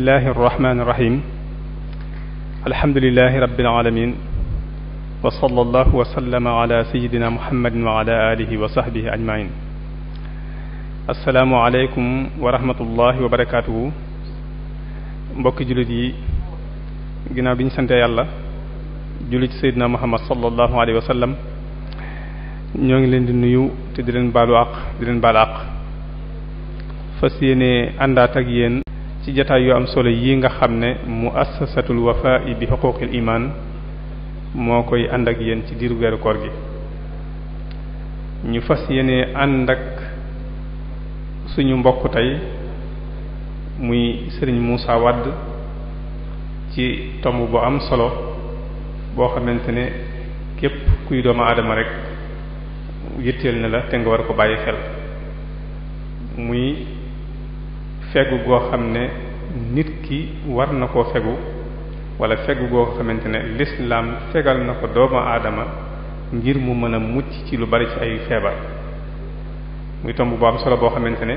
bismillahi irrahmani irrahim alhamdulilahi rabbil alamin wa sallallahu wa sallama ala sayidina muhammadin wa ala alihi wa sahbihi ajmain assalaamu aleykum wa rahmatullahi wa barakatuhu mbokki jullit yi ginnaaw bi ñu sante yàlla julli ci sayidina muhammad sallallahu alayhi wa sallam ñoo ngi leen di nuyu te di leen baalu àq di leen baal àq fas yéene àndaat ak yéen ci jataay yu am solo yi nga xam ne muassasatul wafaa'i bi xuquuqil iman moo koy ànd ak yéen ci diiru weeru koor gi ñu fas yéene ànd ak suñu mbokk tey muy sëriñ Moussa Wade ci tomb bu am solo boo xamante ne képp kuy doomu aadama rek yitteel na la te nga war ko bàyyi xel muy fegu goo xam ne nit ki war na koo fegu wala fegu goo xamante ne lislaam fegal na ko doomu aadama ngir mu mën a mucc ci lu bari ci ay feebar muy tomb bu am solo boo xamante ne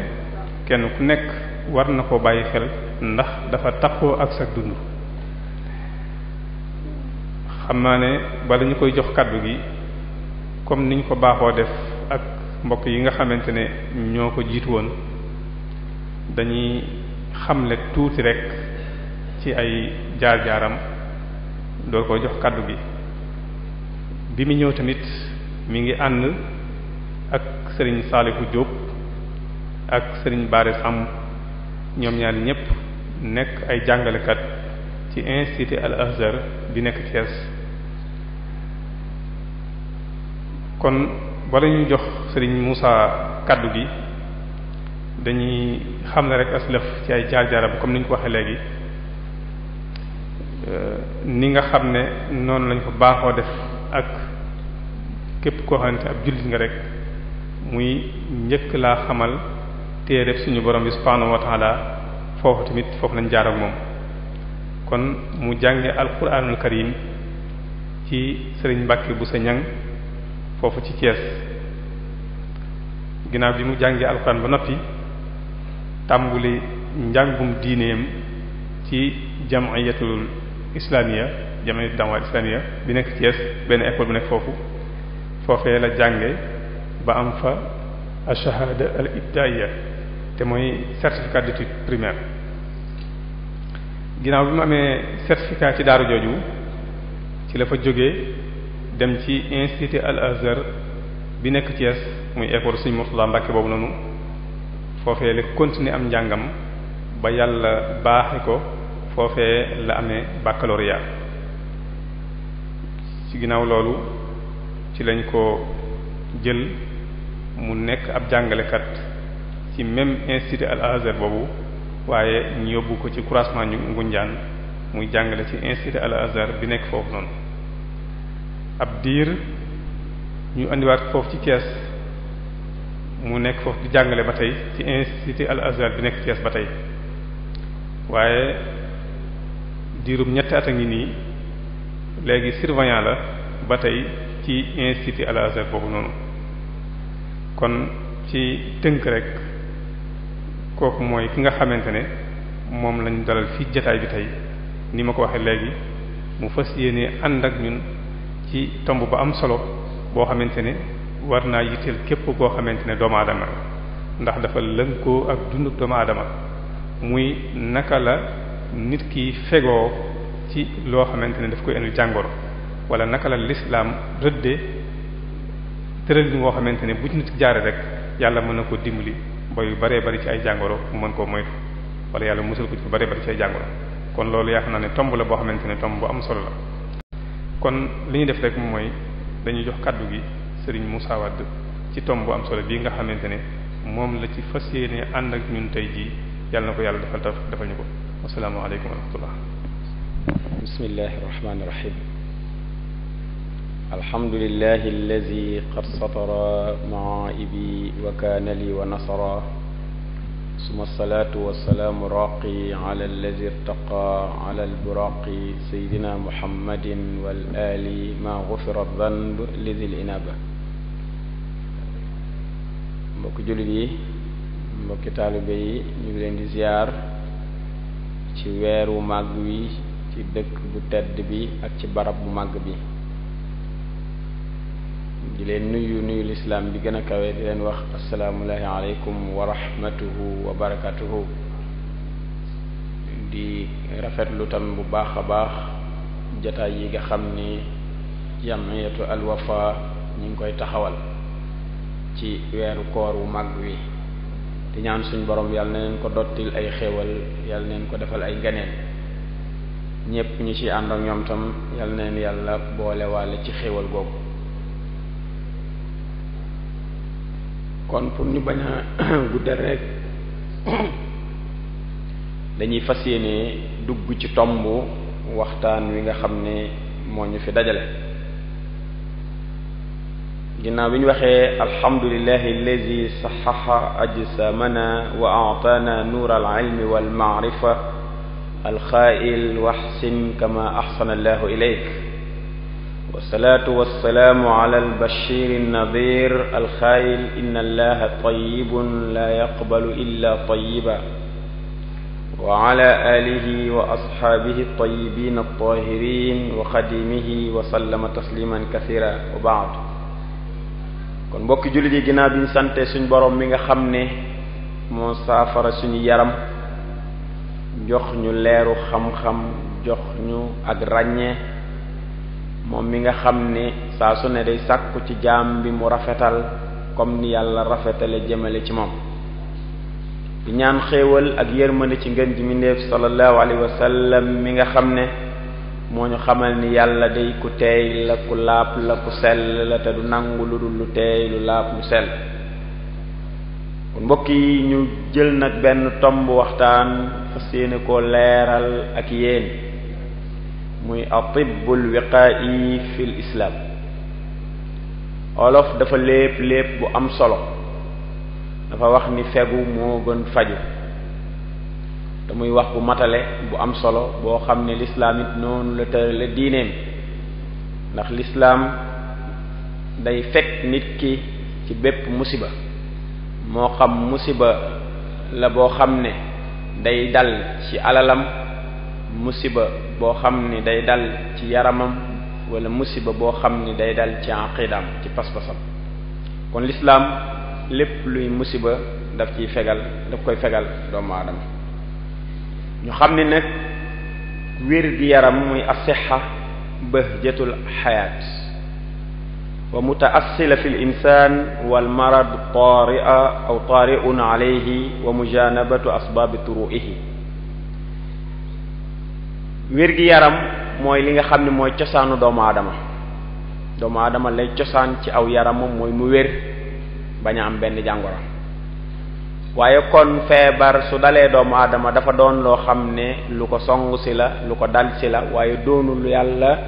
kenn ku nekk war na koo bàyyi xel ndax dafa takkoo ak sa dund. xam naa ne bala ñu koy jox kàddu gi comme niñ ko baaxoo def ak mbokk yi nga xamante ne ñoo ko jiitu woon dañuy xamle tuuti rek ci ay jaar-jaaram door ko jox kàddu gi bi mu ñëw tamit mi ngi ànd ak sëriñ Saalihu Diop ak sëriñ Baare Samb ñoom ñaar ñépp nekk ay jàngalekat ci institut Al Azhar bi nekk Thiès. kon bala ñuy jox sëriñ Moussa kàddu gi dañuy xam ne rek aslëf ci ay jaar-jaaram comme ni ñu ko waxee léegi ni nga xam ne noonu lañ ko baaxoo def ak képp koo xamante ab jullit nga rek muy njëkk laa xamal téere suñu borom bi subhaanahu wa ta'ala foofu tamit foofu lañ jaar ak moom kon mu jànge alquranul karim ci sëriñ Mbàkke bu sa ñang foofu ci Thiès ginnaaw bi mu jàngee alquran ba noppi tàmbuli njàngum diineem ci jamiyatul islamiya jamiyatul da'wa islamiya bi nekk Thiès benn école bu nekk foofee la jànge ba am fa ash-shahada al-ibtidaiya te mooy certificat d'études primaires ginnaaw bi mu amee certificat ci daaru jooju ci la fa jógee dem ci institut Al Azhar bi nekk Thiès muy école Sëriñ Murtada Mbàkke boobu noonu foofee la continuer am njàngam ba yàlla baaxe ko foofee la amee baccalauréat ci ginnaaw loolu ci lañ ko jël mu nekk ab jàngalekat ci même institut Al Azhar boobu waaye ñu yóbbu ko ci croisement ñu Ngunjaan muy jàngale ci institut Al Azhar bi nekk foofu noonu ab diir ñu indiwaat foofu ci Thiès mu nekk foofu di jàngale ba tey ci institut Al Azhar bi nekk Thiès ba tey waaye diirum ñetti at a ngi nii léegi surveillant la ba tey ci institut Al Azhar boobu noonu kon ci tënk rek kooku mooy ki nga xamante ne moom lañu dalal fii jataay bi tey ni ma ko waxee léegi mu fas yéene ànd ak ñun ci tomb ba am solo boo xamante ne war naa yitteel képp koo xamante ne doomu aadama ndax dafa lënkoo ak dundu doomu aadama muy naka la nit ki fegoo ci loo xamante ne daf koy indil jàngoro wala naka la lislaam rëddee tëral bi ngoo xamante ne bu ci nit jaare rek yàlla mën na ko dimbali ba yu baree bari ci ay jàngoro mu mën koo moytu wala yàlla musal ko ci baree bari ci ay jàngoro kon loolu yaakaar naa ne tomb la boo xamante ne tomb bu am solo la kon li ñu def rek mooy dañuy jox kàddu gi Serigne Moussa Wade ci tomb bu am solo bii nga xamante ne moom la ci fas yéene ànd ak ñun tey jii yàlla na ko yàlla defal ñu ko assalaamu alaykum wa rahmatullah bismillahi rahmaani rahim alhamdulillahi allazi qad satara ma'ibi wa kana li wa nasara summa salaatu wassalaamu raaqi ala allazi irtaqa ala alburaqi sayyidina muhammadin wal ali ma ghufira dhanb lidhil inaba mbokki jullit yi mbokki taalibe yi ñu ngi leen di ziyaar ci ci weeru màgg wi ci dëkk bu tedd bi ak ci barab bu màgg bi. di leen nuyu lislaam bi gën a kawe di leen wax asalaamullahi aleykum wa rahmatuhu wa barakatuhu. di rafetlu tam bu baax a baax jataay yi nga xam ni jamiyatu alwafa ñi ngi koy taxawal ci weeru koor wu màgg wi di ñaan suñ borom yàlla na leen ko dottil ay xéewal yàlla na leen ko defal ay nganeen ñépp ñu ci ànd ak ñoom tam yàlla na leen yàlla boole waale ci xéewal googu. kon pour ñu bañ a guddal rek dañuy fas yéene dugg ci tomb waxtaan wi nga xam ne moo ñu fi dajale. ginnaaw bi ñu waxee alhamdulillahi allazi saxaxa ajsamana wa aataana nuur alilmi walmaarifa alxaail waxsin kama axsana allahu ilayk wasalaatu wasalaamu ala albashir annadir alxaail inna allaha tayibun la yaqbalu illa tayiba wa ala alihi wa asxaabihi altayibin altahirin wa xadimihi wa sallama tasliman kathira wa baad. kon mbokki jullit yi ginnaaw bi ñu sante suñ borom mi nga xam ne moo saafara suñu yaram jox ñu leeru xam-xam jox ñu ak ràññee moom mi nga xam ne saa su ne day sàkku ci jaam bi mu rafetal comme ni yàlla rafetale jëmale ci moom. di ñaan xéewal ak yërmande ci ngën ji mbindéef sallallahu alayhi wa sallam mi nga xam ne moo ñu xamal ni yàlla day ku teey la ku laab la ku sell la te du nangu lu dul lu teey lu laab lu sell. kon mbokk yi ñu jël nag benn tomb waxtaan fas yéene koo leeral ak yéen muy atibul wiqaa'i fil islam. olof dafa lépp bu am solo dafa wax ni fegu moo gën faju te muy wax bu matale bu am solo boo xam ne lislaam it noonu la tërale diineem ndax lislaam day fekk nit ki ci bépp musiba moo xam musiba la boo xam ne day dal ci alalam musiba boo xam ne day dal ci yaramam wala musiba boo xam ne day dal ci aqidaam ci pas-pasam. kon lislaam lépp luy musiba daf koy fegal doomu aadama. ñu xam ne nag wér gi yaram muy asixa bahjatul xayaat wa mutaassila fi l insan wal marad taria aw tariun alayhi wa mujanabatu asbaabi turuihi. wér gi yaram mooy li nga xam ne mooy cosaanu doomu aadama lay cosaan ci aw yaramam mooy mu wér bañ a am benn jàngoro. waaye kon feebar su dalee doomu aadama dafa doon loo xam ne lu ko song si la lu ko dal si la waaye doonu lu yàlla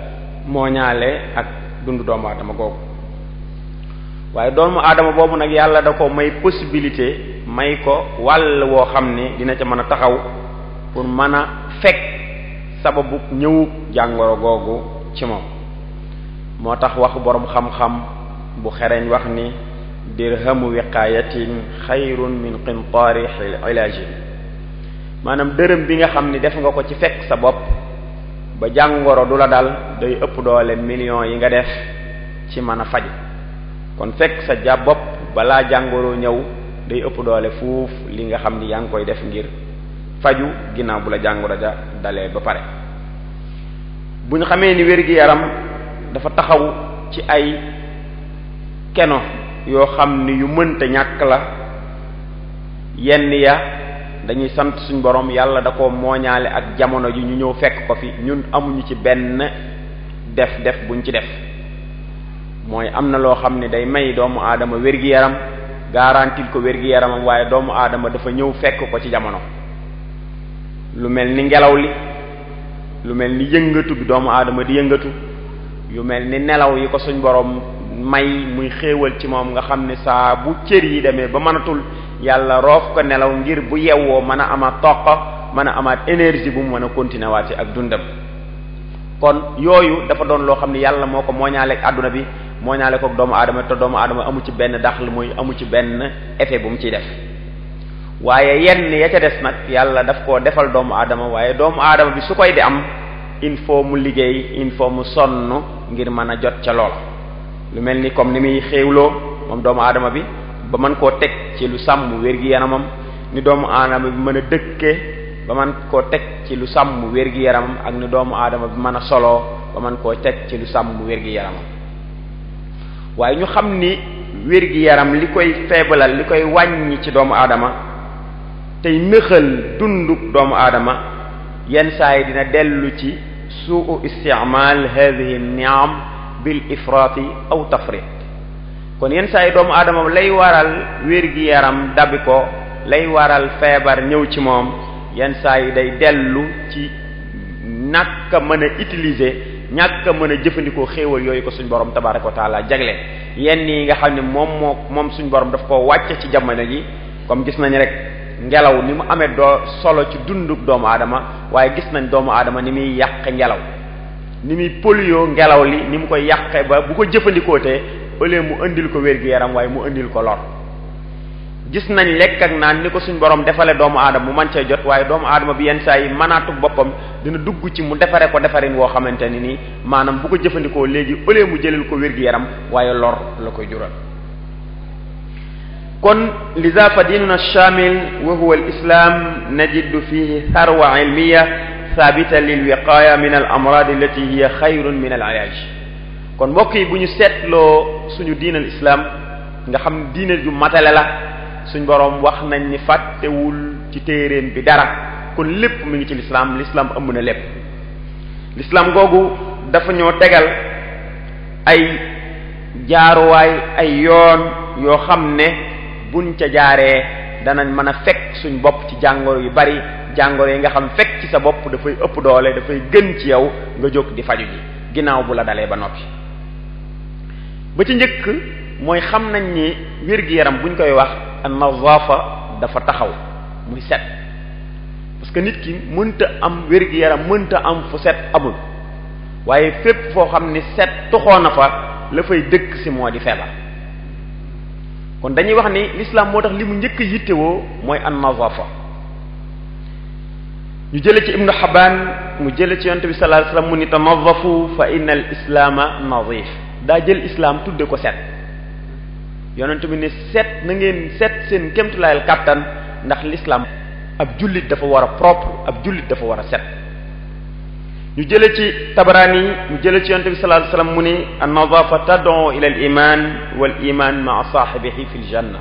mooñaale ak dundu doomu aadama googu. waaye doomu aadama boobu nag yàlla da ko may possibilité may ko wàll woo xam ne dina ca mën a taxaw pour mën a fekk sababu ñëwu jàngoro googu ci moom. moo tax wax boroom xam-xam bu xereñ wax ni dirhamu wiqaayatin xayrun min qintaari ilaajin. maanaam dërëm bi nga xam ni def nga ko ci fekk sa bopp ba jàngoro du la dal day ëpp doole millions yi nga def ci mën a faju. kon fekk sa ja bopp balaa jàngoro ñëw day ëpp doole fuuf li nga xam ni yaa ngi koy def ngir faju ginnaaw bu la jàngoro ja dalee ba pare. bu ñu xamee ni wér-gi-yaram dafa taxaw ci ay keno yoo xam ni yu mënta ñàkk la. yenn ya dañuy sant suñ borom yàlla da ko mooñaale ak jamono ji ñu ñëw fekk ko fi ñun amuñu ci benn def buñ ci def. mooy am na loo xam ne day may doomu aadama wér-gi-yaram garantil ko wér-gi-yaramam waaye doomu aadama dafa ñëw fekk ko ci jamono. lu mel ni ngelaw li, lu mel ni yëngatu bi doomu aadama di yëngatu, yu mel ni nelaw yi ko suñ borom may muy xéewal ci moom nga xam ne saa bu cër yi demee ba mënatul yàlla roof ko nelaw ngir bu yewwoo mën a amaat toq mën a amaat énergie bu mu mën a continuer waat ak dundam. kon yooyu dafa doon loo xam ne yàlla moo ko mooñaaleeg àdduna bi mooñaale ko doomu aadama te doomu aadama amu ci benn daxal muy amu ci benn effet bu mu ciy def. waaye yenn ya ca des nag yàlla daf koo defal doomu aadama waaye doomu aadama bi su koy di am il faut mu liggéey il faut mu sonn ngir mën a jot ca loola. lu mel ni comme ni muy xéewloo moom doomu aadama bi ba mën koo teg ci lu sàmm wér-gi-yaramam, ni doomu aadama bi mën a dëkke ba mën koo teg ci lu sàmm wér-gi-yaramam, ak ni doomu aadama bi mën a soloo ba mën koo teg ci lu sàmm wér-gi-yaramam. waaye ñu xam ni wér-gi-yaram li koy feebalal, li koy wàññi ci doomu aadama tey nëxal dunduk doomu aadama yenn saa yi dina dellu ci suu istimal hadhihi ni'am bil ifraati aw tafrit. kon yenn saa yi doomu aadama lay waral wér-gi-yaram dabi ko, lay waral feebar ñëw ci moom, yenn saa yi day dellu ci ñàkk a mën a utiliser, ñàkk a mën a jëfandikoo xéewal yooyu ko suñ borom tabaraka wa taala jagle. yenn yi nga xam ne moom suñ borom daf koo wàcce ci jamono ji, comme gis nañ rek ngelaw ni mu amee solo ci dunduk doomu aadama, waaye gis nañ doomu aadama ni muy yàq ngelaw, ni muy polluer ngelaw li, ni mu koy yàqee ba bu ko jëfandikoo te au lieu mu indil ko wér-gi-yaram waaye mu indil ko lor. gis nañ lekk ak naan ni ko suñ borom defale doomu aadama mu man cee jot, waaye doomu aadama bi yenn saa yi mënaatu boppam dina dugg ci mu defare ko defarin woo xamante ni nii maanaam bu ko jëfandikoo léegi au lieu mu jëlil ko wér-gi-yaram waaye lor la koy jural. kon liza fa diinuna shamil wa huwa al islam najidu fihi tharwa ilmiya thabita lil wiqaya min al amrad allati hiya xayrun min al ilaaj. kon mbokk yi bu ñu seetloo suñu diinal islam nga xam diine ju matale la, suñ boroom wax nañ ni fàttewul ci téeréem bi dara, kon lépp mi ngi ci l'islam ëmb na lépp. l'islam googu dafa ñoo tegal ay jaaruwaay, ay yoon yoo xam ne buñ ca jaaree danañ mën a fekk suñ bopp ci jàngoro yu bari, jàngoro yi nga xam fekk ci sa bopp dafay ëpp doole, dafay gën ci yow nga jóg di faju ji ginnaaw bu la dalee ba noppi. ba ci njëkk mooy xam nañ ni wér-gi-yaram buñ koy wax an-nazaafa dafa taxaw muy set, parce que nit ki mënta am wér-gi-yaram, mënta am fu set amul, waaye fépp foo xam ni set tuxoo na fa la fay dëkk si moo di feebar. kon dañuy wax ni l'islam moo tax li mu njëkk yittewoo mooy an-nazaafa. ñu jële ci ibnu Xabaan mu jële ci yonent bi sallallahu alayhi wasallam mu ni tanazzafu fa inna al islaama nazif. daa jël islam tudde ko set. yonent bi ne set na ngeen set seen kémtulaayal kàttan, ndax l'islam ab jullit dafa war a propre, ab jullit dafa war a set. ñu jële ci Tabarani mu jële ci yonent bi sallallahu alayhi wasallam mu ni an-nadaafa tad'u ila al-iman wal iman ma'a saahibihi fil janna.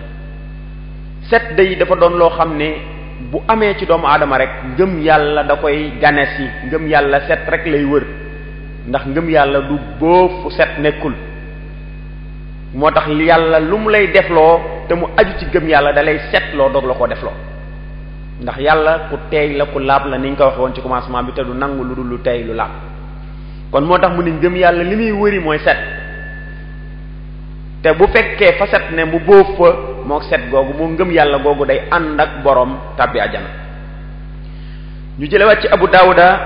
set day dafa doon loo xam ne bu amee ci doomu aadama rek ngëm yàlla da koy ganes yi, ngëm yàlla set rek lay wër, ndax ngëm yàlla du boofu set nekkul. moo tax yàlla lu mu lay defloo te mu aju ci gëm yàlla da lay setloo doog la koo defloo, ndax yàlla ku teey la, ku laab la, ni ñu ko waxee woon ci commencement bi, te du nangu lu dul lu teey lu laab. kon moo tax mu ni ngëm yàlla li muy wëri mooy set, te bu fekkee fa set ne mu boof fa moo set googu moo ngëm yàlla googu day ànd ak borom tàbbi ajana. ñu jëlewaat ci Abu Daawuda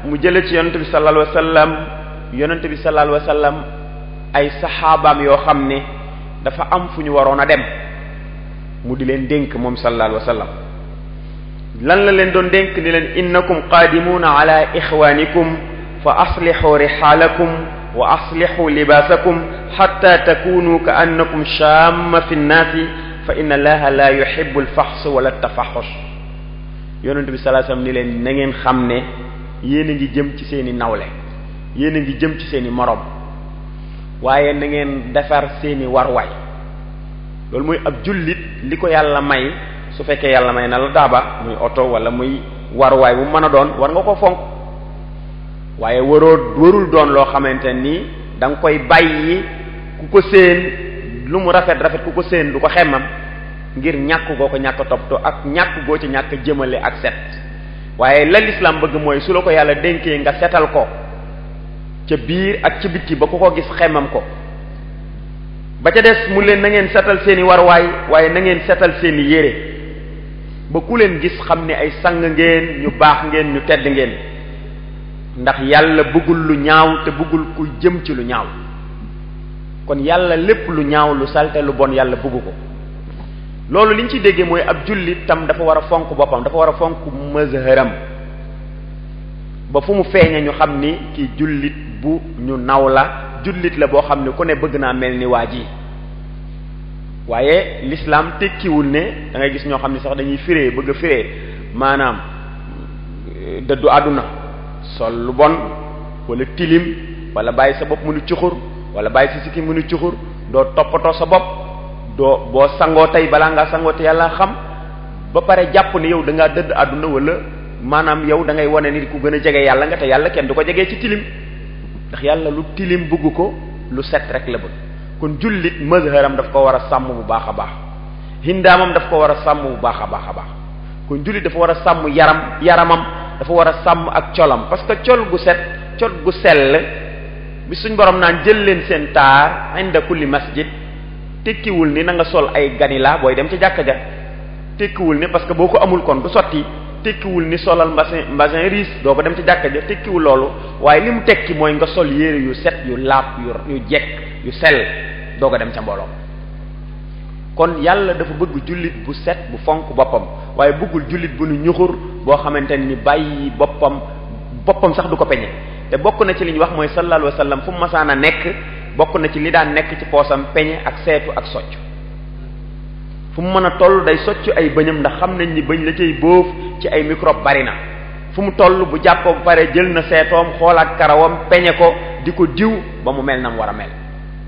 mu jële ci yonente bi sallallahu alayhi wasallam, yonente bi sallallahu alayhi wasallam ay saxaabaam yoo xam ne dafa am fu ñu waroon a dem mu di leen dénk moom sallallahu alayhi wasallam. lan la leen doon dénk ni leen innakum qaadimuuna ala ixwaanikum fa aslihu rixaalakum wa aslihu libaasakum xatta takunu ka annakum shaamma fi nnaasi fa inna allaha la yuhibbu alfaxs wala tafaxush. yonente bi sallallahu alayhi wasallam ni leen na ngeen xam ne yéen a ngi jëm ci seeni nawle, yéen a ngi jëm ci seeni morom, waaye na ngeen defar seeni warwaay. loolu mooy ab jullit li ko yàlla may, su fekkee yàlla may na la daaba muy oto wala muy warwaay bu mën a doon, war nga ko fonk, waaye warul doon loo xamante ni da nga koy bàyyi ku ko séen lu mu rafet rafet ku ko séen du ko xemmam ngir ñàkk goo ko ñàkk toppatoo ak ñàkk goo ci ñàkk jëmale ak set. waaye la l'islam bëgg mooy su la ko yàlla dénkee nga setal ko ca biir ak ca bitti ba ku ko gis xemmam ko. ba ca des mu leen na ngeen setal seeni warwaay, waaye na ngeen setal seeni yére ba ku leen gis xam ne ay sang ngeen, ñu baax ngeen, ñu tedd ngeen, ndax yàlla bëggul lu ñaaw te bëggul ku jëm ci lu ñaaw. kon yàlla lépp lu ñaaw, lu salte, lu bon yàlla bëggu ko. loolu liñ ci déggee mooy ab jullit tam dafa war a fonk boppam, dafa war a fonk mazharam ba fu mu feeñe ñu xam ni kii jullit bu ñu naw la, jullit la boo xam ne ku ne bëgg naa mel ni waa ji. waaye l'islam tekkiwul ne da ngay gis ñoo xam ne sax dañuy firee bëgg a firee maanaam dëddu àdduna, sol lu bon wala tilim wala bàyyi sa bopp mënu cuxur wala bàyyi sa sikki mënu cuxur, doo toppatoo sa bopp, doo boo sangoo tey balaa ngaa sangoo te yàlla xam, ba pare jàpp ne yow da ngaa dëdd àdduna wala maanaam yow da ngay wane ni ku gën a jege yàlla nga te yàlla kenn du ko jegee ci tilim, ndax yàlla lu tilim bëgg ko, lu set rek la bëgg. kon jullit mazharam daf ko war a sàmm bu baax a baax, hindaamam daf ko war a sàmm bu baax a baax a baax. kon jullit dafa war a sàmm yaramam dafa war a sàmm ak colam, parce que col gu set, col gu sell bi suñ borom naan jël leen seen taar inda kulli masjid tekkiwul ni na nga sol ay ganila booy dem ci jàkka ja, tekkiwul ni parce que boo ko amul kon du sotti, tekkiwul ni solal mbasin riis doo ko dem ci jàkka ja, tekkiwul loolu. waaye li mu tekki mooy nga sol yére yu set yu laab yu jekk yu sell doo ko dem ca mbooloo. kon yàlla dafa bëgg jullit bu set bu fonk boppam, waaye bëggul jullit bu nu ñuxur boo xamante ni bàyyi boppam sax du ko peñe. te bokk na ci li ñu wax mooy sallallahu alayhi wa sallam fu mu masaan a nekk bokk na ci li daan nekk ci poosam peñe ak seetu ak socc. fu mu mën a toll day socc ay bëñam ndax xam nañ ni bëñ la cay bóof ci ay microbe bari na. fu mu toll bu jàppoo bu pare jël na seetoom xoolaat karawam peñe ko di ko diw ba mu mel na mu war a mel.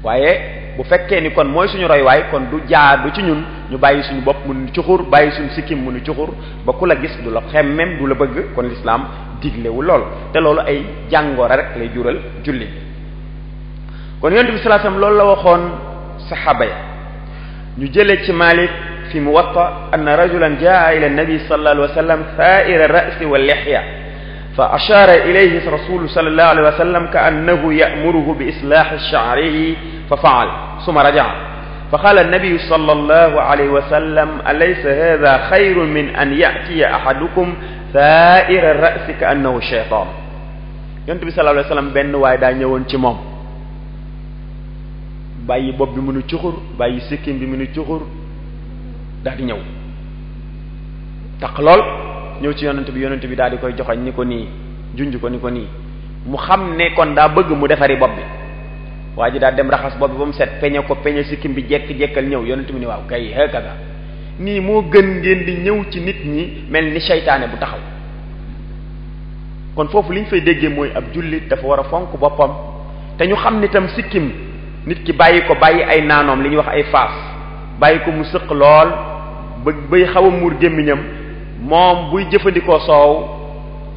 waaye bu fekkee ni kon mooy suñu roywaay kon du jaadu ci ñun ñu bàyyi suñu bopp mu nu cuxur, bàyyi suñu sikkim mu nu cuxur ba ku la gis du la xemmem du la bëgg. kon l'islam diglewu lool te loolu ay jàngoro rek lay jural julli. kon yonent bi sallallahu alayhi wasallam loolu la waxoon saxaaba ya. ñu jëlee ci Malik fi Muwatta anna rajulan jaa ila nabi sallallahu alayhi wasallam tha'ira ar-ra'si wal lihya fa ashara ilayhi rasulu sallallahu alayhi wasallam ka annahu ya'muruhu bi islahi sha'rihi fa fa'al summa raja'a fa qala an-nabi sallallahu alayhi wasallam alaysa hadha khayrun min an ya'tiya ahadukum tha'ira ar-ra'si ka annahu shaytan. yonent bi sallallahu alayhi wasallam benn waay daa ñëwoon ci moom bàyyi bopp bi mënu cuxur, bàyyi sikkim bi mënu cuxur, daal di ñëw taq lool ñëw ci yonent bi daal di koy joxoñ ni ko nii, junj ko ni ko nii. mu xam ne kon daa bëgg mu defari bopp bi. waa ji daal dem raxas bopp bi ba mu set, peñe ko, peñe sikkim bi jekk-jekkal ñëw. yonent bi ni waaw kay hakaza nii moo gën ngeen di ñëw ci nit ñi mel ni seytaane bu taxaw. kon foofu li ñu fay déggee mooy ab jullit dafa war a fonk boppam te ñu xam ni tam sikkim nit ki bàyyi ay naanoom li ñuy wax ay faas, bàyyi ko mu sëq lool ba bay xaw a muur gémmiñam, moom buy jëfandikoo soow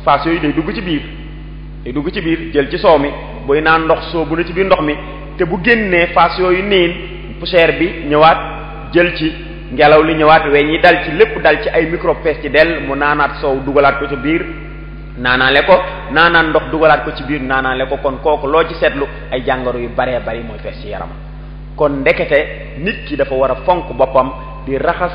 faas yooyu day dugg ci biir jël ci soow mi, buy naan ndox soo bu na ci biir ndox mi, te bu génnee faas yooyu niin poussière bi ñëwaat jël ci, ngelaw li ñëwaat, weñ yi dal ci, lépp dal ci ay microbe fees ci dell, mu naanaat soow dugalaat ko ci biir, naanaale ko, naanaan ndox dugalaat ko ci biir, naanaale ko. kon kooku loo ci seetlu ay jàngoro yu baree bari mooy fees ci yaram. kon ndekete nit ki dafa war a fonk boppam di raxas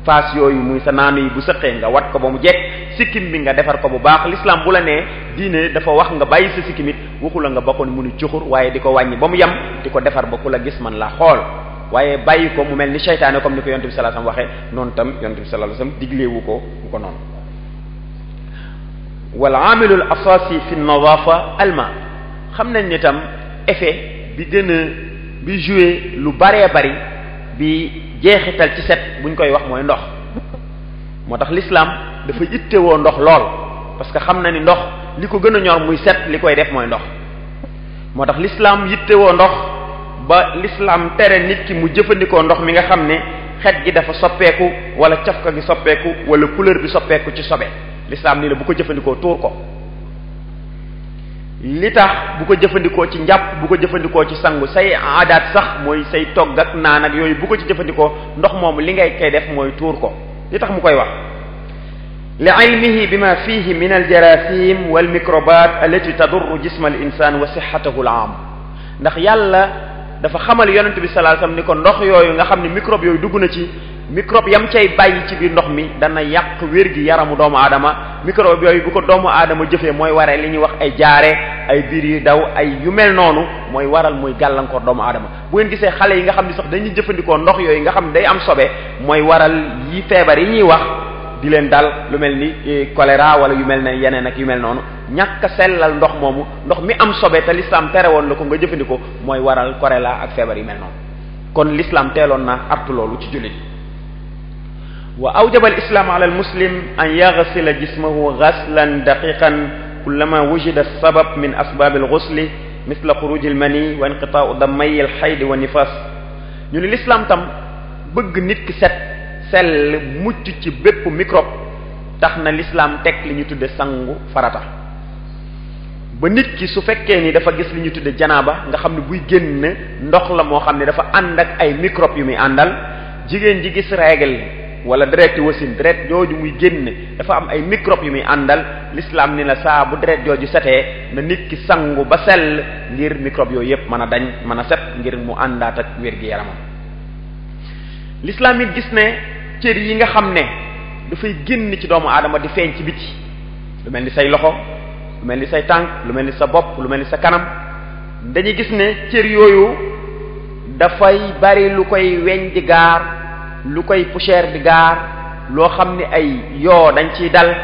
faas yooyu muy sa naanu yi bu sëqee nga wat ko ba mu jekk, sikkim bi nga defar ko bu baax. l'islam bu la nee diine dafa wax nga bàyyi sa sikkimit, waxu la nga bokkoon mënu cuxur, waaye di ko wàññi ba mu yem, di ko defar ba ku la gis man la xool. waaye bàyyi ko mu mel ni seytaane comme ni ko yonent bi sallallahu alayhi wasallam waxee, noonu tam yonent bi sallallahu alayhi wasallam digleewu ko noonu. wal aamilu al asasi fi nadafa alma. xam nañ ni tam effet bi gën a bi joué lu baree bari bi jeexital ci set buñ koy wax mooy ndox. moo tax l'islam dafa ittewoo ndox lool, parce que xam na ni ndox li ko gën a ñor muy set li koy def mooy ndox. moo tax l'islam yittewoo ndox ba l'islam tere nit ki mu jëfandikoo ndox mi nga xam ne xet gi dafa soppeeku wala cafka gi soppeeku wala couleur bi soppeeku ci sobe. l'islam nii la bu ko jëfandikoo tuur ko. li tax bu ko jëfandikoo ci njàpp, bu ko jëfandikoo ci sangu, say aadaat sax mooy say togg ak naan ak yooyu bu ko ci jëfandikoo, ndox moomu li ngay koy def mooy tuur ko. li tax mu koy wax li ilmihi bima fihi min aljarathim wal microbat allati tadurru jisma al insan wa sihhatahu al am. ndax yàlla dafa xamal yonent bi sallallahu alayhi wasallam ni ko ndox yooyu nga xam ne microbe yooyu dugg na ci microbe yam cay bàyyi ci biir ndox mi dana yàq wér gi yaramu doomu aadama. microbe yooyu bu ko doomu aadama jëfee mooy waree li ñuy wax ay jaare ay biir yu daw ay yu mel noonu mooy waral muy gàllankoor doomu aadama. bu ngeen gisee xale yi nga xam ne sax dañuy jëfandikoo ndox yooyu nga xam ne day am sobe mooy waral yi feebar yi ñuy wax di leen dal lu mel ni choléra wala yu mel ne yeneen ak yu mel noonu ñàkk a sellal ndox moomu ndox mi am sobe te l'islam tere woon la ko nga jëfandikoo mooy waral choléra ak feebar yu mel noonu kon l'islam teeloon na artu loolu ci jullit. wa awjaba al islam ala al muslim an yaghsila jismahu ghaslan daqiqan kullama wujida sabab min asbab al ghusli mithla khuruj al mani wa inqita'u dammay al hayd wa nifas. ñu ne l'islam tam bëgg nit ki set sell mucc ci bépp microbe tax na l'islam teg li ñu tudde sangu farata ba nit ki su fekkee ni dafa gis li ñu tudde janaaba nga xam ne buy génn ndox la moo xam ne dafa ànd ak ay microbe yu muy àndal. jigéen ji gis règle wala deret wasin deret jooju muy génn dafa am ay microbe yu muy àndal l'islam ni la saa bu deret jooju setee na nit ki sangu ba sell ngir microbe yooyu yépp mën a dañ mën a set ngir mu àndaat ak wér-gi-yaramam. l'islam it gis ne cër yi nga xam ne dafay génn ci doomu aadama di feeñ ci biti lu mel ni say loxo lu mel ni say tànk lu mel ni sa bopp lu mel ni sa kanam dañuy gis ne cër yooyu dafay bari lu koy weñ di gaar lu koy poussière di gaar loo xam ne ay yoo dañ ciy dal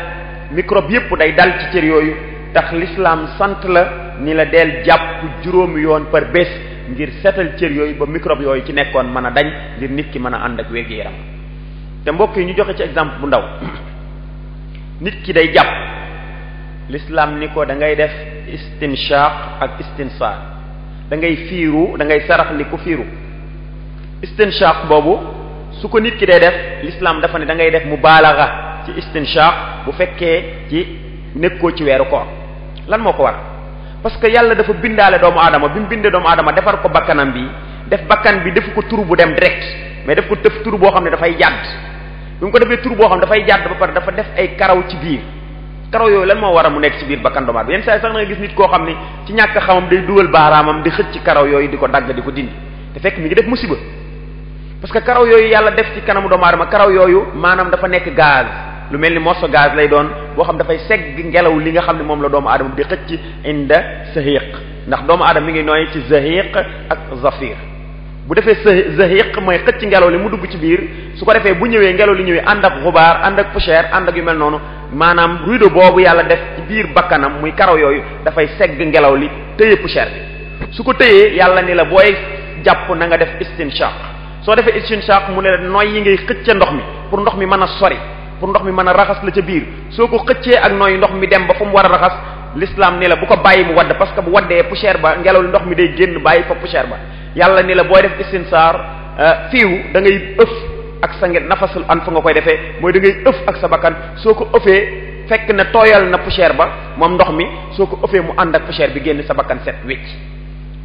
microbe yépp day dal ci cër yooyu tax l'islam sant la ni la del jàpp juróomi yoon par bés ngir seetal cër yooyu ba microbe yooyu ci nekkoon mën a dañ ngir nit ki mën a ànd ak wér-gi-yaram. te mbokk yi ñu joxe ci exemple bu ndaw nit ki day jàpp l'islam ni ko da ngay def istinshaq ak istinsaar da ngay fiiru da ngay sarax li ko fiiru. istinshaq boobu su ko nit ki day def l'islam dafa ne da ngay def mubaalaga ci istinshaq bu fekkee ci nekkoo ci weeru koor. lan moo ko war parce que yàlla dafa bindaale doomu aadama bi mu bindee doomu aadama defar ko bakkanam bi def bakkan bi defu ko tur bu dem direct mais def ko tëf tur boo xam ne dafay jàdd bi mu ko defee tur boo xam ne dafay jàdd ba pare dafa def ay karaw ci biir karaw yooyu lan moo war a mu nekk ci biir bakkan doomu aadama yenn saa yi sax na nga gis nit koo xam ne ci ñàkk xamam day dugal baaraamam di xëcc ci karaw yooyu di ko dagg di ko dindi te fekk mi ngi def musiba parce que karaw yooyu yàlla def ci kanamu doomu aadama karaw yooyu maanaam dafa nekk gaz lu mel ni morceau gaz lay doon boo xam dafay segg ngelaw li nga xam ne moom la doomu aadama di xëcc inda sahiq ndax doomu aadama mi ngi nooy ci zahiq ak zafir bu defee zahiq mooy xëcc ngelaw li mu dugg ci biir su ko defee bu ñëwee ngelaw li ñëwee ànd ak xubaar ànd ak poussière ànd ak yu mel noonu maanaam ruido boobu yàlla def ci biir bakkanam muy karaw yooyu dafay segg ngelaw li tëye poussière bi su ko tëyee yàlla ni la booy jàpp na nga def istinshaq soo defee istinshaq mu ne la nooy yi ngay xëcc ndox mi pour ndox mi mën a sori pour ndox mi mën a raxas la ca biir soo ko xëccee ak nooy ndox mi dem ba fu mu war a raxas l'islam ni la bu ko bàyyi mu wadd parce que bu waddee poussière ba ngelaw li ndox mi day génn bàyyi fa poussière ba yàlla ni la booy def istinsaar fiiw da ngay ëf ak sa nafasul an fa nga koy defee mooy da ngay ëf ak sa bakkan soo ko ëfee fekk na tooyal na poussière ba moom ndox mi soo ko ëfee mu ànd ak poussière bi génn sa bakkan set wécc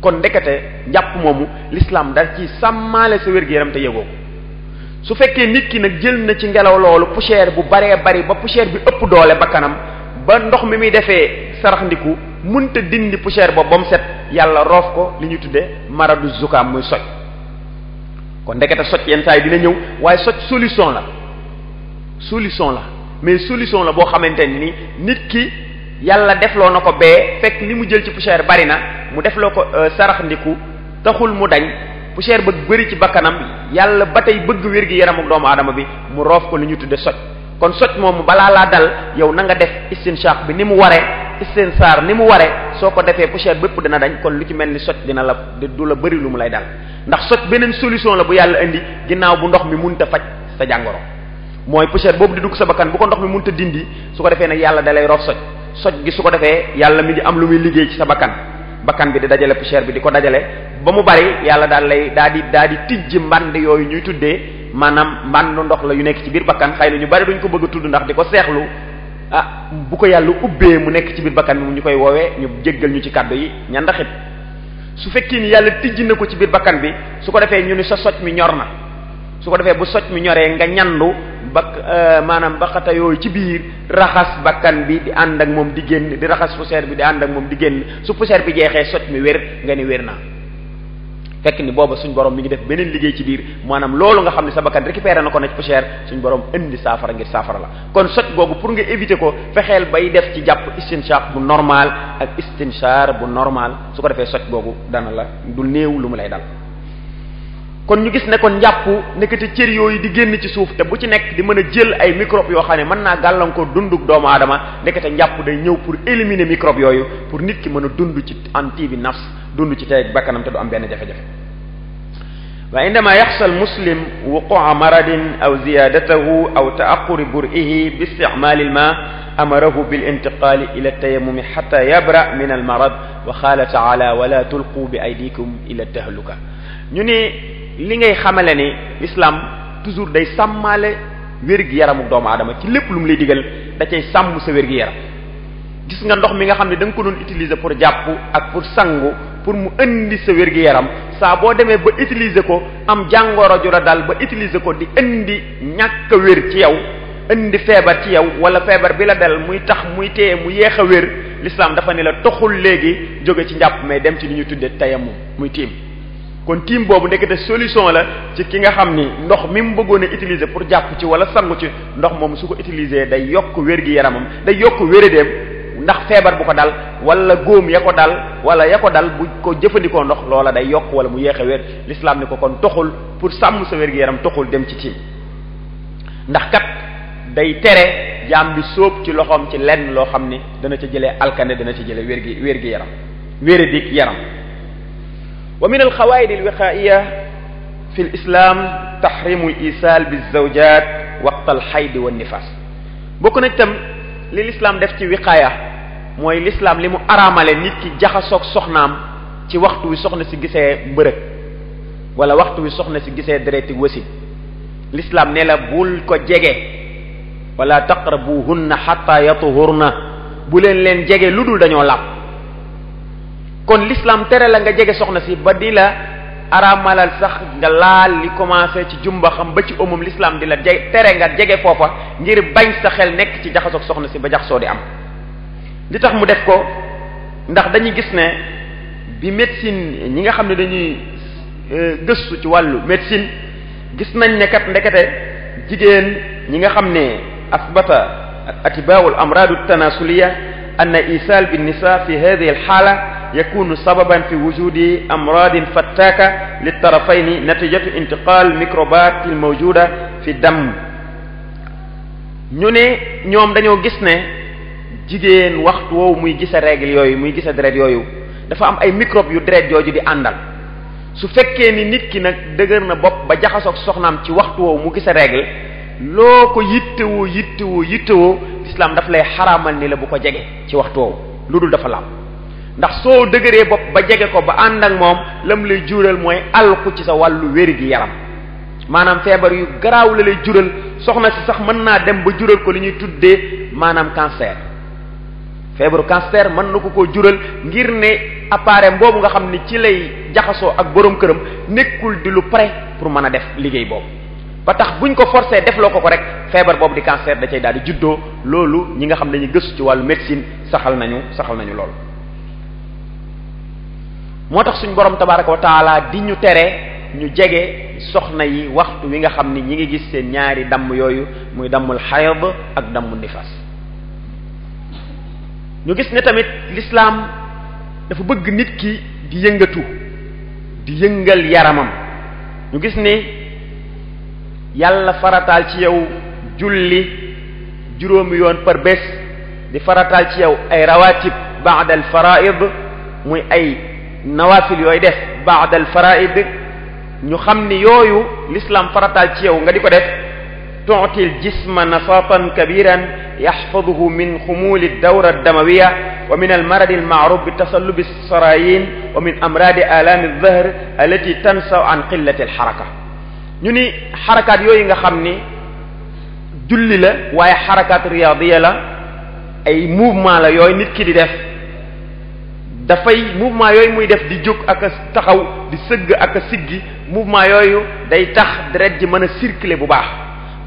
kon ndekete njàpp moomu l'islam dal ci sàmmaale sa wér-gu-yaram te yëgoo ko su fekkee nit ki nag jël na ci ngelaw loolu poussière bu baree bari ba poussière bi ëpp doole bakkanam ba ndox mi muy defee sarax ndiku munta dindi poussière boobu ba mu set yàlla roof ko li ñu tuddee maradu zukaam muy soj kon ndekete soj yenn saa yi dina ñëw waaye soj solution la mais solution la boo xamante ni nit ki yàlla defloo na ko bee fekk li mu jël ci poussière bari na mu defloo ko sarax ndiku taxul mu dañ poussière ba bëri ci bakkanam yàlla ba tey bëgg wér gi yaram ak doomu aadama bi mu roof ko li ñu tudde soj kon soj moomu balaa laa dal yow na nga def istinshaq bi ni mu waree istinsaar ni mu waree soo ko defee poussière bépp dina dañ kon lu ci mel ni soj dina la du la bëri lu mu lay dal ndax soj beneen solution la bu yàlla indi ginnaaw bu ndox mi munta faj sa jàngoro mooy poussière boobu di dugg sa bakkan bu ko ndox mi munta dindi su ko defee nag yàlla da lay roof soj gi su ko defee yàlla mi ngi am lu muy liggéey ci sa bakkan bi di dajale poussière bi di ko dajale ba mu bari yàlla daal lay daa di tijji mband yooyu ñuy tuddee maanaam mbandu ndox la yu nekk ci biir bakkan xëy na ñu bari duñ ko bëgg a tudd ndax di ko seexlu bu ko yàlla ubbee mu nekk ci biir bakkan bi mu ñu koy woowee ñu jéggal ñu ci kàddu yi ñandaxit su fekkee ni yàlla tijji na ko ci biir bakkan bi su ko defee ñu ni sa soj mi ñor na su ko defee bu soj mi ñoree nga ñandu maanaam baqata yooyu ci biir raxas bakkan bi di ànd ak moom di génn di raxas poussière bi di ànd ak moom di génn su poussière bi jeexee soj mi wér nga ni wér naa fekk ni booba suñ borom mi ngi def beneen liggéey ci biir maanaam loolu nga xam ne sa bakkan récupéré na ko na ci poussière suñ borom indi saafara ngir saafara la kon soj googu pour nga éviter ko fexeel bay def ci jàpp istinshaq bu normal ak istinshar bu normal su ko defee soj googu dana la du néew lu mu lay dal kon ñu gis ne kon njàpp nekkati cër yooyu di génn ci suuf te bu ci nekk di mën a jël ay microbe yoo xam ne mën naa gàllankoor dunduk doomu aadama nekkati njàpp day ñëw pour éliminer microbe yooyu pour nit ki mën a dund ci anti bi nafs dund ci tey bakkanam te du am benn jafe-jafe wa indama yaxsha al muslim wuqu'a maradin aw ziyadatahu aw ta'aqquri bur'ihi bi isticmaali al ma amarahu bil intiqali ila tayammumi hatta yabra min al marad wa qala ta'ala wala tulqu bi aydikum ila tahluka ñu ne li ngay xamale ni l'islam toujours day sàmmaale wér-gi-yaramu doomu aadama ci lépp lu mu lay digal da cay sàmm sa wér-gi-yaram gis nga ndox mi nga xam ne da nga ko doon utiliser pour jàpp ak pour sangu pour mu indi sa wér-gi-yaram saa boo demee ba utiliser ko am jàngoro ju la dal ba utiliser ko di indi ñàkk a wér ci yow indi feebar ci yow wala feebar bi la dal muy tax muy téye mu yéex a wér l'islam dafa ne la toxul léegi jóge ci njàpp mais dem ci li ñu tuddee tayammum muy tiim kon tiim boobu nekkate solution la ci ki nga xam ni ndox mi mu bëggoon a utiliser pour jàpp ci wala sangu ci ndox moom su ko utiliser day yokk wér-gi-yaramam day yokk wéradéem ndax feebar bu ko dal wala góom ya ko dal wala ya ko dal bu ko jëfandikoo ndox loola day yokk wala mu yéex a wér l'islam ni ko kon toxul pour sàmm sa wér-gi-yaram toxul dem ci tiim ndax kat day tere jaam bi sóob ci loxoom ci lenn loo xam ni dana ca jëlee alkane dana ca jëlee wér-gi-yaram wéradik yaram wa min alxawaid alwiqaiya fi lislam tahrimu lisal bizawjat waqta alxayd wa nifas bokk na itam li l'islam def ci wiqaaya mooy l'islam li mu araamale nit ki jaxasoog soxnaam ci waxtu wi soxna si gisee mbërëg wala waxtu wi soxna si gisee dereti wasin l'islam ne la bul ko jege wala taqrabuhunna hatta yatuhurna bu leen jege lu dul dañoo làpp kon l'islam tere la nga jege soxna si ba di la araamalal sax nga laal li commencé ci jumba xam ba ci ëmmam l'islam di la tere nga jege foofa ngir bañ sa xel nekk ci jaxasoog soxna si ba jaxasoo di am li tax mu def ko ndax dañuy gis ne bi médecine ñi nga xam ne dañuy gëstu ci wàllu médecine gis nañ ne kat ndekete jigéen ñi nga xam ne asbata atiba'ul amrad at-tanasuliya anna isal bin nisa fi hadhihi al-hala yakunu sababan fi wujudi amradin fattaka litarafayni natijatu intiqal microbat al-mawjuda fi dam ñu ne ñoom dañoo gis ne jigéen waxtu woowu muy gisa règle yooyu muy gisa deret yooyu dafa am ay microbe yu deret jooju di àndal su fekkee ni nit ki nag dëgër na bopp ba jaxasoog soxnaam ci waxtu woowu mu gisa règle loo ko yittewoo l'islam daf lay xaraamal ni la bu ko jege ci waxtu woowu lu dul dafa laam ndax soo dëgëree bopp ba jege ko ba ànd ak moom lam lay jural mooy alku ci sa wàllu wér gi yaram maanaam feebar yu garaaw la lay jural soxna si sax mën naa dem ba jural ko li ñuy tuddee maanaam cancer feebaru cancer mën na ko koo jural ngir ne appareil boobu nga xam ni ci lay jaxasoo ak borom këram nekkul di lu prêt pour mën a def liggéey boobu ba tax buñ ko forcé def loo ko rek feebar boobu di cancer da cay daal di juddoo loolu ñi nga xam dañuy gëstu ci wàllu médecine saxal nañu loolu moo tax suñ borom tabaraka wa taala di ñu tere ñu jege soxna yi waxtu wi nga xam ni ñi ngi gis seen ñaari damm yooyu muy dammul xayd ak dammul nifas ñu gis ne tamit l'islam dafa bëgg nit ki di yëngatu di yëngal yaramam ñu gis ni yàlla farataal ci yow julli juróomi yoon par bés di farataal ci yow ay rawatib ba'da al fara'id muy ay nawafil yooyu def ba'da al fara'id ñu xam ni yooyu l'islam farataal ci yow nga di ko def tu'ti al jisma nasatan kabiran yaxfaduhu min xumuli ad-dawra ad-damawiyya wa min al-marad al-ma'ruf bi tasallubi as-sarayin wa min amradi alami adh-dhahr allati tansaw an qillati al-haraka ñu ni xarakaat yooyu nga xam ni julli la waaye xarakaat riyadiya la ay mouvement la yooyu nit ki di def dafay mouvement yooyu muy def di jóg ak a taxaw di sëgg ak a siggi mouvement yooyu day tax deret ji mën a circuler bu baax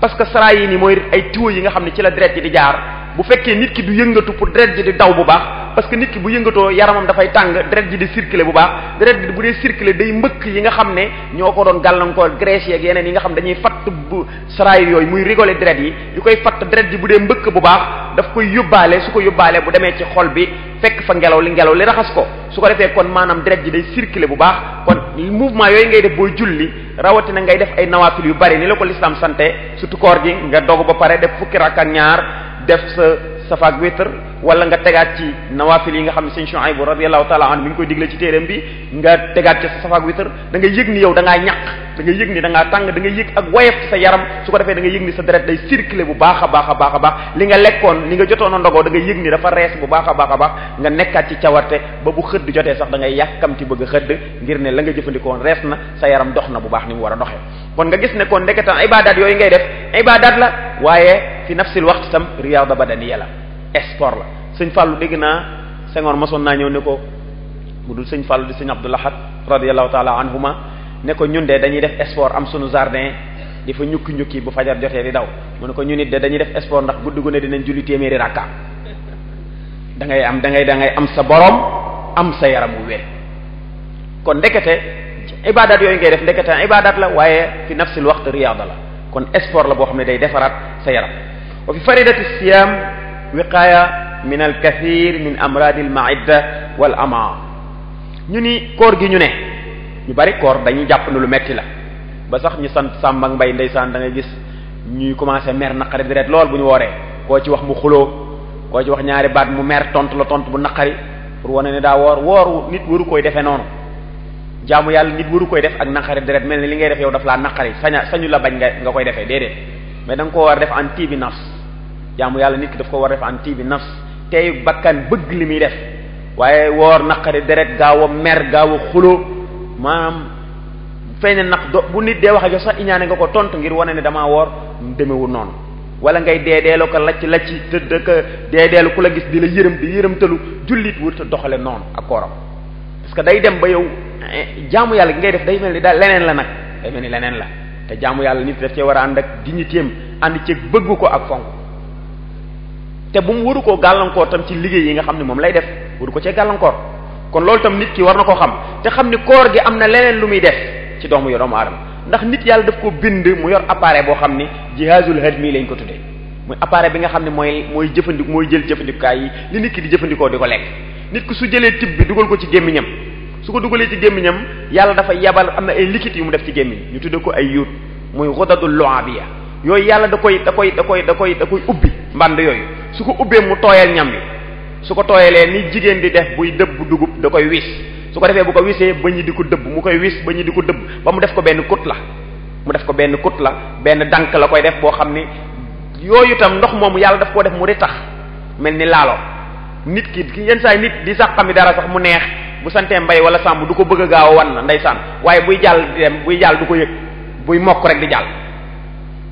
parce que sarayin yi mooy ay tuyaux yi nga xam ne ci la deret ji di jaar bu fekkee nit ki du yëngatu pour deret ji di daw bu baax parce que nit ki bu yëngatoo yaramam dafay tàng deret ji di circuler bu baax deret ji bu dee circuler day mbëkk yi nga xam ne ñoo ko doon gàllankoor graisse yeeg yeneen yi nga xam dañuy fatt bu saraay yooyu muy rigoler deret yi koy fatt deret ji bu dee mbëkk bu baax daf koy yóbbaale su ko yóbbaalee bu demee ci xol bi fekk fa ngelaw li raxas ko su ko defee kon maanaam deret ji day circuler bu baax kon mouvement yooyu ngay def booy julli rawatina ngay def ay nawafil yu bari ni la ko l'islam santé surtout koor gi nga dogu ba pare def fukki rakk ak ñaar def sa safaak witr wala nga tegaat ci nawafil yi nga xam ne sëñ Shuayb radiyallahu ta'ala anhu mi ngi koy digle ci téereem bi nga tegaat ci sa safaak witr da nga yëg ni yow da ngaa ñaq da nga yëg ni da ngaa tàng da nga yëg ak woyef ci sa yaram su ko defee da nga yëg ni sa deret day circuler bu baax a baax li nga lekkoon li nga jotoon a ndogoo da nga yëg ni dafa rees bu baax a baax nga nekkaat ci cawarte ba bu xëdd jotee sax da ngay yàkkamti bëgg a xëdd ngir ne la nga jëfandikoon rees na sa yaram dox na bu baax ni mu war a doxee kon nga gis ne kon ndeketaan ibadat yooyu ngay def ibadat la waaye fi nafsil waxtu tam riyaada badaniya la sport la sëñ Fallou dégg naa Senghor mosoon naa ñëw ne ko mu dul sëñ Fallou di sëñ Abdou Lahad radiyallahu ta'ala anhuma ne ko ñun de dañuy def sport am sunu jardin di fa ñukki bu fajar jotee di daw mu ne ko ñun it de dañuy def sport ndax guddi gu ne dinañ julli téeméeri rakka da ngay am sa borom am sa yaram wu wér kon ndekete ibadat yooyu ngay def ndekete ibadat la waaye fi nafsil waxtu riyaada la kon sport la boo xam ne day defaraat sa yaram wa fi faridati siyam wiqaaya min al kathir min amradi al ma'idda wal ama ñu ni koor gi ñu ne ñu bari koor dañuy jàpp ne lu metti la ba sax ñu sant Samba ak Mbay ndeysaan da ngay gis ñuy commencé mer naqari deret lool bu ñu wooree koo ci wax mu xuloo koo ci wax ñaari baat mu mer tontu la tontu bu naqari pour wane ne daa wooru nit waru koy defee noonu jaamu yàlla nit waru koy def ak naqari deret mel ni li ngay def yow daf laa naqari sañu la bañ nga koy defee déedéet mais da nga koo war def en tibi nafs jaamu yàlla nit ki daf ko war def en tibi nafs tey bakkan bëgg li muy def waaye woor naqari deret gaaw a mer gaaw a xuloo maanaam feeñe naq bu nit dee wax ak yow sax iñaane nga ko tontu ngir wane ne damaa woor demewul noonu wala ngay deedeelu ko lacc tëdd ka deedeelu ku la gis di la yërëmtalu jullit wër te doxale noonu ak kooram parce que day dem ba yow jaamu yàlla gi ngay def day mel ni daal leneen la nag day mel ni leneen la te jaamu yàlla nit daf cee war a ànd ak dignitéem ànd ceeg bëgg ko ak fonk te bu mu waru koo gàllankoor tam ci liggéey yi nga xam ne moom lay def waru ko cee gàllankoor kon loolu tam nit ki war na ko xam te xam ni koor gi am na leneen lu muy def ci doomu aadama ndax nit yàlla daf ko bind mu yor appareil boo xam ni jihazul hadmi lañ ko tuddee muy appareil bi nga xam ne mooy jël jëfandikukaay yi li nit ki di jëfandikoo di ko lekk nit ki su jëlee tib bi dugal ko ci gémmiñam su ko dugalee ci gémmiñam yàlla dafa yabal am na ay liquide yu mu def ci gémmiñ ñu tuddee ko ay yuut muy ghadadul lu'abiyya yooyu yàlla da koy ubbi mbànd yooyu su ko ubbee mu tooyal ñam wi su ko tooyalee ni jigéen di def buy dëbb dugub da koy wis su ko defee bu ko wisee ba ñi di ko dëbb mu koy wis ba ñi di ko dëbb ba mu def ko benn kut la benn dank la koy def boo xam ni yooyu tam ndox moomu yàlla daf koo def mu di tax mel ni laalo nit ki yenn saa nit di sax xam ni dara sax mu neex bu santee mbay wala sàmm du ko bëgg a gaaw a wan na ndeysaan waaye buy jàll di dem buy jàll du ko yëg buy mokk rek di jàll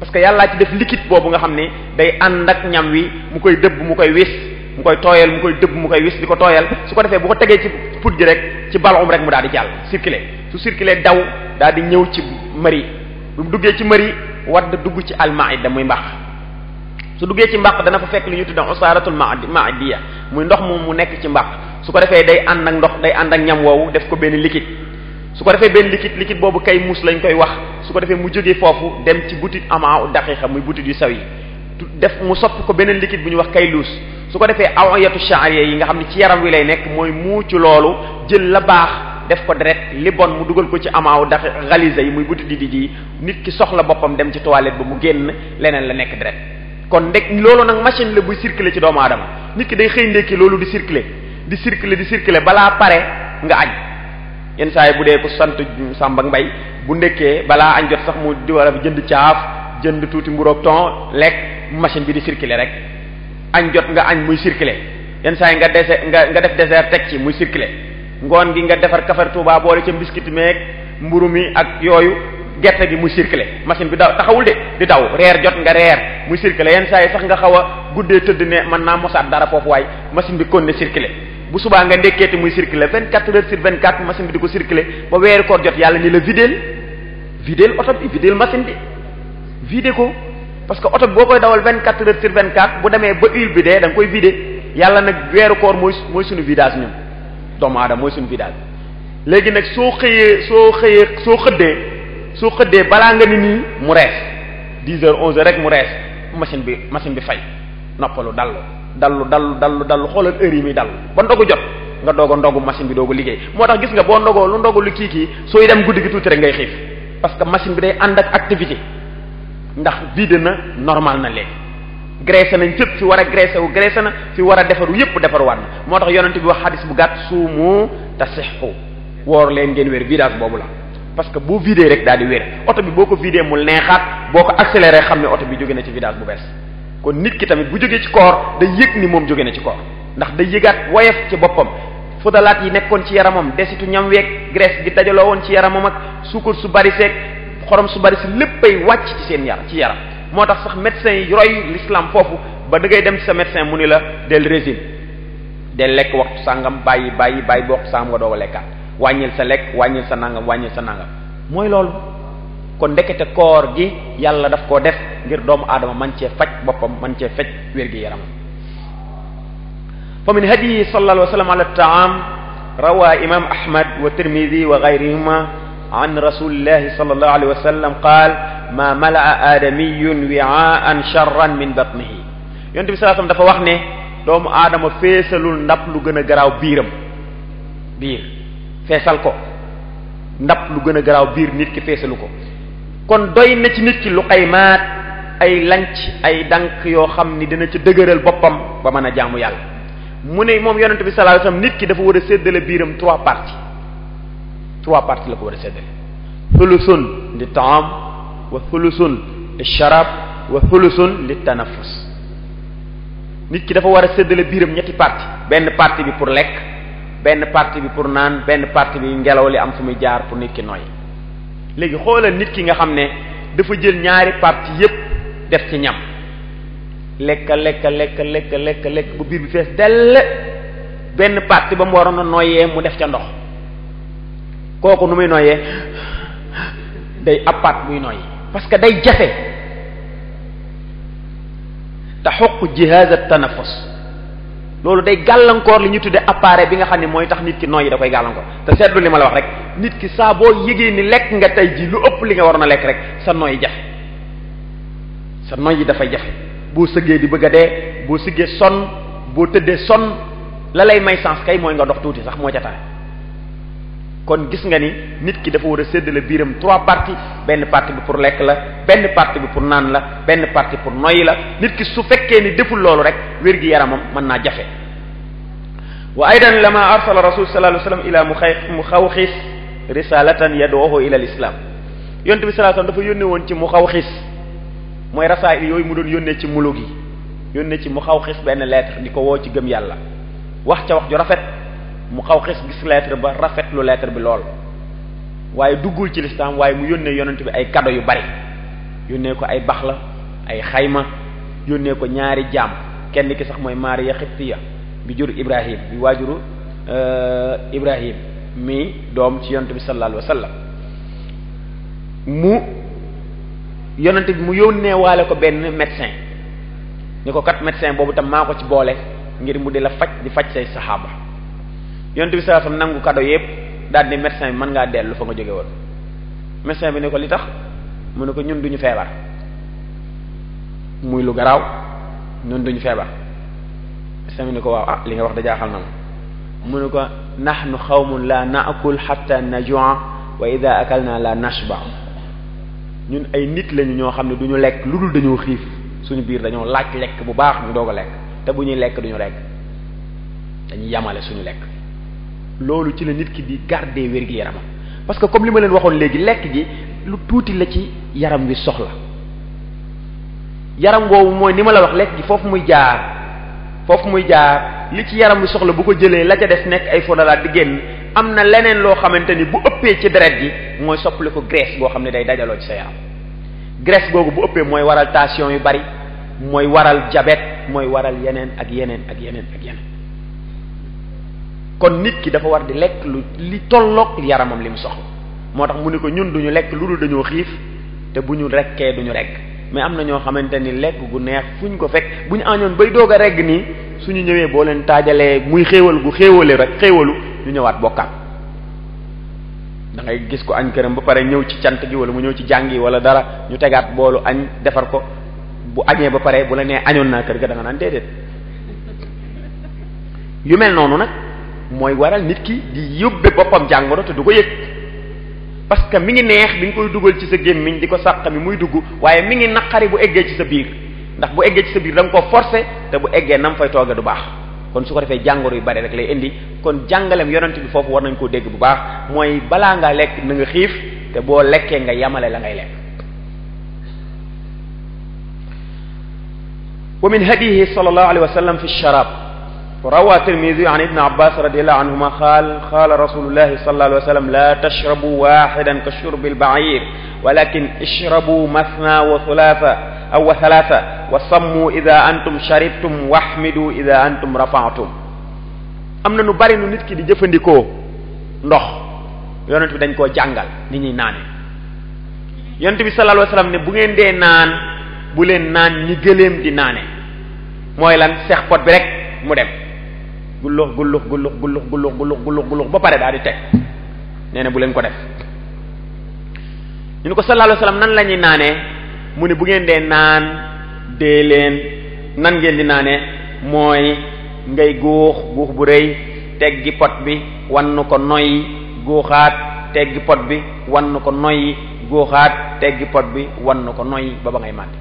parce que yàllaa ci def liquide boobu nga xam ni day ànd ak ñam wi mu koy dëbb mu koy wis mu koy tooyal mu koy dëbb mu koy wis di ko tooyal su ko defee bu ko tegee ci put gi rek ci balum rek mu daal di jàll circuler su circuler daw daal di ñëw ci mëri bu mu duggee ci mëri wadd dugg ci almaida muy mbaq su duggee ci mbaq dana fa fekk li ñu tudda usaratul ma'diya muy ndox moom mu nekk ci mbaq su ko defee day ànd ak ndox day ànd ak ñam woowu def ko benn liquide su ko defee benn liquide boobu kay muus lañ koy wax su ko defee mu jógee foofu dem ci butit ama daqiqa muy butit yu saw yi def mu sopp ko beneen liquide bu ñuy wax kay luus su ko defee awiyatu sha'riya yi nga xam ne ci yaram wi lay nekk mooy muucu loolu jël la baax def ko deret li bon mu dugal ko ci amaaw dax xalisa yi muy butit di ji nit ki soxla boppam dem ci toilette ba mu génn leneen la nekk deret kon ndek loolu nag machine la buy circuler ci doomu aadama nit ki day xëy ndekki loolu di circuler balaa pare nga añ yenn saa yi bu dee ko sant Samba ak Mbay bu ndekkee balaa añ jot sax mu di war a jënd caaf jënd tuuti mburoog ton lekk machine bi di circuler rek añ jot nga añ muy circuler yenn saa yi nga def dessert teg ci muy circuler ngoon gi nga defar café Touba boole ca biscuit meeg mburu mi ak yooyu gerte gi muy circuler machine bi daw taxawul de di daw reer jot nga reer muy circuler yenn saa yi sax nga xaw a guddee tëdd ne mën naa mosaat dara foofu waay machine bi kon ne circuler bu subaa nga ndekkeeti muy circuler 24 heures sur 24 machine bi di ko circuler ba weeru koor jot yàlla ni la vidéel oto bi vidéel machine bi vidé ko parce que oto bi boo koy dawal 24 heures sur 24 bu demee ba huile bi dee da nga koy vidé yàlla nag weeru koor mooy suñu vidage ñun doomu aadama mooy suñu vidage léegi nag soo xëddee balaa nga ni nii mu rees 10 heures 11 heures rek mu rees machine bi fay noppalu dallu xoolal heure yi muy dallu ba ndogu jot nga doog a ndogu machine bi doogu liggéey moo tax gis nga boo ndogoo lu ndogu lu kii sooy dem guddi gi tuuti rek ngay xiif parce que machine bi day ànd ak activité ndax vide na normal na léegi graissé nañ fépp fi war a graissé na fi war a defaru yépp defaruwaat na moo tax yonent bi wax xadis bu gàtt suumu tasihhu woor leen ngeen wér vidage boobu la parce que boo vidé rek daal di wér oto bi boo ko vidé mu neexaat boo ko accéléré xam ne oto bi jóge na ci vidage bu bees kon nit ki tamit bu jógee ci koor day yëg ni moom jóge na ci koor ndax day yëgaat woyof ci boppam fudalaat yi nekkoon ci yaramam desitu ñam weeg graisse gi dajaloo woon ci yaramam ak suukar su bari seeg xorom su bari si léppay wàcc ci seen yaram moo tax sax médecin yi roy l'islam foofu ba da ngay dem ci sa médecin mu ni la del régime del lekk waxtu sàngam bàyyi ba waxtu sàngam nga doog a lekkaat wàññil sa lekk wàññil sa nangam mooy loolu kon ndekete koor gi yàlla daf koo def ngir doomu aadama man cee faj boppam man cee faj wér gi yaramam fa min hadiyi sallallahu alayhi wa sallam ala taam rawa imam ahmad wa tirmidi wa gayrihima an rasulillahi sallallahu alayhi wa sallam qaal ma malaa aadamiyun wi'aan sharran min batnihi yonent bi sallallahu alayhi wa sallam dafa wax ne doomu aadama feesalul ndab lu gën a garaaw biir feesal ko ndab lu gën a garaaw biir nit ki feesalu ko kon doy na ci nit ki lu xaymaat ay lanc ay dank yoo xam ni dina ci dëgëral boppam ba mën a jaamu yàlla mu ne moom yonent bi sallallahu alayhi wasallam nit ki dafa war a séddale biiram trois parties la ko war a séddale thuluthun li taam wa thuluthun li sharab wa thuluthun li tanaffus nit ki dafa war a séddale biiram ñetti partie benn partie bi pour lekk benn partie bi pour naan benn partie bi ngelaw li am fu muy jaar pour nit ki noyyi léegi xoolal nit ki nga xam ne dafa jël ñaari partie yépp def ci ñam lekk bu biir bi fees dell benn partie ba mu waroon a noyyee mu def ca ndox kooku nu muy noyyee day appaat buy noyyi parce que day jafe taxuq jihaz at-tanaffus loolu day gàllankoor li ñu tudde appareil bi nga xam ne mooy tax nit ki noyyi da koy gàllankoor te seetlu li ma la wax rek nit ki saa boo yëgee ni lekk nga tey ji lu ëpp li nga waroon a lekk rek sa noyyi jafe sa noyyi dafay jafe boo sëggee di bëgg a dee boo siggee sonn boo tëddee sonn la lay may sens kay mooy nga dox tuuti sax moo ca tane kon gis nga ni nit ki dafa war a séddale biiram trois parties benn partie bi pour lekk la benn partie bi pour naan la benn partie pour noyyi la nit ki su fekkee ni deful loolu rek wér gi yaramam mën naa jafe wa aydan lama arsala rasul sallallahu alayhi wasallam ila Muxawxis risalatan yad'uhu ila al-islam yonent bi sallallahu alayhi wasallam dafa yónnee woon ci Muxawxis mooy rasaayil yooyu mu doon yónnee ci muluk yi yónnee ci Muxawxis benn lettre di ko woo ci gëm yàlla wax ca wax ju rafet Muxawxis gis lettre ba rafetlu lettre bi lool waaye duggul ci lislaam waaye mu yónnee yonent bi ay cadeau yu bari yónnee ko ay baxla ay xayma yónnee ko ñaari jaam kenn ki sax mooy Maariya Xibtiya bi jur Ibrahim bi waajuru Ibrahim mi doom ci yonent bi sallallahu alayhi wa sallam mu yonent bi mu yónnee waale ko benn médecin ni ko kat médecin boobu tam maa ko ci boole ngir mu di la faj di faj say saxaaba yonent bi sallallahu alayhi wasallam nangu cadeau yépp daal di médecin bi mën ngaa dellu fa nga jóge woon médecin bi ne ko li tax mu ne ko ñun duñu feebar muy lu garaaw ñun duñu feebar médecin bi ne ko waaw li nga wax da jaaxal na ma mu ne ko nahnu xawmun la naakul hatta najua wa ida akalna la nashba ñun ay nit lañu ñoo xam ne duñu lekk lu dul dañoo xiif suñu biir dañoo laaj lekk bu baax ñu doog a lekk te bu ñuy lekk duñu lekk dañuy yamale suñu lekk loolu ci la nit ki di garder wér-gi-yaramam parce que comme li ma leen waxoon léegi lekk gi lu tuuti la ci yaram wi soxla yaram boobu mooy ni ma la wax lekk gi foofu muy jaar li ci yaram wi soxla bu ko jëlee la ca des nekk ay fodalaat di génn am na leneen loo xamante ni bu ëppee ci deret gi mooy soppali ko graisse boo xam ne day dajaloo ci sa yaram graisse googu bu ëppee mooy waral tension yu bari mooy waral diabète mooy waral yeneen ak yeneen kon nit ki dafa war di lekk lu li tolloog yaramam li mu soxla moo tax mu ne ko ñun duñu lekk lu dul dañoo xiif te bu ñu rekkee duñu rekk mais am na ñoo xamante ni lekk gu neex fu ñu ko fekk bu ñu añoon bay doog a regg nii suñu ñëwee boo leen taajalee muy xéewal gu xéewale rek xéewalu ñu ñëwaat bokkaat. da ngay gis ko añ këram ba pare ñëw ci cant gi wala mu ñëw ci jàng yi wala dara ñu tegaat boolu añ defar ko bu añee ba pare bu la nee añoon naa kër ga da nga naan déedéet. yu mel noonu nag mooy waral nit ki di yóbbe boppam jàngoro te du ko yëg parce que mi ngi neex bi nga koy dugal ci sa gémmiñ di ko sàq mi muy dugg waaye mi ngi naqari bu eggee ci sa biir ndax bu eggee ci sa biir da nga ko forcer te bu eggee nam fay tooge du baax kon su ko defee jàngoro yu bari rek lay indi kon jàngalem yonent bi foofu war nañ koo dégg bu baax mooy balaa ngaa lekk na nga xiif te boo lekkee nga yamale la ngay lekk. wa min hadihi sallallahu alayhi wa sallam fi sharab روى الترمذي عن ابن عباس رضي الله عنهما قال رسول الله صلى الله عليه وسلم لا تشربوا واحدا كشرب البعير ولكن اشربوا مثنى وثلاثة أو ثلاثة وصموا إذا أنتم شربتم واحمدوا إذا أنتم رفعتم. am na nu bari nu nit ki di jëfandikoo ndox yonent bi dañ koo jàngal ni ñuy naane yonent bi sallallahu alayhi wasallam ne bu ngeen dee naan bu leen naan ni gëléem di naane mooy lan seex pot bi rek mu dem gullux gullux gullux gullux gullux gullux gullux gullux ba pare daal di teg nee na bu leen ko def. ñu ne ko sallallahu alayhi wasallam nan la ñuy naanee mu ne bu ngeen dee naan dee leen nan ngeen di naanee mooy ngay guux guux bu rëy teggi pot bi wan ko noyyi guuxaat teggi pot bi wan ko noyyi guuxaat teggi pot bi wan ko noyyi ba ngay màndi.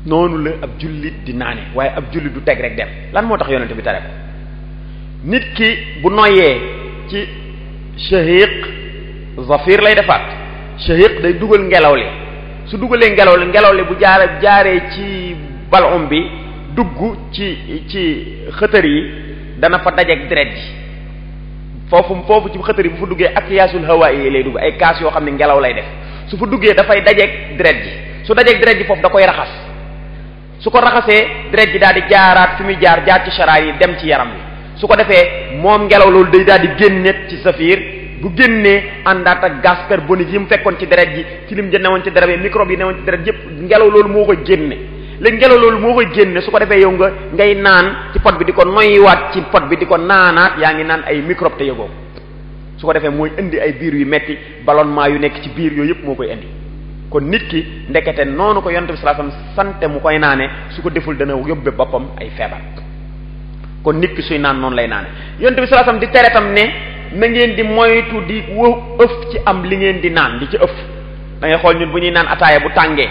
noonu la ab jullit di naane waaye ab jullit du teg rek dem lan moo tax yonent bi tere ko nit ki bu noyyee ci shahiq zafir lay defaat shahiq day dugal ngelaw li su dugalee ngelaw li bu jaaree ci balum bi dugg ci xëtër yi dana fa dajeek deret ji foofu ci xëtër yi bu fa duggee ak yaasul hawa yi lay dugg ay kaas yoo xam ne ngelaw lay def su fa duggee dafay dajeek deret ji su dajeek deret ji foofu da koy raxas su ko raxasee deret ji daal di jaaraat fi muy jaar ci sharaay yi dem ci yaram wi su ko defee moom ngelaw loolu day daal di génneet ci safiir bu génnee àndaat ak gaz carbonique yi mu fekkoon ci deret ji tilim ja newoon ci deret bi microbe yi newoon ci deret yépp ngelaw loolu moo koy génne léegi ngelaw loolu moo koy génne su ko defee yow ngay naan ci pot bi di ko noyyiwaat ci pot bi di ko naanaat yaa ngi naan ay microbe te yëgoo su ko defee mooy indi ay biir yu metti ballonnement yu nekk ci biir yooyu yépp moo koy indi kon nit ki ndekete noonu ko yonent bi sallallahu alayhi wasallam sante mu koy naane su ko deful dana yóbbe boppam ay feebar kon nit ki suy naan noonu lay naane yonent bi sallallahu alayhi wasallam di tere tam ne na ngeen di moytu di ëf ci am li ngeen di naan di ci ëf da ngay xool ñun bu ñuy naan ataaya bu tàngee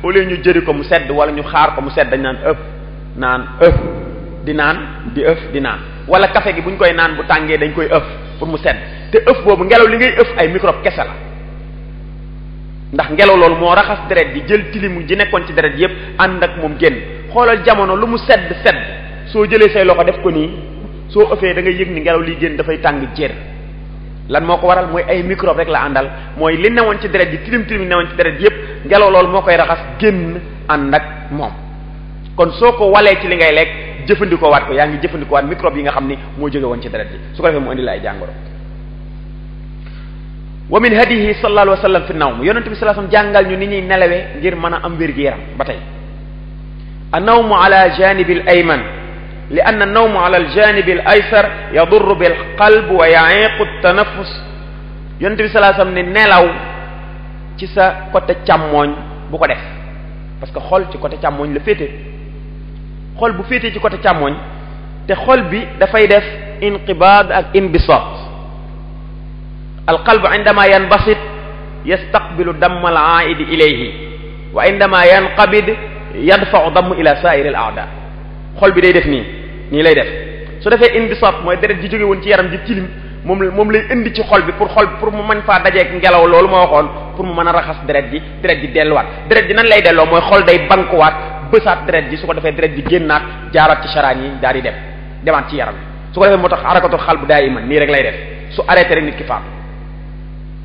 au lieu ñu jëri ko mu sedd wala ñu xaar ko mu sedd dañ naan ëf di naan di ëf di naan wala café gi bu ñu koy naan bu tàngee dañ koy ëf pour mu sedd te ëf boobu ngelaw li ngay ëf ay microbe kese la ndax ngelaw loolu moo raxas deret ji jël tilimu ji nekkoon ci deret yépp ànd ak moom génn xoolal jamono lu mu sedd soo jëlee say loxo def ko nii soo ëffee da ngay yëg ni ngelaw liy génn dafay tàng jër lan moo ko waral mooy ay microbe rek la àndal mooy li newoon ci deret ji tilim yi newoon ci deret yépp ngelaw loolu moo koy raxas génn ànd ak moom kon soo ko walee ci li ngay lekk jëfandikoo waat ko yaa ngi jëfandikoo waat microbe yi nga xam ni moo jóge woon ci deret ji su ko defee mu indi la ay jàngoro. wa min hadihi sallallahu alayhi wa sallam fi nawm yonent bi sallallahu alayhi wa sallam jàngal ñu ni ñuy nelawee ngir mën a am wér-gi-yaram ba tey an-nawmu ala janibil ayman li anna an-nawmu ala al-janibil aysar yadurru bil qalb wa ya'iqu at-tanaffus yonent bi sallallahu alayhi wa sallam ne nelaw ci sa côté càmmooñ bu ko def parce que xol ci côté càmmooñ la féete xol bu féetee ci côté càmmooñ te xol bi dafay def inqibaad ak inbisaat alqalb indama yanbasit yastaqbilu damma al-aa'idi ilayhi wa indama yanqabid yadfa'u damm ila sa'iri al-a'da xol bi day def nii lay def su defee inbisaat mooy deret ji jóge woon ci yaram ji tilim moom lay indi ci xol bi pour mu mën faa dajeek ngelaw loolu ma waxoon pour mu mën a raxas deret ji delluwaat deret ji nan lay delloo mooy xol day bankuwaat bësaat deret ji su ko defee deret ji génnaat jaaraat ci saraan yi daal di demaat ci yaram bi su ko defee moo tax harakatul xalb daayiman nii rek lay def su arrêté rek nit ki faatu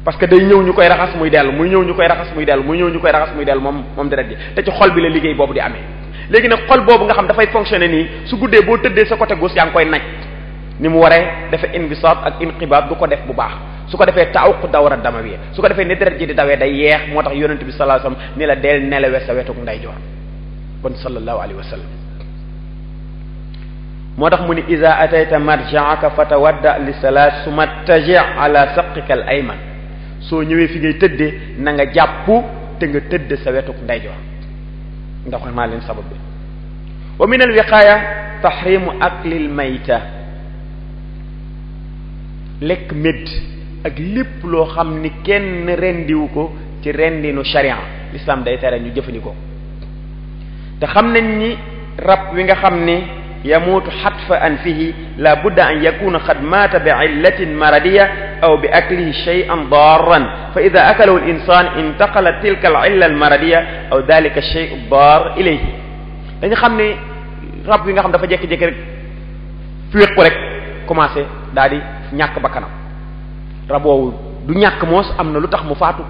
parce que day ñëw ñu koy raxas muy dellu muy ñëw ñu koy raxas muy dellu muy ñëw ñu koy raxas muy dellu moom deret ji te ci xol bi la liggéey boobu di amee léegi nag xol boobu nga xam dafay fonctionner nii su guddee boo tëddee sa côté gauche yaa ngi koy naj ni mu waree dafa inbisaat ak inqibaat du ko def bu baax su ko defee ta'awuq dawra damawiya su ko defee ni deret ji di dawee day yeex moo tax yonent bi sallallahu alayhi wasallam ni la deel nelawe sa wetuk ndeyjoor kon sallallahu alayhi wasallam moo tax mu ni iza atayta marja'aka fatawadda li salat summa taji' ala saqika al ayman soo ñëwee fi ngay tëddee na nga jàpp te nga tëdd sa wetuk ndeyjoor ndax wax naa leen sabab bi wa min al wiqaaya tahrimu aklil mayta lekk médd ak lépp loo xam ni kenn rendiwu ko ci rendinu sharia l'islam day tere ñu jëfandikoo te xam nañ ni rab wi nga xam ni yamuutu xatfa anfihi la budda an yakuna qad maata bi illatin maradiya aw bi aklihi shay'an darran fa ida akalahu al insan intaqala tilka al illa al maradiya aw dalika shay'u dar ilayhi dañu xam ne rab wi nga xam dafa jékki-jékki rek féeq ko rek commencé daal di ñàkk bakkanam rab woowu du ñàkk moos am na lu tax mu faatu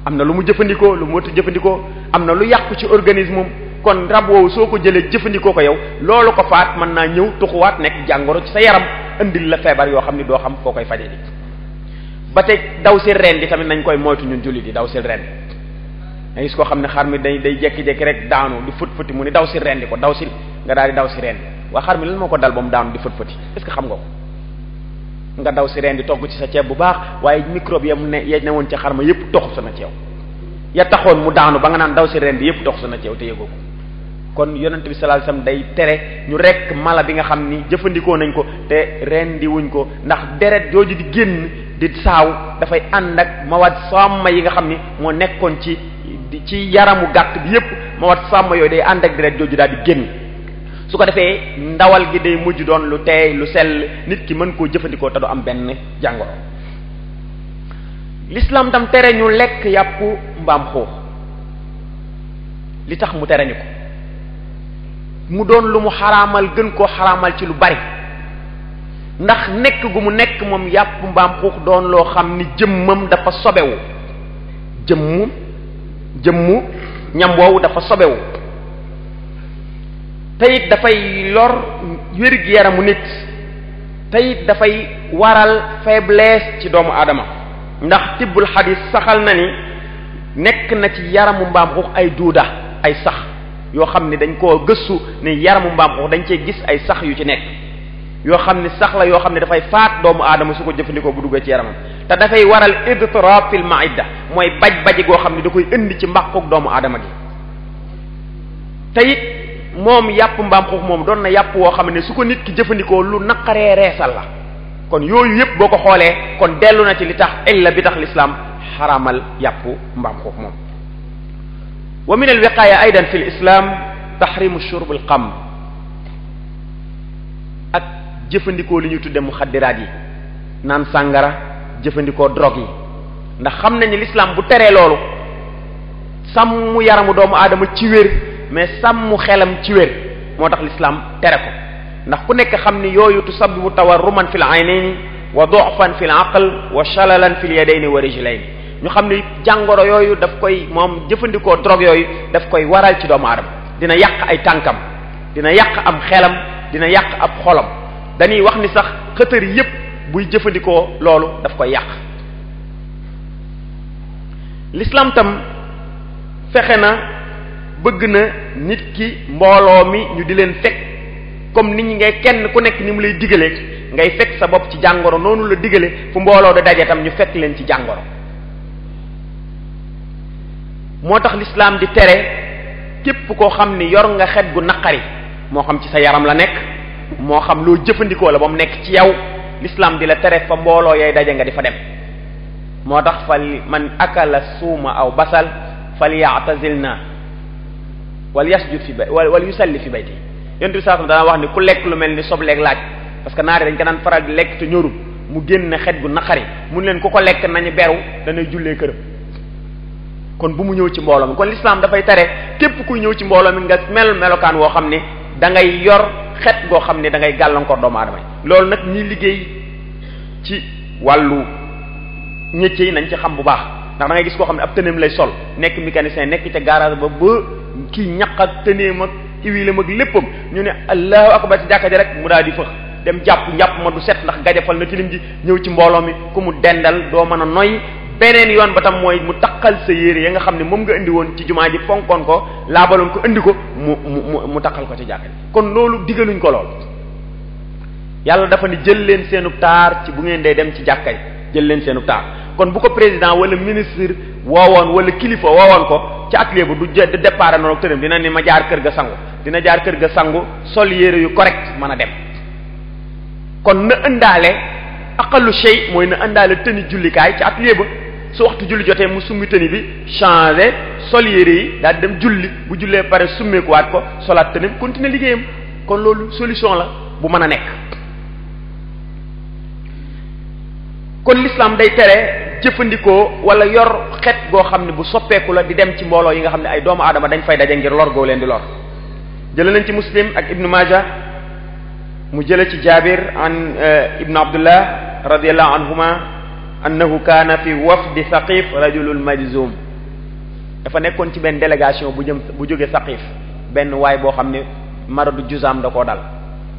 am na lu mu jëfandikoo lu mu wëtu jëfandikoo am na lu yàqu ci organisme kon rab woowu soo ko jëlee jëfandikoo ko yow loolu ko faat mën naa ñëw tuxuwaat nekk jàngoro ci sa yaram indil la feebar yoo xam ni doo xam foo koy faje di ba tey daw si ren di tamit nañ koy moytu ñun jullit yi daw si ren nga gis koo xam ne xar mi day jekki-jekki rek daanu di fët-fëti mu ni daw si ren di ko daw si nga daal di daw si ren waa xar mi lan moo ko dal ba mu daanu di fët-fëti est-ce que xam nga ko nga daw si ren di togg ci sa ceeb bu baax waaye microbe ya mu ne ya ne woon ci xar ma yëpp toxu sa na ci yow ya taxoon mu daanu ba nga naan daw si ren di yëpp toxu sa na ci yow te yëgoo ko kon yonent bi sallallahu alayhi wasallam day tere ñu rekk mala bi nga xam ni jëfandikoo nañ ko te rendi wuñ ko ndax deret jooju di génn di saaw dafay ànd ak mawad sàmma yi nga xam ni moo nekkoon ci yaramu gàtt bi yépp mawad sàmma yooyu day ànd ak deret jooju daal di génn su ko defee ndawal gi day mujj doon lu teey lu sell nit ki mën koo jëfandikoo te du am benn jàngoro. l'islam tam tere ñu lekk yàpp mbaam xuux li tax mu tere ñu ko mu doon lu mu xaraamal gën koo xaraamal ci lu bari ndax nekk gu mu nekk moom yàpp mbaam xuux doon loo xam ni jëmmam dafa sobewu jëmmu ñam woowu dafa sobewu te it dafay lor wér-gu-yaramu nit te it dafay waral faiblesse ci doomu aadama ndax tibbul xadis saxal na ni nekk na ci yaramu mbaam xuux ay duuda ay sax yoo xam ne dañ koo gëstu ne yaramu mbaam xuux dañ cee gis ay sax yu ci nekk yoo xam ne sax la yoo xam ne dafay faat doomu aadama su ko jëfandikoo bu duggee ci yaramam te dafay waral idtirab fil maida mooy baj-baji goo xam ne da koy indi ci mbàquk doomu aadama gi te it moom yàpp mbaam xuux moom doon na yàpp woo xam ne su ko nit ki jëfandikoo lu naqaree reesal la kon yooyu yëpp boo ko xoolee kon dellu na ci li tax illa bi tax l'islam xaramal yàpp mbaam xuux moom wa min al wiqaaya aydan fi l islam tahrimu shurb al xamr ak jëfandikoo li ñu tudde muxaddiraat yi naan sàngara jëfandikoo drogue yi ndax xam nañu l'islam bu teree loolu sàmm yaramu doomu aadama ci wér mais sàmm xelam ci wér moo tax l'islam tere ko ndax ku nekk xam ni yooyu tusabbibu tawarruman fil aynayni wa du'fan fil aql wa shalalan fil yadayni wa rijlayni ñu xam ni jàngoro yooyu daf koy moom jëfandikoo drogue yooyu daf koy waral ci doomu aadama dina yàq ay tànkam dina yàq am xelam dina yàq ab xolam dañuy wax ni sax xëtër yépp buy jëfandikoo loolu daf koy yàq l'islam tam fexe na bëgg na nit ki mbooloo mi ñu di leen fekk comme nit ñi ngay kenn ku nekk ni mu lay digalee ngay fekk sa bopp ci jàngoro noonu la digale fu mbooloo da daje tam ñu fekk leen ci jàngoro moo tax l'islam di tere képp koo xam ni yor nga xet gu naqari moo xam ci sa yaram la nekk moo xam loo jëfandikoo la ba mu nekk ci yow l'islam di la tere fa mbooloo yay daje nga di fa dem moo tax fal man akala suuma aw basal falyatazilna wal yasjud fi bay wal yusalli fi bayti yonent bi saasam dana wax ni ku lekk lu mel ni sobleeg laaj parce que naari dañ ko daan faral di lekk te ñorul mu génn xet gu naqari mun leen ku ko lekk nañu beru danay jullee këram kon bu mu ñëw ci mbooloo mi kon l'islam dafay tere képp kuy ñëw ci mbooloo mi nga melokaan woo xam ne da ngay yor xet goo xam ne da ngay gàllankoor doomu aadama yi loolu nag ñi liggéey ci wàllu métier yi nañ ci xam bu baax ndax da ngay gis koo xam ne ab tëneem lay sol nekk mécanicien nekk ca garage ba kii ñaq ak tëneem ak iwilam ak léppam ñu ne allahu akbar ci jàkka ji rek mu daal di fëx dem njàpp ma du set ndax gajafal na tilim ji ñëw ci mbooloo mi ku mu dendal doo mën a noy beneen yoon ba tam mooy mu taqal sa yére ya nga xam ne moom nga indi woon ci jumaa ji fonkoon ko laabaloon ko indi ko mu taqal ko ci jàkka ji kon loolu digaluñ ko lool yàlla dafa ni jël leen seenu taar ci bu ngeen dee dem ci jàkka yi jël leen seenu taar kon bu ko président wala ministre woowoon wala kilifa woowoon ko ci atelier bu du départ noonu tërëm dina ni ma jaar kër ga sangu dina jaar kër ga sangu sol yére yu correct mën a dem kon na ëndaale aqallu shay mooy na ëndaale tëni jullikaay ci atelier ba su waxtu julli jotee mu summi tëni bi changé sol yére yi daal di dem julli bu jullee pare summeekuwaat ko solaat tëni bi continuer liggéeyam kon loolu solution la bu mën a nekk kon l'islam day tere jëfandikoo wala yor xet goo xam ne bu soppeeku la di dem ci mbooloo yi nga xam ne ay doomu aadama dañ fay daje ngir lor goo leen di lor jële nañ ci muslim ak ibnu maaja mu jële ci jaabir an ibnu abdullah radiallahu anhuma annahu kaana fi wafdi saqif rajulul majzum dafa nekkoon ci benn délégation bu jóge saqif benn waay boo xam ne maradu juzaam da koo dal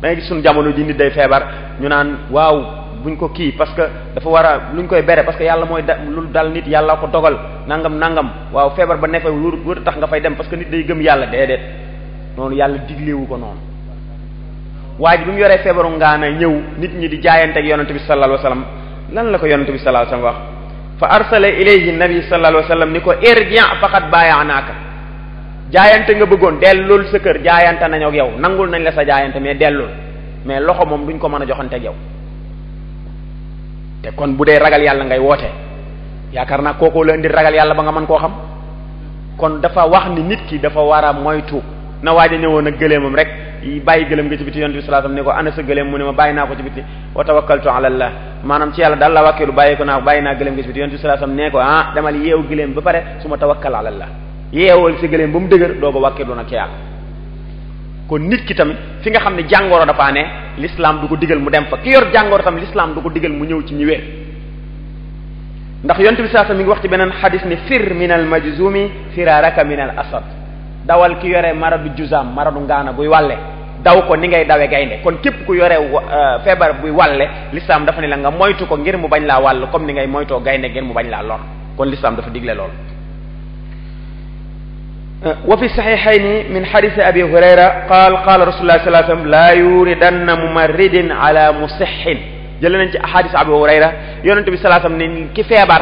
da ngay gis suñu jamono ji nit day feebar ñu naan waaw buñ ko kii parce que dafa war a luñ koy bere parce que yàlla mooy lu dal nit yàlla ko dogal nangam waaw feebar ba ne fa wër tax nga fay dem parce que nit day gëm yàlla déedéet noonu yàlla digleewu ko noonu waaye bi mu yoree feebaru ngaana ñëw nit ñi di jaayante ak yonente bi sallallahu alayhi wasallam lan la ko yonente bi sallallahu alayhi wasallam wax fa arsala ilayhi nabi sallallahu alayhi wasallam ni ko irji' faqad baayaanaaka jaayante nga bëggoon dellul sa kër jaayante nañu ak yow nangul nañ la sa jaayante mais dellul mais loxo moom duñ ko mën a joxante ak yow te kon bu dee ragal yàlla ngay woote yaakaar naa kookoo la indi ragal yàlla ba nga mën koo xam kon dafa wax ni nit ki dafa war a moytu na waaj a ñëwoon ak gëleemam rek bàyyi gëleem nga ci biti yonent bi sallallahu alayhi wasallam ne ko ana sa gëleem mu ne ma bàyyi naa ko ci biti wa tawakkaltu ala Allah maanaam ci yàlla daal la wàkkeelu bàyyi ko naa bàyyi naa gëleem nga ci biti yonent bi sallallahu alayhi wasallam ne ko demal yeew gëleem ba pare su ma tawakkal ala Allah yeewal sa gëleem ba mu dëgër doo ko wàkkeelu nag ci yàlla kon nit ki tamit fi nga xam ne jàngoro dafa ne l'islam du ko digal mu dem fa ki yor jàngoro tamit l'islam du ko digal mu ñëw ci ñi wér ndax yonent bi sallallahu alayhi wasallam mi ngi wax ci beneen xadis ni fir min al majzumi firaraka min al asad dawal ki yore maradu juzam maradu ngaana buy wàlle daw ko ni ngay dawe gaynde kon képp ku yore feebar buy wàlle l'islam dafa ne la nga moytu ko ngir mu bañ laa wàll comme ni ngay moytoo gaynde ngir mu bañ laa lor kon l'islam dafa digle lool wa fi sahihayni min hadith abi hurayra qala rasulullah sallallahu alayhi wasallam la yuridanna mumarridin ala musihhin jël nañ ci hadith abi hurayra yonent bi sallallahu alayhi wasallam ne ki feebar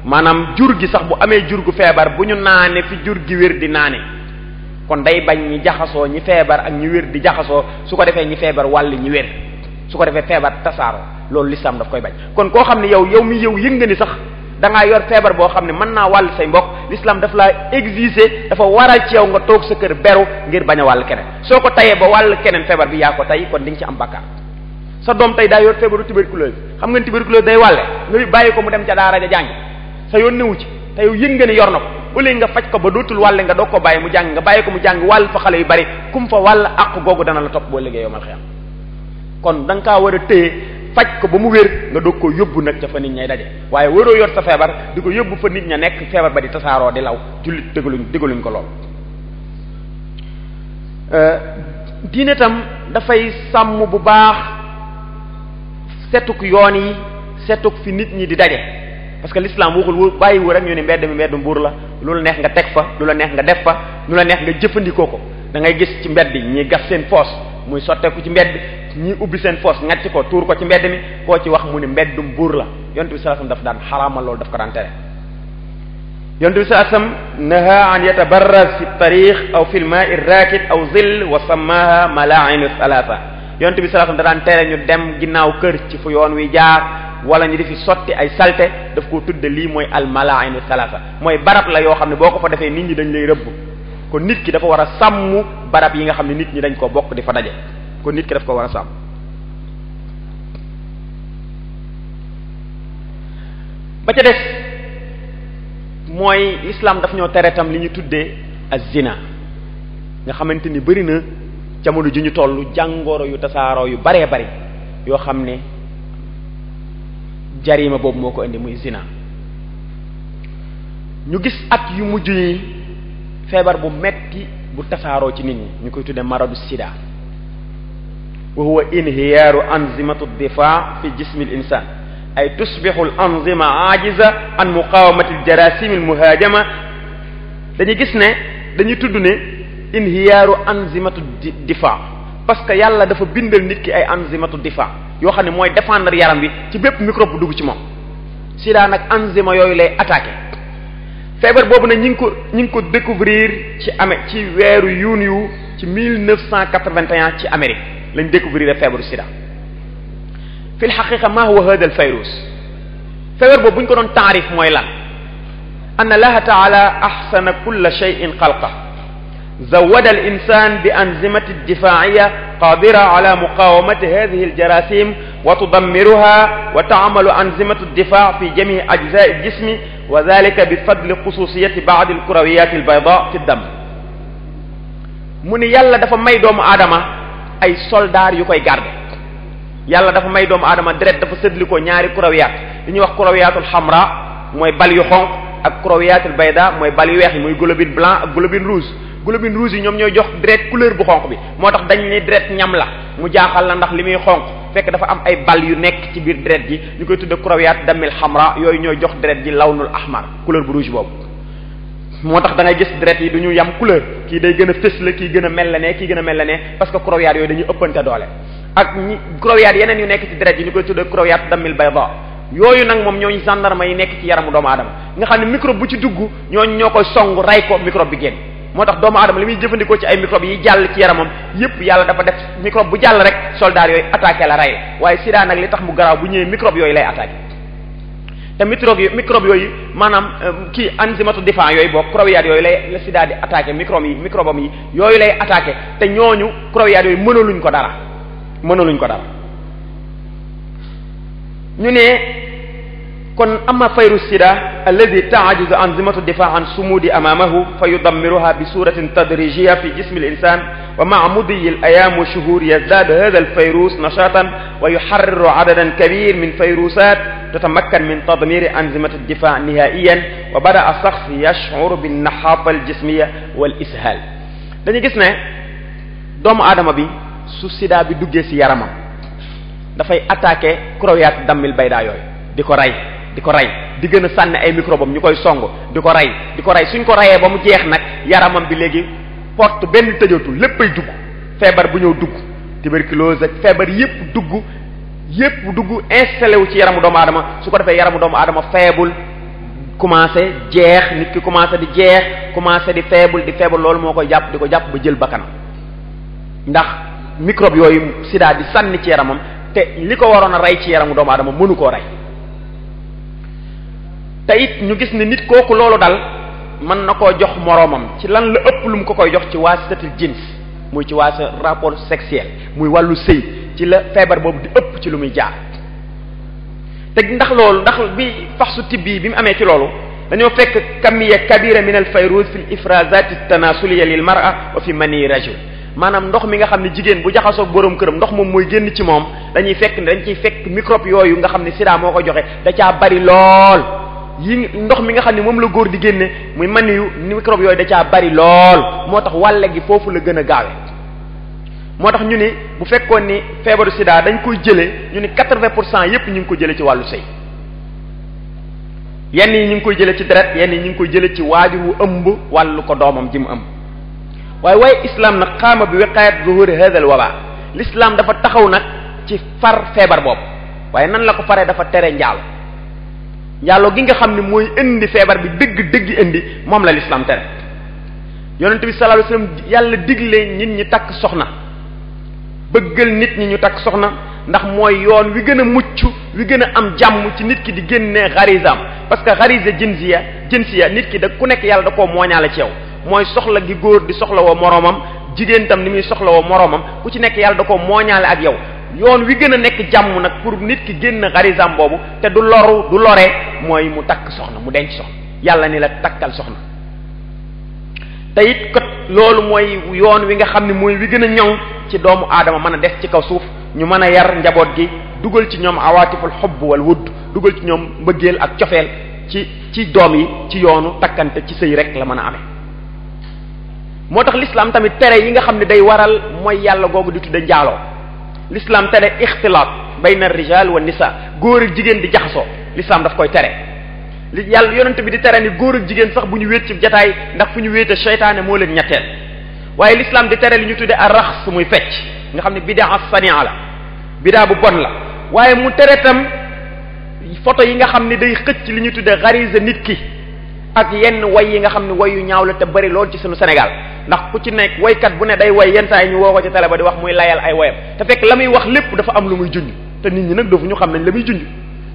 maanaam jur gi sax bu amee jur gu feebar bu ñu naane fi jur gi wér di naane kon day bañ ñi jaxasoo ñi feebar ak ñi wér di jaxasoo su ko defee ñi feebar wàll ñi wér su ko defee feebar tasaaroo loolu l'islam daf koy bañ kon koo xam ne yow yëg nga ni sax da ngaa yor feebar boo xam ne mën naa wàll say mbokk l'islam daf laa exiger dafa waral ci yow nga toog sa kër beru ngir bañ a wàll keneen soo ko tayee ba wàll keneen feebar bi yaa ko tay kon di nga ci am bakkaar sa doom tey daa yor feebaru tuberculose xam nga tuberculose day wàlle nga bàyyi ko mu dem ca daara ja jàngi sa yoon newu ci te yow yëg nga ni yor na ko au lieu nga faj ko ba dootul wàlle nga doog ko bàyyi mu jàng nga bàyyi ko mu jàng wàll fa xale yu bari kum fa wàll àq googu dana la topp boo liggéey yomal xiyam kon da nga kaa war a téye faj ko ba mu wér nga doog ko yóbbu nag ca fa nit ñay daje waaye waroo yor sa feebar di ko yóbbu fa nit ña nekk feebar ba di tasaaroo di law jullit dégluñ ko lool diine tam dafay sàmm bu baax setuk yoon yi setuk fi nit ñi di daje parce que l'islam waxul bàyyiwu rek ñu ne mbedd mi mbeddu mbuur la lu la neex nga teg fa lu la neex nga def fa lu la neex nga jëfandikoo ko da ngay gis ci mbedd yi ñi gas seen foos muy sotteeku ci mbedd ñi ubbi seen foos ngacc ko tuur ko ci mbedd mi koo ci wax mu ne mbeddum buur la yonent bi sallallahu alayhi wasallam daf daan xaraamal loolu daf ko daan tere yonent bi sallallahu alayhi wasallam naha an yatabarraz fi tariq aw fi lmaai rakid aw zill wa sammaha malaa'inu thalatha yonent bi sallallahu alayhi wasallam da daan tere ñu dem ginnaaw kër ci fu yoon wi jaar wala ñu di fi sotti ay salte daf koo tudde lii mooy al malaa'inu thalatha mooy barab la yoo xam ne boo ko fa defee nit ñi dañ lay rëbb kon nit ki dafa war a sàmm barab yi nga xam ne nit ñi dañ ko bokk di fa daje kon nit ki daf ko war a sàmm ba ca des mooy l'islam daf ñoo tere tam li ñu tuddee az-zina nga xamante ni bari na jamono ji ñu toll jàngoro yu tasaaroo yu baree bari yoo xam ne jarima boobu moo ko indi muy zina ñu gis at yu mujj yi feebar bu metti bu tasaaroo ci nit ñi ñu koy tuddee maradu sida wa huwa inhiyaaru anzimatu difaa fi jismi al insan ay tusbixu al anzima ajiza an muqawamati al jarasim al muhajama dañuy gis ne dañuy tudd ne inhiyaaru anzimatu difaa parce que yàlla dafa bindal nit ki ay enzymatu difa yoo xam ne mooy défendre yaram bi ci bépp microbe bu dugg ci moom. sida nag enzyme yooyu lay attaqué feebar boobu nag ñi ngi ko découvrir ci weeru yuuniyu ci 1981 ci Amérique lañ découvrir feebaru sida. fi lxaqiqa ma huwa hada al fayrus feebar boobu bu ñu ko doon taarif mooy lan anna allaha taala axsana kulla cheyin xalqa zawada al insan bi anzimati difaiya qadira ala muqawamati hadihi aljarasim wa tudammiruha wa taamalu anzimatu difa fi jamii ajzai aljismi wa dalika bi fadli xususiyati baad alkurawiyat albayda fi ddam mu ni yàlla dafa may doomu aadama ay soldaar yu koy garde yàlla dafa may doomu aadama deret dafa séddli ko ñaari kurawiyaat li ñuy wax kurawiyatul xamra mooy bal yu xonq ak kurawiyatul bayda mooy bal yu weex yi muy globule blanc ak globule rouge globule rouge yi ñoom ñooy jox deret couleur bu xonq bi moo tax dañ ni deret ñam la mu jaaxal la ndax li muy xonq fekk dafa am ay bal yu nekk ci biir deret ji ñu koy tudde kurawiyaat damil xamra yooyu ñooy jox deret ji lawnul ahmar couleur bu rouge boobu moo tax da ngay gis deret yi du ñu yam couleur kii day gën a fës la kii gën a mel la ne kii gën a mel la ne parce que kurawiyaat yooyu dañuy ëppante doole ak ñi kurawiyaat yeneen yu nekk ci deret yi ñu koy tudde kurawiyaat damil bayda yooyu nag moom ñooñu gendarme yi nekk ci yaramu doomu aadama nga xam ne microbe bu ci dugg ñooñu ñoo koy song rey ko microbe bi génn moo tax doomu aadama li muy jëfandikoo ci ay microbe yi jàll ci yaramam yépp yàlla dafa def microbe bu jàll rek soldat yooyu attaqué la rey waaye sida nag li tax mu garaaw bu ñëwee microbe yooyu lay attaqué te microbe yooyu maanaam kii enzymatu difa yooyu boo kurawiyaat yooyu la sida di attaqué microbe yi yooyu lay attaqué te ñooñu kurawiyaat yooyu mënaluñ ko dara ñu ne kon ama fayru sida alladi taajizu anzimatu difa an sumudi amamahu fa yudammiruha bi suratin tadrijiya fi jismi al insan wa maa mudiyi al ayam wa shuhur yazdadu hada al fayrus nashatan wa yuharriru adadan kabir min fayrusat tatamakkan min tadmiri anzimati difa nihaiyan wa bada a shakhs yash'uru bin nahafa al jismiya wal ishal dañu gis ne doomu aadama bi su sida bi duggee ci yaramam dafay attaqué kurawiyaat dammil bayda yooyu di ko rey di gën a sànni ay microbe am ñu koy song di ko rey suñ ko reyee ba mu jeex nag yaramam bi léegi porte benn tëjatul léppay dugg feebar bu ñëw dugg tuberculose ak feebar yépp dugg installé wu ci yaramu doomu aadama su ko defee yaramu doomu aadama faible commencé jeex nit ki commencé di jeex commencé di faible loolu moo koy jàpp di ko jàpp ba jël bakkanam ndax microbe yooyu sida di sànni ci yaramam te li ko waroon a rey ci yaramu doomu aadama mënu koo rey te it ñu gis ne nit kooku loolu dal mën na koo jox moroomam ci lan la ëpp lu mu ko koy jox ci waasitatul jins muy ci waasa rapport sexuel muy wàllu sëy ci la feebar boobu di ëpp ci lu muy jaar te ndax bi faxsu tibbi bi mu amee ci loolu dañoo fekk kamiya kabira min al fayruz fi l ifrazat tanasuliya lil mar'a wa fi mani rajul maanaam ndox mi nga xam ne jigéen bu jaxasoog boroom këram ndox moom mooy génn ci moom dañ ciy fekk microbe yooyu nga xam ne sida moo ko joxe da caa bari lool yi ndox mi nga xam ne moom la góor di génne muy mani yu microbe yooyu da caa bari lool moo tax wàlle gi foofu la gën a gaawe moo tax ñu ni bu fekkoon ni feebaru sida dañ koy jëlee ñu ni 80% yépp ñu ngi ko jëlee ci wàllu sëy yenn yi ñu ngi koy jëlee ci deret yenn yi ñu ngi koy jëlee ci waajur wu ëmb wàllu ko doomam ji mu ëmb waaye islam nag qaama bi wiqayat zuhuri hadha al waba l'islam dafa taxaw nag ci far feebar boobu waaye nan la ko faree dafa tere njaalo gi nga xam ne mooy indi feebar bi dëgg indi moom la l'islam tere yonente bi sallallahu alayhi wasallam yàlla digle nit ñi takk soxna bëggal nit ñi ñu takk soxna ndax mooy yoon wi gën a mucc wi gën a am jàmm ci nit ki di génne xarisam parce que xarisa jinsiya nit ki da ku nekk yàlla da koo mooñaale ci yow mooy soxla gi góor di soxla woo moroomam jigéen tam ni muy soxla woo moroomam ku ci nekk yàlla da koo mooñaale ak yow yoon wi gën a nekk jàmm nag pour nit ki génn xarisam boobu te du lore mooy mu takk soxna mu denc soxna yàlla ni la takkal soxna te it kat loolu mooy yoon wi nga xam ne mooy wi gën a ñoŋ ci doomu aadama mën a des ci kaw suuf ñu mën a yar njaboot gi dugal ci ñoom awaatiful xubb wal wudd dugal ci ñoom mbëggeel ak cofeel ci doom yi ci yoonu takkante ci sëy rek la mën a amee moo tax l'islam tamit tere yi nga xam ne day waral mooy yàlla googu di tudde njaaloo l'islam tere ixtilaat bayna rijal wa nisa góor ak jigéen di jaxasoo l'islam daf koy tere li yàlla yonent bi di tere ni góor ak jigéen sax bu ñu wéet ci jataay ndax fu ñu wéete seytaane moo leen ñetteel waaye l'islam di tere li ñu tudde ar raxs muy fecc nga xam ne bidaa sania la bidaa bu bon la waaye mu tere tam photo yi nga xam ne day xëcc li ñu tuddee xarisa nit ki ak yenn way yi nga xam ne way yu ñaaw la te bari lool ci sunu Sénégal ndax ku ci nekk waykat bu ne day way yenn saa yi ñu woo ko ci télé ba di wax muy layal ay woyam te fekk la muy wax lépp dafa am lu muy junj te nit ñi nag dafa ñu xam nañ la muy junj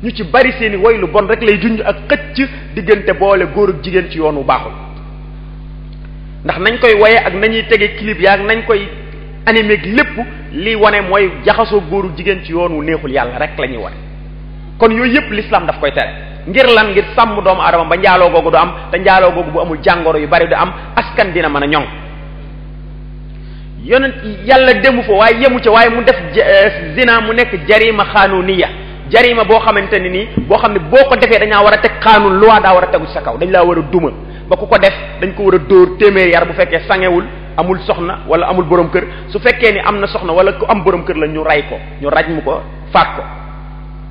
ñu ci bari seeni way lu bon rek lay junj ak xëcc diggante boole góor ak jigéen ci yoon wu baaxul ndax nañ koy waye ak nañuy tege clip yaak nañ koy animé ak lépp li wane mooy jaxasoo góoru jigéen ci yoon wu neexul yàlla rek la ñuy wane kon yooyu yëpp l'islam daf koy tere ngir lan ngir sàmm doomu aadama ba njaaloo googu du am te njaaloo googu bu amul jàngoro yu bari du am askan dina mën a ñoŋ yonent yàlla demu fa waaye yemu ca waaye mu def zina mu nekk jarima xaanuniya jarima boo xamante ni nii boo xam ne boo ko defee dañaa war a teg xaanun loi daa war a tegu ci sa kaw dañ laa war a duma ba ku ko def dañ ko war a dóor téeméer yar bu fekkee sangewul amul soxna wala amul borom kër su fekkee ni am na soxna wala ku am borom kër la ñu ray ko ñu raj mu ko faat ko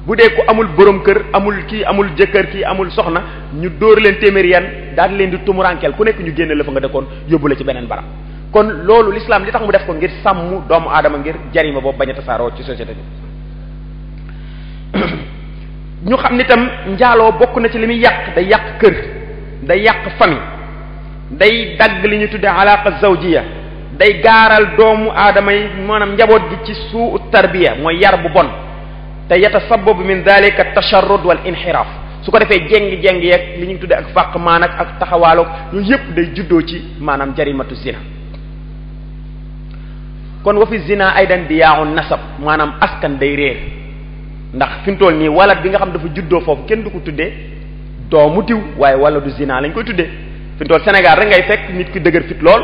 bu dee ku amul borom kër amul kii amul jëkkër kii amul soxna ñu dóor leen téeméer yan daal leen di tumurankeel ku nekk ñu génne la fa nga dëkkoon yóbbu la ci beneen barab kon loolu l'islam li tax mu def ko ngir sàmm doomu aadama ngir jarima boobu bañ a tasaaroo ci société bi ñu xam ni tam njaaloo bokk na ci li muy yàq day yàq kër day yàq famille day dagg li ñu tuddee alaqa zawjiya day gaaral doomu aadama yi maanaam njaboot gi ci suu tarbiya mooy yar bu bon te yatasababu min dalika tasharrud wal inxiraaf su ko defee jéng-jéng yeeg li ñu tuddee ak fàq maan ak taxawaaloog yooyu yëpp day juddoo ci maanaam jarimatu zina kon wa fi zina aydan diyaahu nasab maanaam askan day réer ndax fi mu toll nii walat bi nga xam dafa juddoo foofu kenn du ko tuddee doomu diw waaye wala du zina lañ koy tuddee fi mu toll Sénégal rek ngay fekk nit ki dëgër fit lool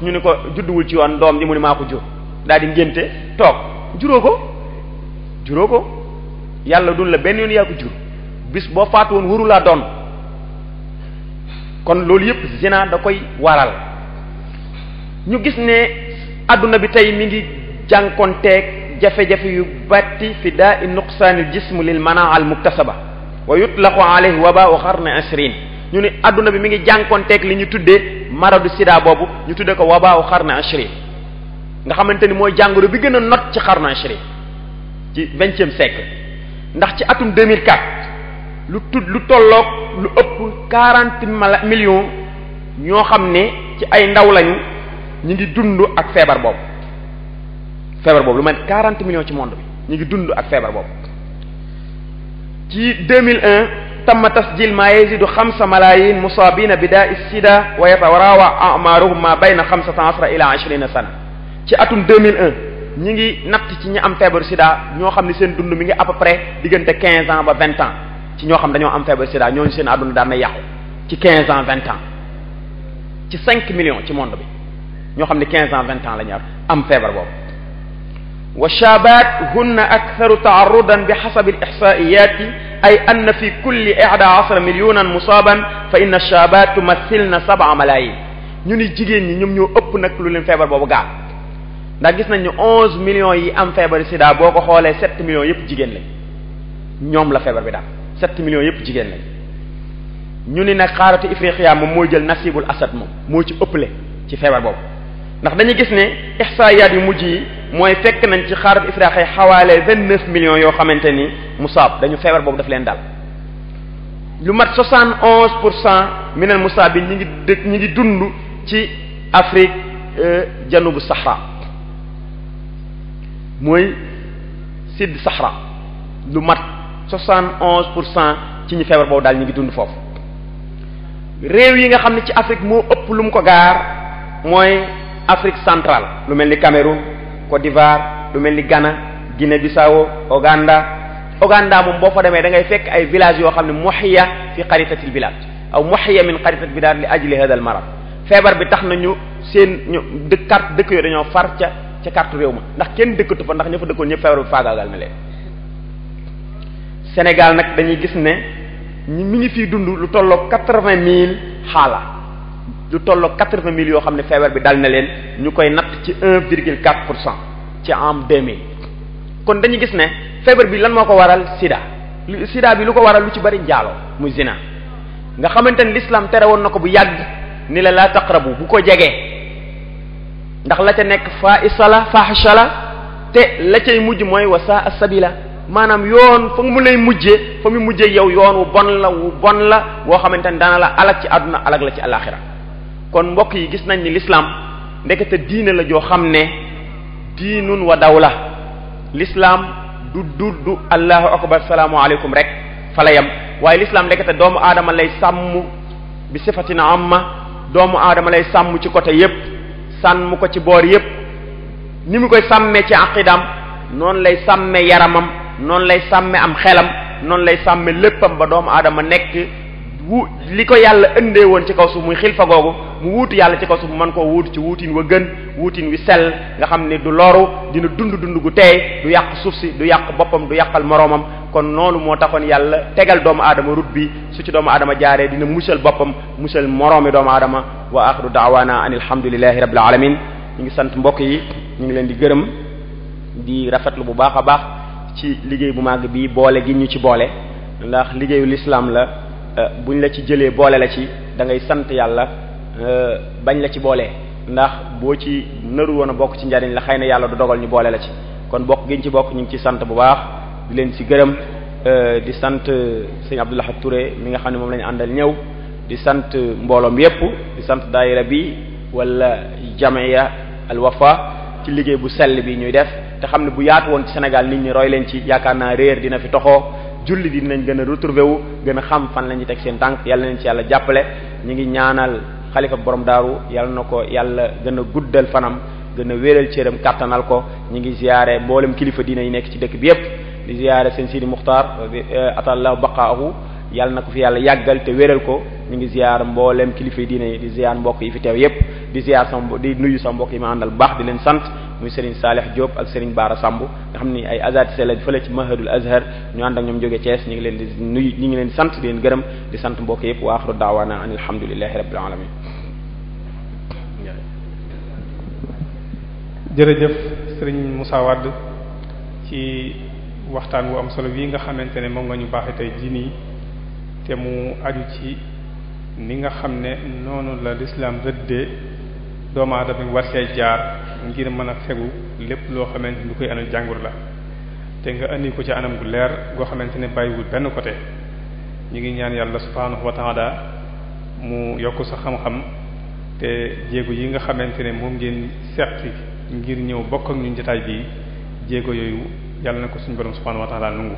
ñu ne ko judduwul ci yoon doom ji mu ne maa ko jur daal di ngénte toog juróo ko yàlla dun la benn yoon yaa ko jur bis boo faatu woon warulaa doon kon loolu yëpp zina da koy waral ñu gis ne adduna bi tey mi ngi jànkonteeg jafe-jafe yu batti fi daa i nuqsaanil jism lil manaa al muktasaba wa yutlaqu alayhi waba'u qarni 20 ñu ne adduna bi mi ngi jànkonteeg li ñu tuddee maradu sida boobu ñu tuddee ko waba'u qarni 20 nga xamante ni mooy jàngoro bi gën a not ci qarni 20 ci 20e siècle ndax ci atum 2004 lu tolloog lu ëpp 40 millions ñoo xam ne ci ay ndaw lañu ñu ngi dund ak feebar boobu lu mel 40 millions ci monde bi ñu ngi dund ak feebar boobu ci 2001 tamma tasjil ma yazidu 5 malayin musabina bi da'i sida wa yatawarawa a'maruhum ma bayna 15 ila 20 sana ci atum 2001 ñi ngi natt ci ñi am feebaru sida ñoo xam ne seen dund mi ngi à peu près diggante 15 ans ba 20 ans ci ñoo xam dañoo am feebaru sida ñooñu seen àdduna daan na yàqu ci 15 ans 20 ans ci 5 millions ci monde bi ñoo xam ne 15 ans 20 ans la ñu am feebar boobu wa shabat hunna aktharu ta'arrudan bi hasabi al-ihsa'iyat ay anna fi kulli 11 milyonan musaban fa inna ash-shabat tumathilna 7 malayin ñu ni jigéen ñi ñoom ñoo ëpp nag lu leen feebar boobu gaal ndax gis nañ ñu 11 millions yi am feebar sida boo ko xoolee 7 millions yëpp jigéen lañ ñoom la feebar bi daal 7 millions yëpp jigéen lañ ñu ni nag xaaratu ifriqiya moom mooy jël nasibul asad moom moo ci ëpple ci feebar boobu ndax dañuy gis ne ihsaayaat yu mujj yi mooy fekk nañ ci xaaratu ifriqiya xawaale 29 millions yoo xamante ni musaab dañu feebar boobu daf leen dal lu mat 71% minal musaabin ñi ngi dund ci Afrique janubu Sahara mooy Sud Sahara lu mat 71% ci ñi feebar boobu daal ñu ngi dund foofu réew yi nga xam ne ci Afrique moo ëpp lu mu ko gaar mooy Afrique centrale lu mel ni Cameroun Côte d'Ivoire lu mel ni Ghana Guinée-Bissau Ouganda moom boo fa demee da ngay fekk ay villages yoo xam ne muhiya fi qaritatil bilad aw muhiya min qaritatil bilad li ajli hada al marad feebar bi tax nañu seen ñu dëkk yooyu dañoo far ca carte réew ma ndax kenn dëkkatu fa ndax ña fa dëkkoon ñëpp feebar bi faagaagal na leen Sénégal nag dañuy gis ne mi ngi fii dund lu tolloog 80,000 xaala lu tolloog 80,000 yoo xam ne feebar bi dal na leen ñu koy natt ci 1,4% ci am 2000 kon dañuy gis ne feebar bi lan moo ko waral sida bi lu ko waral lu ci bari njaaloo muy zina nga xamante ne l'islam tere woon na ko bu yàgg ni la taqrabu bu ko jegee ndax la ca nekk fahisha la te la cay mujj mooy wasa as-sabila maanaam yoon fa mu lay mujjee fa mu mujjee yow yoon wu bon la woo xamante ne dana la alag ci àdduna alag la ci alaxira kon mbokk yi gis nañ ni l'islam ndekete diine la joo xam ne diinun wa dawla l'islam du allahu akbar salaamu aleykum rek fa la yem waaye l'islam ndekete doomu aadama lay sàmm bi sifatina amma doomu aadama lay sàmm ci côté yépp sàmm ko ci boor yépp ni mu koy sàmmee ci aqidam noonu lay sàmme yaramam noonu lay sàmme am xelam noonu lay sàmme léppam ba doomu aadama nekk li ko yàlla indee woon ci kaw suuf muy xilfa googu mu wuutu yàlla ci kaw suuf mën koo wuutu ci wuutin wa gën wuutin wi sell nga xam ne du loru dina dund gu teey du yàq suuf si du yàq boppam du yàqal moroomam kon noonu moo taxoon yàlla tegal doomu aadama rut bi su ci doomu aadama jaaree dina musal boppam musal moroomi doomu aadama wa axiru daawaana an alhamdulillahi rabbil alamin ñu ngi sant mbokk yi ñu ngi leen di gërëm di rafetlu bu baax a baax ci liggéey bu màgg bi boole gi ñu ci boole ndax liggéeyu l'islam la buñ la ci jëlee boole la ci da ngay sant yàlla bañ la ci boole ndax boo ci nëru woon a bokk ci njariñ la xëy na yàlla du dogal ñu boole la ci kon bokk giñ ci bokk ñu ngi ci sant bu baax di leen ci gërëm di sant sëñ Abdou Lahad Touré mi nga xam ne moom la ñu àndal ñëw di sant mbooloom yépp di sant daayira bi wala jamiya al wafa ci liggéey bu sell bi ñuy def te xam ne bu yaatu woon ci Sénégal nit ñi roy leen ci yaakaar naa réer dina fi toxoo julli dinañ gën a retrouver wu gën a xam fan la ñuy teg seen tànk yàlla nañ ci yàlla jàppale ñu ngi ñaanal xalifa borom daaru yàlla na ko yàlla gën a guddal fanam gën a wéeral cëram kàttanal ko ñu ngi ziyaare mboolem kilifa diina yi nekk ci dëkk bi yépp di ziyaare seen Sidi Muxtaar atallahu baqaahu yàlla na ko fi yàlla yàggal te wéral ko ñu ngi ziyaar mboolem kilifa diina yi di ziyaar mbokk yi fi teew yépp di ziyaar di nuyu sama mbokk yi ma àndal baax di leen sant muy Serigne Salih Diop ak Serigne Bara Samb nga xam ni ay azatise lañ fële ci mahadul azhar ñu ànd ak ñoom jóge Thiès ñu ngi leen di nuyu ñu ngi leen sant di leen gërëm di sant mbokk yépp wa axiru daawaana an alhamdulillahi rabbil alamin jërëjëf Serigne Moussa Wade ci waxtaan wu am solo bii nga xamante ne moom nga ñu baaxee tey jii nii te mu aju ci ni nga xam ne noonu la l'islam rëddee doomu aadama bi war cee jaar ngir mën a fegu lépp loo xamante ni lu koy anal jàngur la te nga andi ko ci anam gu leer goo xamante ne bàyyiwul benn côté ñu ngi ñaan yàlla subhaanahu wa ta'ala mu yokk sa xam-xam te jéego yi nga xamante ne moom ngeen seqi ngir ñëw bokk ak ñun jotaay bii jéego yooyu yàlla na ko suñu borom subhaanahu wa ta'ala nungu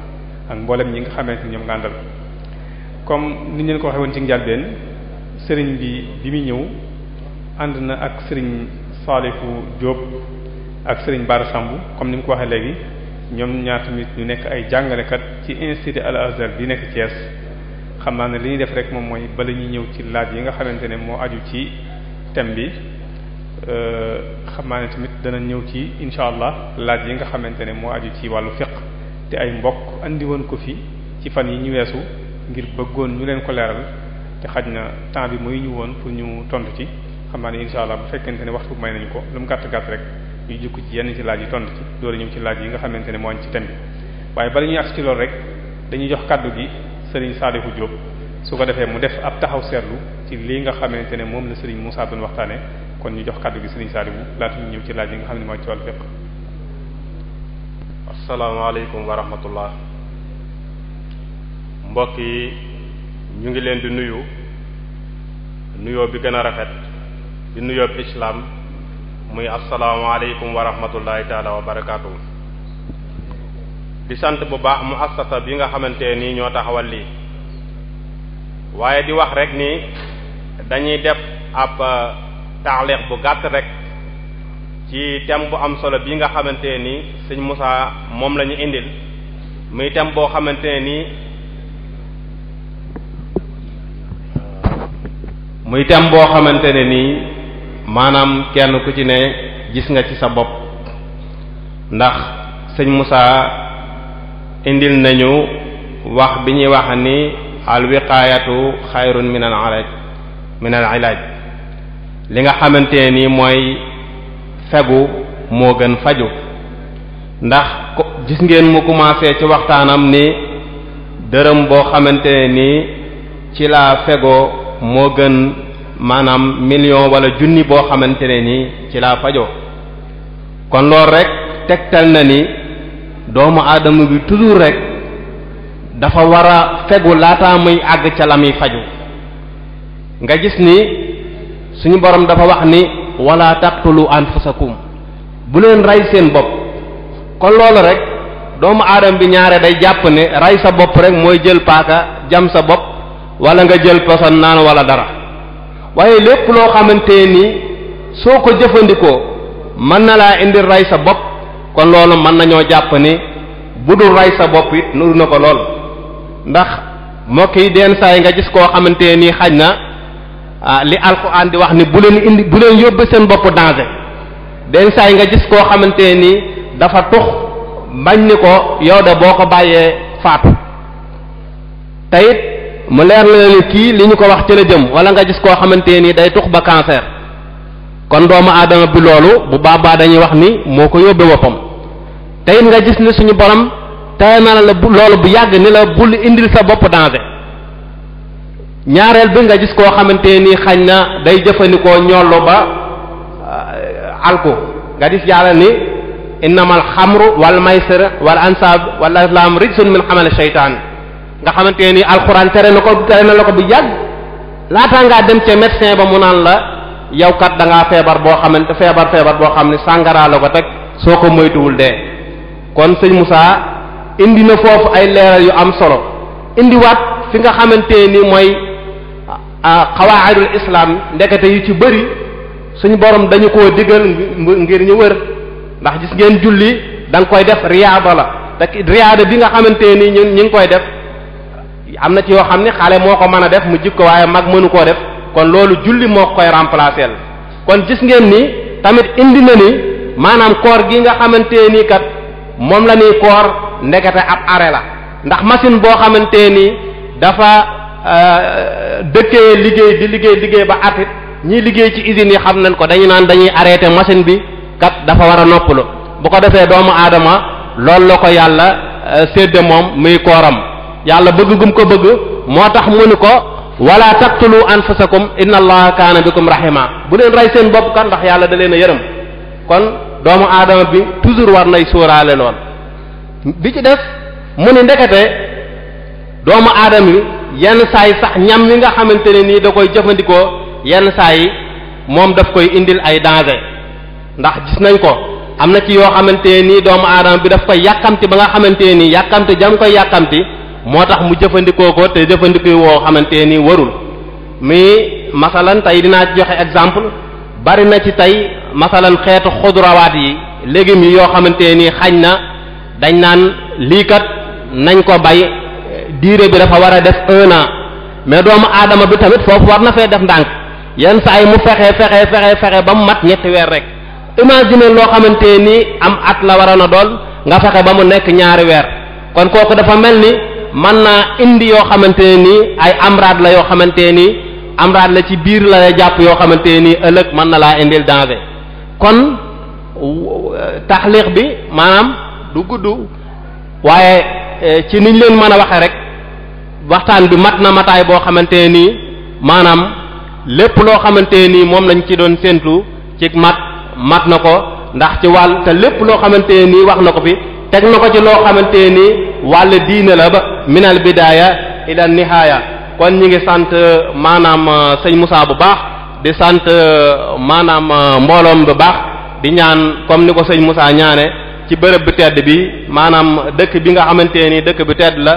ak mboolem ñi nga xamante ni ñoom nga àndal comme ni ñu leen ko waxee woon ci njàlbeen sëriñ bi muy ñëw ànd na ak sëriñ Salihu Diop ak sëriñ Bara Samb comme ni mu ko waxee léegi ñoom ñaar tamit ñu nekk ay jàngalekat ci institut Al Azhar bi nekk Thiès xam naa ne li ñuy def rek moom mooy bala ñuy ñëw ci laaj yi nga xamante ne moo aju ci thème bi xam naa ne tamit dana ñëw ci insha allah laaj yi nga xamante ne moo aju ci wàllu fiqh te ay mbokk andi woon ko fi ci fan yi ñu weesu ngir bëggoon ñu leen ko leeral te xaj na temps bi muy ñu woon pour ñu tontu ci xam naa ne insha allah bu fekkente ne waxtu may nañu ko lu mu gàtt gàtt rek ñu jukk ci yenn ci laaj yi tontu ci door a ñëw ci laaj yi nga xamante ne moo añ ci thème bi waaye bala ñuy agsi ci loolu rek dañuy jox kaddu gi Serigne Salihu Diop su ko defee mu def ab taxaw seetlu ci lii nga xamante ne moom la Serigne Moussa doon waxtaane kon ñu jox kaddu gi Serigne Salihu laata ñu ñëw ci laaj yi nga xam ne mooy ci wàllu fiqh. asalaamaaleykum wa rahmatullah mbokk yi ñu ngi leen di nuyu nuyoo bi gën a rafet di nuyoo bi islam muy asalaamaaleykum wa rahmatullahi taala wa barakaatu. di sant bu baax mu assasa bi nga xamante nii ñoo taxawal lii waaye di wax rek ni dañuy def ab taaliq bu gàtt rek ci thème bu am solo bi nga xamante ni sëñ Moussa moom la ñu indil muy thème boo xamante ni muy thème boo xamante ne nii maanaam kenn ku ci ne gis nga ci sa bopp ndax sëñ Moussa indil nañu wax bi ñuy wax ni al wiqaayatu xayrun min al ilaaj li nga xamante ne nii mooy fegu moo gën faju ndax gis ngeen mu commencé ci waxtaanam ni dërëm boo xamante ne nii ci laa fegoo moo gën maanaam million wala junni boo xamante ne nii ci laa fajoo kon loolu rek tegtal na ni doomu aadama bi toujours rek dafa war a fegu laataa muy àgg ca la muy faju nga gis ni suñu borom dafa wax ni wala taqtulu anfusakum bu leen rey seen bopp kon loolu rek doomu aadama bi ñaare day jàpp ne rey sa bopp rek mooy jël paaka jam sa bopp wala nga jël poson naan wala dara waaye lépp loo xamante ni soo ko jëfandikoo mën na laa indi rey sa bopp kon loolu mën nañoo jàpp ni bu dul rey sa bopp it nuru na ko lool ndax mbokk yi den saa yi nga gis koo xamante ni xaj na li alxuraan di wax ni bu leen yóbbu seen bopp danger den saa yi nga gis koo xamante ni dafa tux bañ ni ko yow de boo ko bàyyee faatu te it mu leer la ni kii li ñu ko wax ci la jëm wala nga gis koo xamante ni day tux ba cancer kon doomu aadama bi loolu bu baabaa dañuy wax ni moo ko yóbbee boppam te it nga gis ni suñu borom tey na la loolu bu yàgg ni la bul indil sa bopp danger ñaareel bi nga gis koo xamante ni xañ na day jëfandikoo ñollu ba alko nga gis yàlla ni innamal xamru wal maysir wal ansab wal azlam rijsun min xamali shaytaan nga xamante ni alxuraan tere na la ko bu yàgg laataa ngaa dem ca médecin ba mu naan la yow kat da ngaa feebar boo xamante feebar boo xam ne sàngara la ko teg soo ko moytuwul dee kon sëñ Moussa indi na foofu ay leeral yu am solo indiwaat fi nga xamante ni mooy xawaa'idul islam ndekete yu ci bëri suñu borom dañu koo digal ngir ñu wër ndax gis ngeen julli da nga koy def riyaada la te riyaada bi nga xamante ni ñun ñu ngi koy def am na ci yoo xam ne xale moo ko mën a def mu jik ko waaye mag mënu koo def kon loolu julli moo koy remplacer kon gis ngeen ni tamit indi na ni maanaam koor gi nga xamante ni kat moom la ni koor ndekete ab arrêt la ndax machine boo xamante ni dafa dëkkee liggéey ba atit ñi liggéey ci usines yi xam nañ ko dañu naan dañuy arrêter machine bi kat dafa war a noppalu bu ko defee doomu aadama loolu la ko yàlla sédde moom muy kooram yàlla bëgg gum ko bëgg moo tax mu ni ko wala taqtulu anfusakum inna allaha kaana bikum rahima bu leen rey seen bopp kan ndax yàlla da leen a yërëm kon doomu aadama bi toujours war nay sóoraale lool bi ci def mu ni ndekete doomu aadama yi yenn saa yi sax ñam wi nga xamante ne nii da koy jëfandikoo yenn saa yi moom daf koy indil ay danger ndax gis nañ ko am na ci yoo xamante nii doomu aadama bi daf koy yàkkamti ba nga xamante nii yàkkamti jam koy yàkkamti moo tax mu jëfandikoo ko te jëfandikoo woo xamante ni warul mais masalan tey dinaa joxe exemple bari na ci tey masalan xeetu xudrawaat yi légumes yi yoo xamante ni xañ na dañ naan lii kat nañ ko bay durée bi dafa war a def 1 an mais doomu aadama bi tamit foofu war na fee def ndànk yenn saa yi mu fexe ba mu mat 2 weer rek imagine loo xamante ni am at la waroon a doon nga fexe ba mu nekk 2 weer kon kooku dafa mel ni mën naa indi yoo xamante ni ay amraad la yoo xamante ni amraad la ci biir la lay jàpp yoo xamante ni ëllëg mën na laa indil danger kon taxliq bi maanaam du gudd waaye ci niñ leen mën a waxe rek waxtaan bi mat na mataay boo xamante ni maanaam lépp loo xamante ni moom lañ ci doon séentu ci mat na ko ndax ci wàll te lépp loo xamante ni wax na ko fi teg na ko ci loo xamante ni wàll diine la ba minal bidaaya ila nihaaya kon ñi ngi sant maanaam sëñ Moussa bu baax di sant maanaam mbooloom bu baax di ñaan comme ni ko sëñ Moussa ñaane ci bërëb bi tedd bi maanaam dëkk bi nga xamante ni dëkk bi tedd la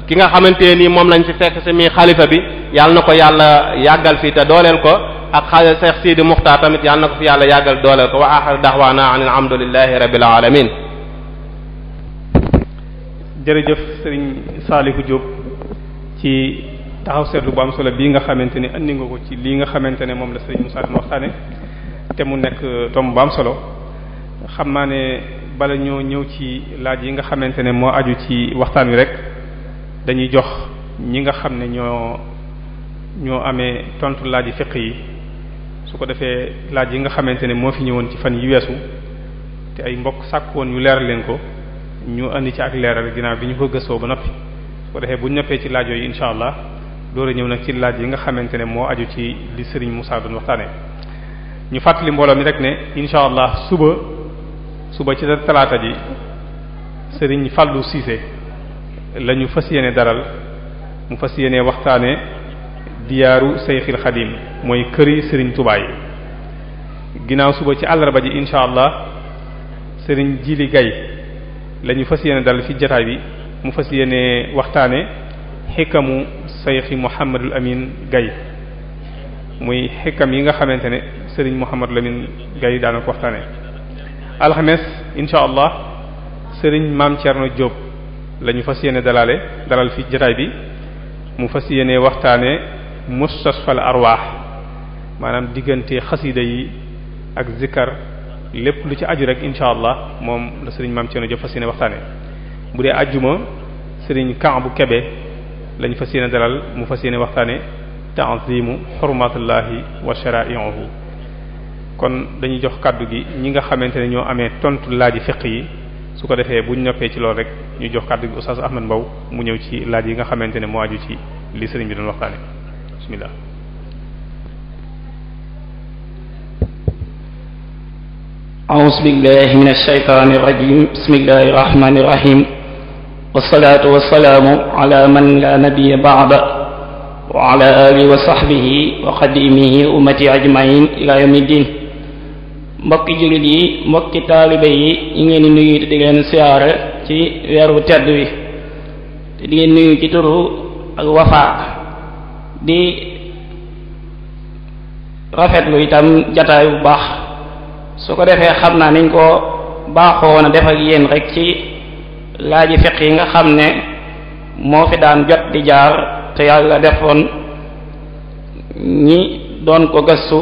ki nga xamante ni moom lañ fi fekk si mi xalifa bi yàlla na ko yàlla yàggal fi te dooleel ko ak xale Cheikh Sidi Muxtaar tamit yàlla na ko fi yàlla yàggal dooleel ko wa axir da'waana an alhamdulillahi rabbil alamin jërëjëf sëriñ Saalihu Diop ci taxaw seetlu bu am solo bii nga xamante ni andi nga ko ci lii nga xamante ne moom la sëriñ Moussa doon waxtaane te mu nekk tomb bu am solo xam naa ne bala ñoo ñëw ci laaj yi nga xamante ne moo aju ci waxtaan wi rek dañuy jox ñi nga xam ne ñoo amee tontu laaj yi fiq yi su ko defee laaj yi nga xamante ne moo fi ñëwoon ci fan yi weesu te ay mbokk sàkk woon ñu leeral leen ko ñu andi ci ak leeral ginnaaw bi ñu ko gëstoo ba noppi su ko defee bu ñu noppee ci laaj yooyu incha allah door a ñëw nag ci laaj yi nga xamante ne moo aju ci li Serigne Moussa doon waxtaanee ñu fàttali mbooloo mi rek ne incha allah suba suba ci talaata ji sëriñ Fallou Cissé lañu fas yéene dalal mu fas yéene waxtaane diyaaru Seyxil Xadim mooy këri sëriñ Touba yi. ginnaaw suba ci àllarba ji insha allah sëriñ Jili Gay lañu fas yéene dalal fi jataay bi mu fas yéene waxtaane xikamu Seyxi Mouhamadul Amin Gay muy xikam yi nga xamante ne sëriñ Mouhamadul Amin Gay daana ko waxtaane. alxames insha allah sëriñ Maam Cerno Diop lañu fas yéene dalal fi jataay bi mu fas yéene waxtaane mustasfal arwaax maanaam diggante xasida yi ak zikkar lépp lu ci aju rek insha allah moom la sëriñ Maam Cerno Diop fas yéene waxtaane. bu dee ajjuma sëriñ Kaabu Kebe lañu fas yéene dalal mu fas yéene waxtaane ta'zimu hurmatullahi wa shara'i'uhu. kon dañuy jox kàddu gi ñi nga xamante ne ñoo amee tontu laaji fiq yi su ko defee buñ noppee ci loolu rek ñu jox kàddu gi Oustaz Ahmad Mbow mu ñëw ci laaj yi nga xamante ne moo aju ci li sëriñ bi doon waxtaane. bismillah. a'uuzu billahi minash shaytaanir rajiim bismillahir rahmaanir rahiim wassalaatu wassalaamu ala man laa nabiyya ba'da wa ala aalihi wa sahbihi wa xadimihi ummati ajmain ila yawmiddin. mbokki jullit yi mbokki taalibe yi ñu ngeen di nuyu te di leen siyaare ci weeru tedd wi te di ngeen nuyu ci turu ak Wafa di rafetlu itam jataay bu baax. su ko defee xam naa niñ ko baaxoon a def ak yéen rek ci laaji fiq yi nga xam ne moo fi daan jot di jaar te yàlla defoon ñi doon ko gëstu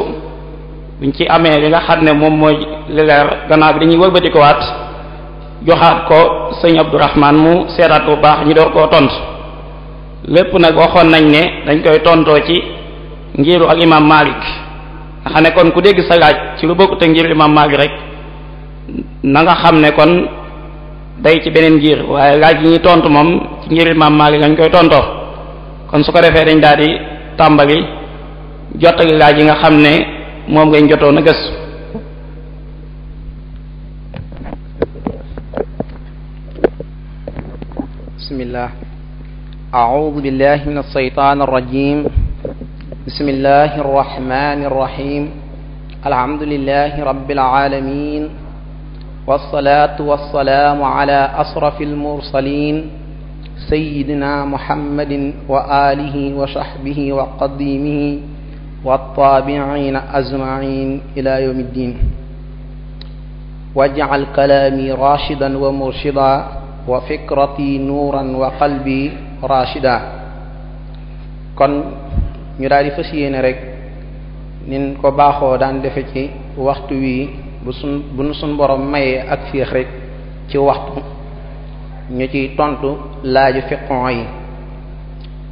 buñ ci amee li nga xam ne moom mooy li leer gannaaw bi dañuy wëlbati ko waat joxaat ko sëñ Abdourahman mu seetaat bu baax ñu door koo tontu lépp nag waxoon nañ ne dañ koy tontoo ci ngiru ak imam Malik nga xam ne kon ku dégg sa laaj ci lu bokk te ngir imam Malik rek na nga xam ne kon day ci beneen ngir waaye laaj yi ñuy tontu moom ci ngir imam Malik lañ koy tontoo kon su ko defee dañ daal di tàmbali jottali laaj yi nga xam ne moom ngay jotoon a gëstu. bismillah a'udhu billahi minash shaytanir rajim bismillahi irrahmani irrahim alhamdulillahi rabbil alamin wassalatu wassalaamu ala asrafil mursalin sayyidina muhammadin wa alihi wa sahbihi wa qadimihi wattabi'ina ajma'in ila yawmiddin waj'al kalami rashidan wa murshida wa fikrati nuuran wa qalbi rashida. kon ñu daal di fas yéene rek nin ko baaxoo daan defe ci waxtu wi bu nu suñ borom mayee ak féex rek ci waxtu ñu ci tontu laaju fiqon yi.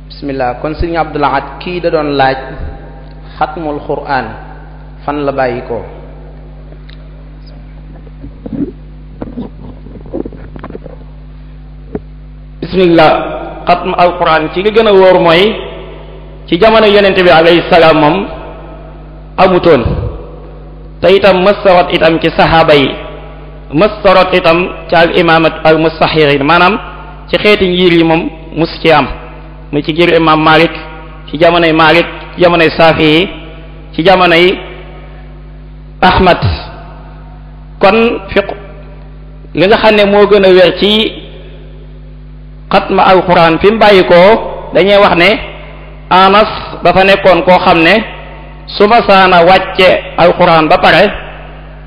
bismillah. kon sëriñ Abdul Ahad kii da doon laaj xatmul qur'an fan la bàyyi ko. bismillah. xatm alquran ci li gën a wóor mooy ci jamono yonente bi alayhi salaam moom amutoon te itam mëstarot itam ci saxaaba yi mëstarot itam ci al imaamat al mustaxirin maanaam ci xeeti ngir yi moom mus ci am mu ci ngir imam Malik ci jamonoy Malik ci jamonoy Saafi yi ci jamonoy Ahmad. kon fiq li nga xam ne moo gën a wér ci xatma alquran fi mu bàyyi ko dañuy wax ne Anas dafa nekkoon koo xam ne su ma saana wàcce alquran ba pare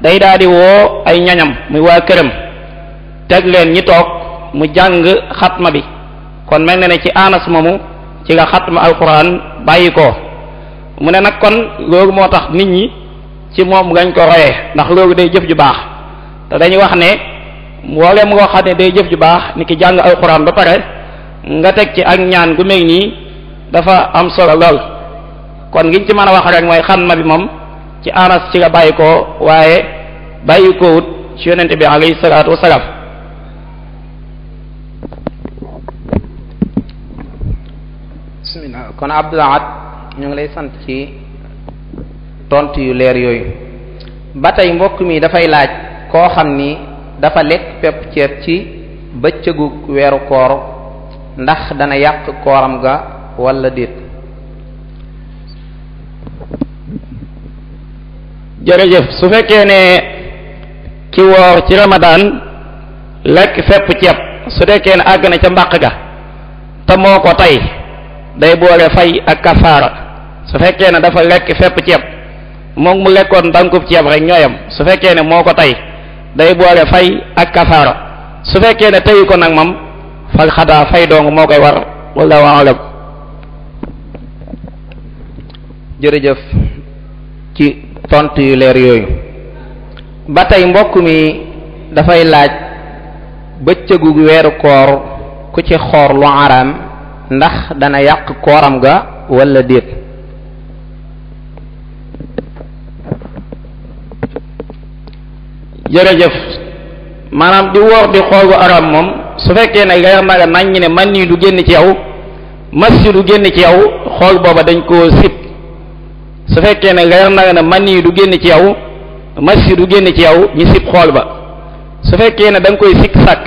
day daal di woo ay ñoñam muy waa këram teg leen ñi toog mu jàng xatma bi kon mel na ne ci Anas moomu ci nga xatma alquran bàyyi ko. mu ne nag kon loolu moo tax nit ñi ci moom ngañ ko royee ndax loolu day jëf ju baax te dañuy wax ne mboolem ngoo xam ne day jëf ju baax ni ki jàng alquran ba pare nga teg ci ak ñaan gu mel nii dafa am solo lool. kon ngiñ ci mën a wax rek mooy xatma bi moom ci Anas ci la bàyyi ko waaye bàyyi ko wut ci yonente bi alayhi salaatu wasalaam. bismillah. kon Abdul Ahad ñu ngi lay sant ci tontu yu leer yooyu. ba tey mbokk mi dafay laaj koo xam ni dafa lekk pepp ceeb ci bëccëgu weeru koor ndax dana yàq kooram ga walla déet. jërëjëf su fekkee ne ki woor ci Ramadan lekk pepp ceeb su fekkee ne àgg na ca mbàq ga te moo ko tey day boole fay ak kafaara. su fekkee ne dafa lekk pepp ceeb moom mu lekkoon tànkub ceeb rek ñooyam su fekkee ne moo ko tey day boole fay ak kafaara. su fekkee ne teyu ko nag moom fal xadaa fay dong moo koy war walla waalam. jërëjëf ci tontu yu leer yooyu. ba tey mbokk mi dafay laaj bëccëgu weeru koor ku ci xoor lu araam ndax dana yàq kooram ga walla déet. jërëjëf maanaam di woor di xool bu araam moom su fekkee ne leer na nga nañ ne man nii du génn ci yow massi du génn ci yow xool booba dañ koo sib. su fekkee ne leer na nga ne man nii du génn ci yow massi du génn ci yow ñu sib xool ba. su fekkee ne da nga koy sikk sàkk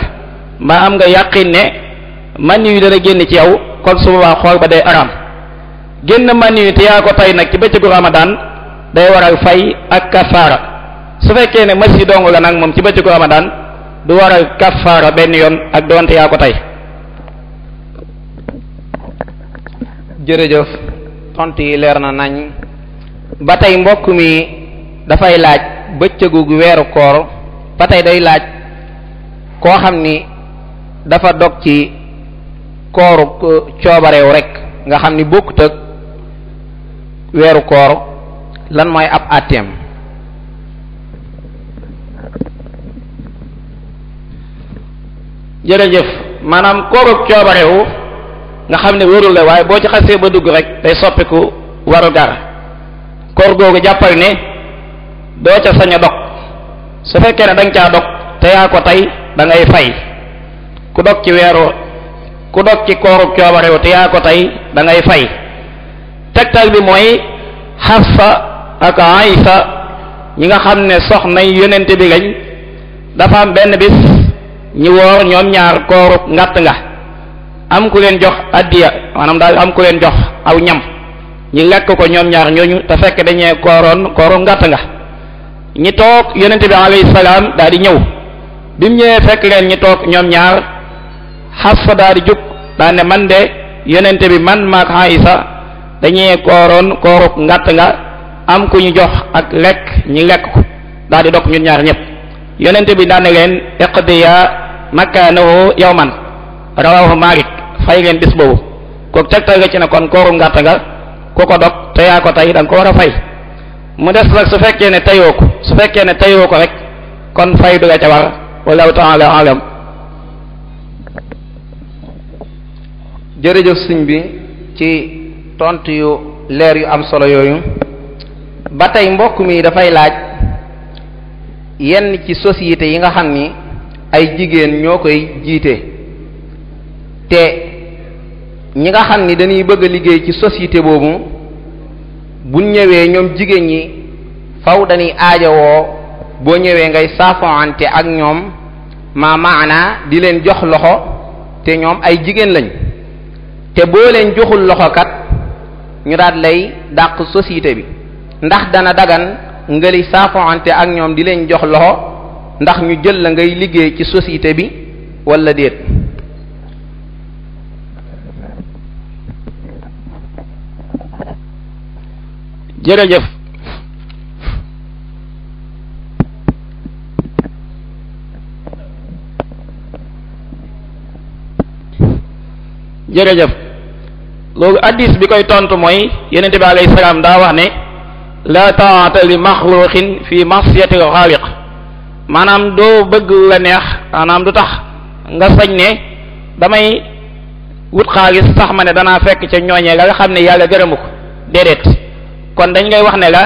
mbaa am nga yàqin ne man nii dana génn ci yow kon su boobaa xool ba day araam. génn man nii te yaa ko tey nag ci bëccëgu Ramadan day waral fay ak kafaara. su fekkee ne massi dong la nag moom ci bëccëgu Ramadan du waral kafaara benn yoon ak doonte yaa ko tey. jërëjëf tontu yi leer na nañ. ba tey mbokk mi dafay laaj bëccëgu weeru koor ba tey day laaj koo xam ni dafa dog ci kooru coobareew rek nga xam ni bokkut ak weeru koor lan mooy ab àtteem. jërëjëf maanaam kooru coobareewu nga xam ne wérul la waaye boo ci xasee ba dugg rek day soppiku waru gar koor googu jàppal ne doo ca sañ a dog su fekkee ne danga caa dog te yaa ko tey da ngay fay ku dog ci kooru coobareewu te yaa ko tey da ngay fay. tegtal bi mooy Xafsa ak Aysa ñi nga xam ne soxna yonent bi lañ dafa am benn bis ñi woor ñoom ñaar kooru ngàtt nga am ku leen jox addiya maanaam daal am ku leen jox aw ñam ñi lekk ko ñoom ñaar ñooñu te fekk dañee kooru ngàtt nga ñi toog yonent bi alayhi salaam daal di ñëw bi mu ñëwee fekk leen ñi toog ñoom ñaar Xafsa daal di jug daal ne man de yonent bi man maak Aysa dañee kooru ngàtt nga am ku ñu jox ak lekk ñi lekk ko daal di dog ñun ñaar ñëpp yonent bi daal ne leen iqdiya makanahu yawman rawahu Malik fay leen bis boobu kooku tegtal nga ci ne kon kooru ngàtt nga ku ko dog te yaa ko tey da nga ko war a fay. mu des nag su fekkee ne teyoo ko rek kon fay du la ca war wallahu ta'ala alam. jërëjëf sëñ bi ci tontu yu leer yu am solo yooyu. ba tey mbokk mi dafay laaj yenn ci société yi nga xam ni ay jigéen ñoo koy jiite te ñi nga xam ni dañuy bëgg a liggéey ci société boobu bu ñëwee ñoom jigéen ñi faw dañuy aajowoo boo ñëwee ngay saafoante ak ñoom maana di leen jox loxo te ñoom ay jigéen lañ te boo leen joxul loxo kat ñu daal lay dàq société bi ndax dana dagan nga li saafoante ak ñoom di leen jox loxo ndax ñu jël la ngay liggéey ci société bi walla déet. jërëjëf loolu addis bi koy tontu mooy yonent bi alayhi salaam daa wax ne la ta'ata li maxluqin fi ma'siyati al-xaaliq maanaam doo bëgg la neex maanaam du tax nga sañ ne damay wut xaalis sax ma ne danaa fekk ca ñooñee la nga xam ne yàlla gërëmu ko déedéet kon dañ ngay wax ne la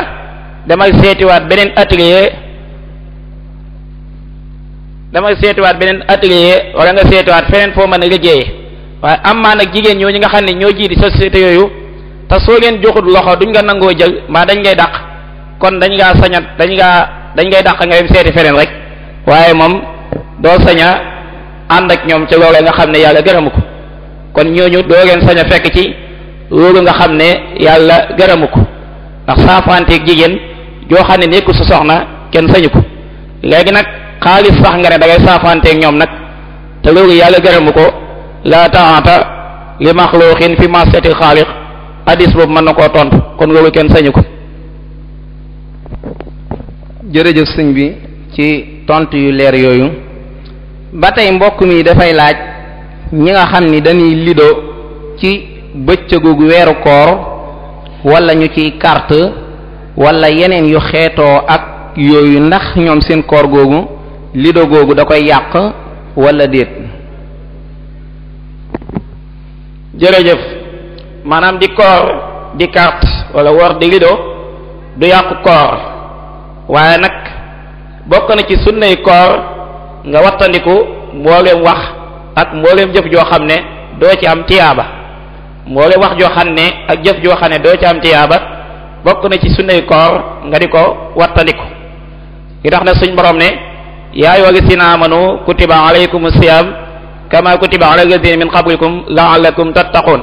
demal seetiwaat beneen atelier wala nga seetiwaat feneen foo mën a liggéeyee waaye amaa nag jigéen ñoo ñi nga xam ne ñoo jiiti société yooyu te soo leen joxut loxo duñ nga nangoo jël mbaa dañ ngay dàq kon dañ ngay dàq nga dem seeti feneen rek waaye moom doo sañ a ànd ak ñoom ca loolee nga xam ne yàlla gërëmu ko kon ñooñu doo leen sañ a fekk ci loolu nga xam ne yàlla gërëmu ko ndax saafanteeg jigéen joo xam ne nekkul sa soxna kenn sañu ko léegi nag xaalis sax nga ne da ngay saafanteeg ñoom nag te loolu yàlla gërëmu ko la ta'ata li maxluqin fi ma'siyatil xaaliq hadis boobu mën na koo tontu kon loolu kenn sañu ko. jërëjëf sëñ bi ci tontu yu leer yooyu ba tey mbokk mi dafay laaj ñi nga xam ni dañuy lido ci bëccëgu weeru koor wala ñu ciy carte wala yeneen yu xeetoo ak yooyu ndax ñoom seen koor googu lido googu da koy yàq wala déet. jërëjëf maanaam di koor di carte wala wor di lido du yàqu koor waaye nag bokk na ci sunnay koor nga wattandiku mbooleem wax ak mbooleem jëf joo xam ne doo ci am tiyaaba mbooleem wax joo xam ne ak jëf joo xam ne doo ci am tiyaaba bokk na ci sunnay koor nga di ko wattandiku li tax na suñ borom ne yaa ayyuhal lazina amanu kutiba alaykumus siyam kama kutiba alal lazina min qablikum la'allakum tattaqun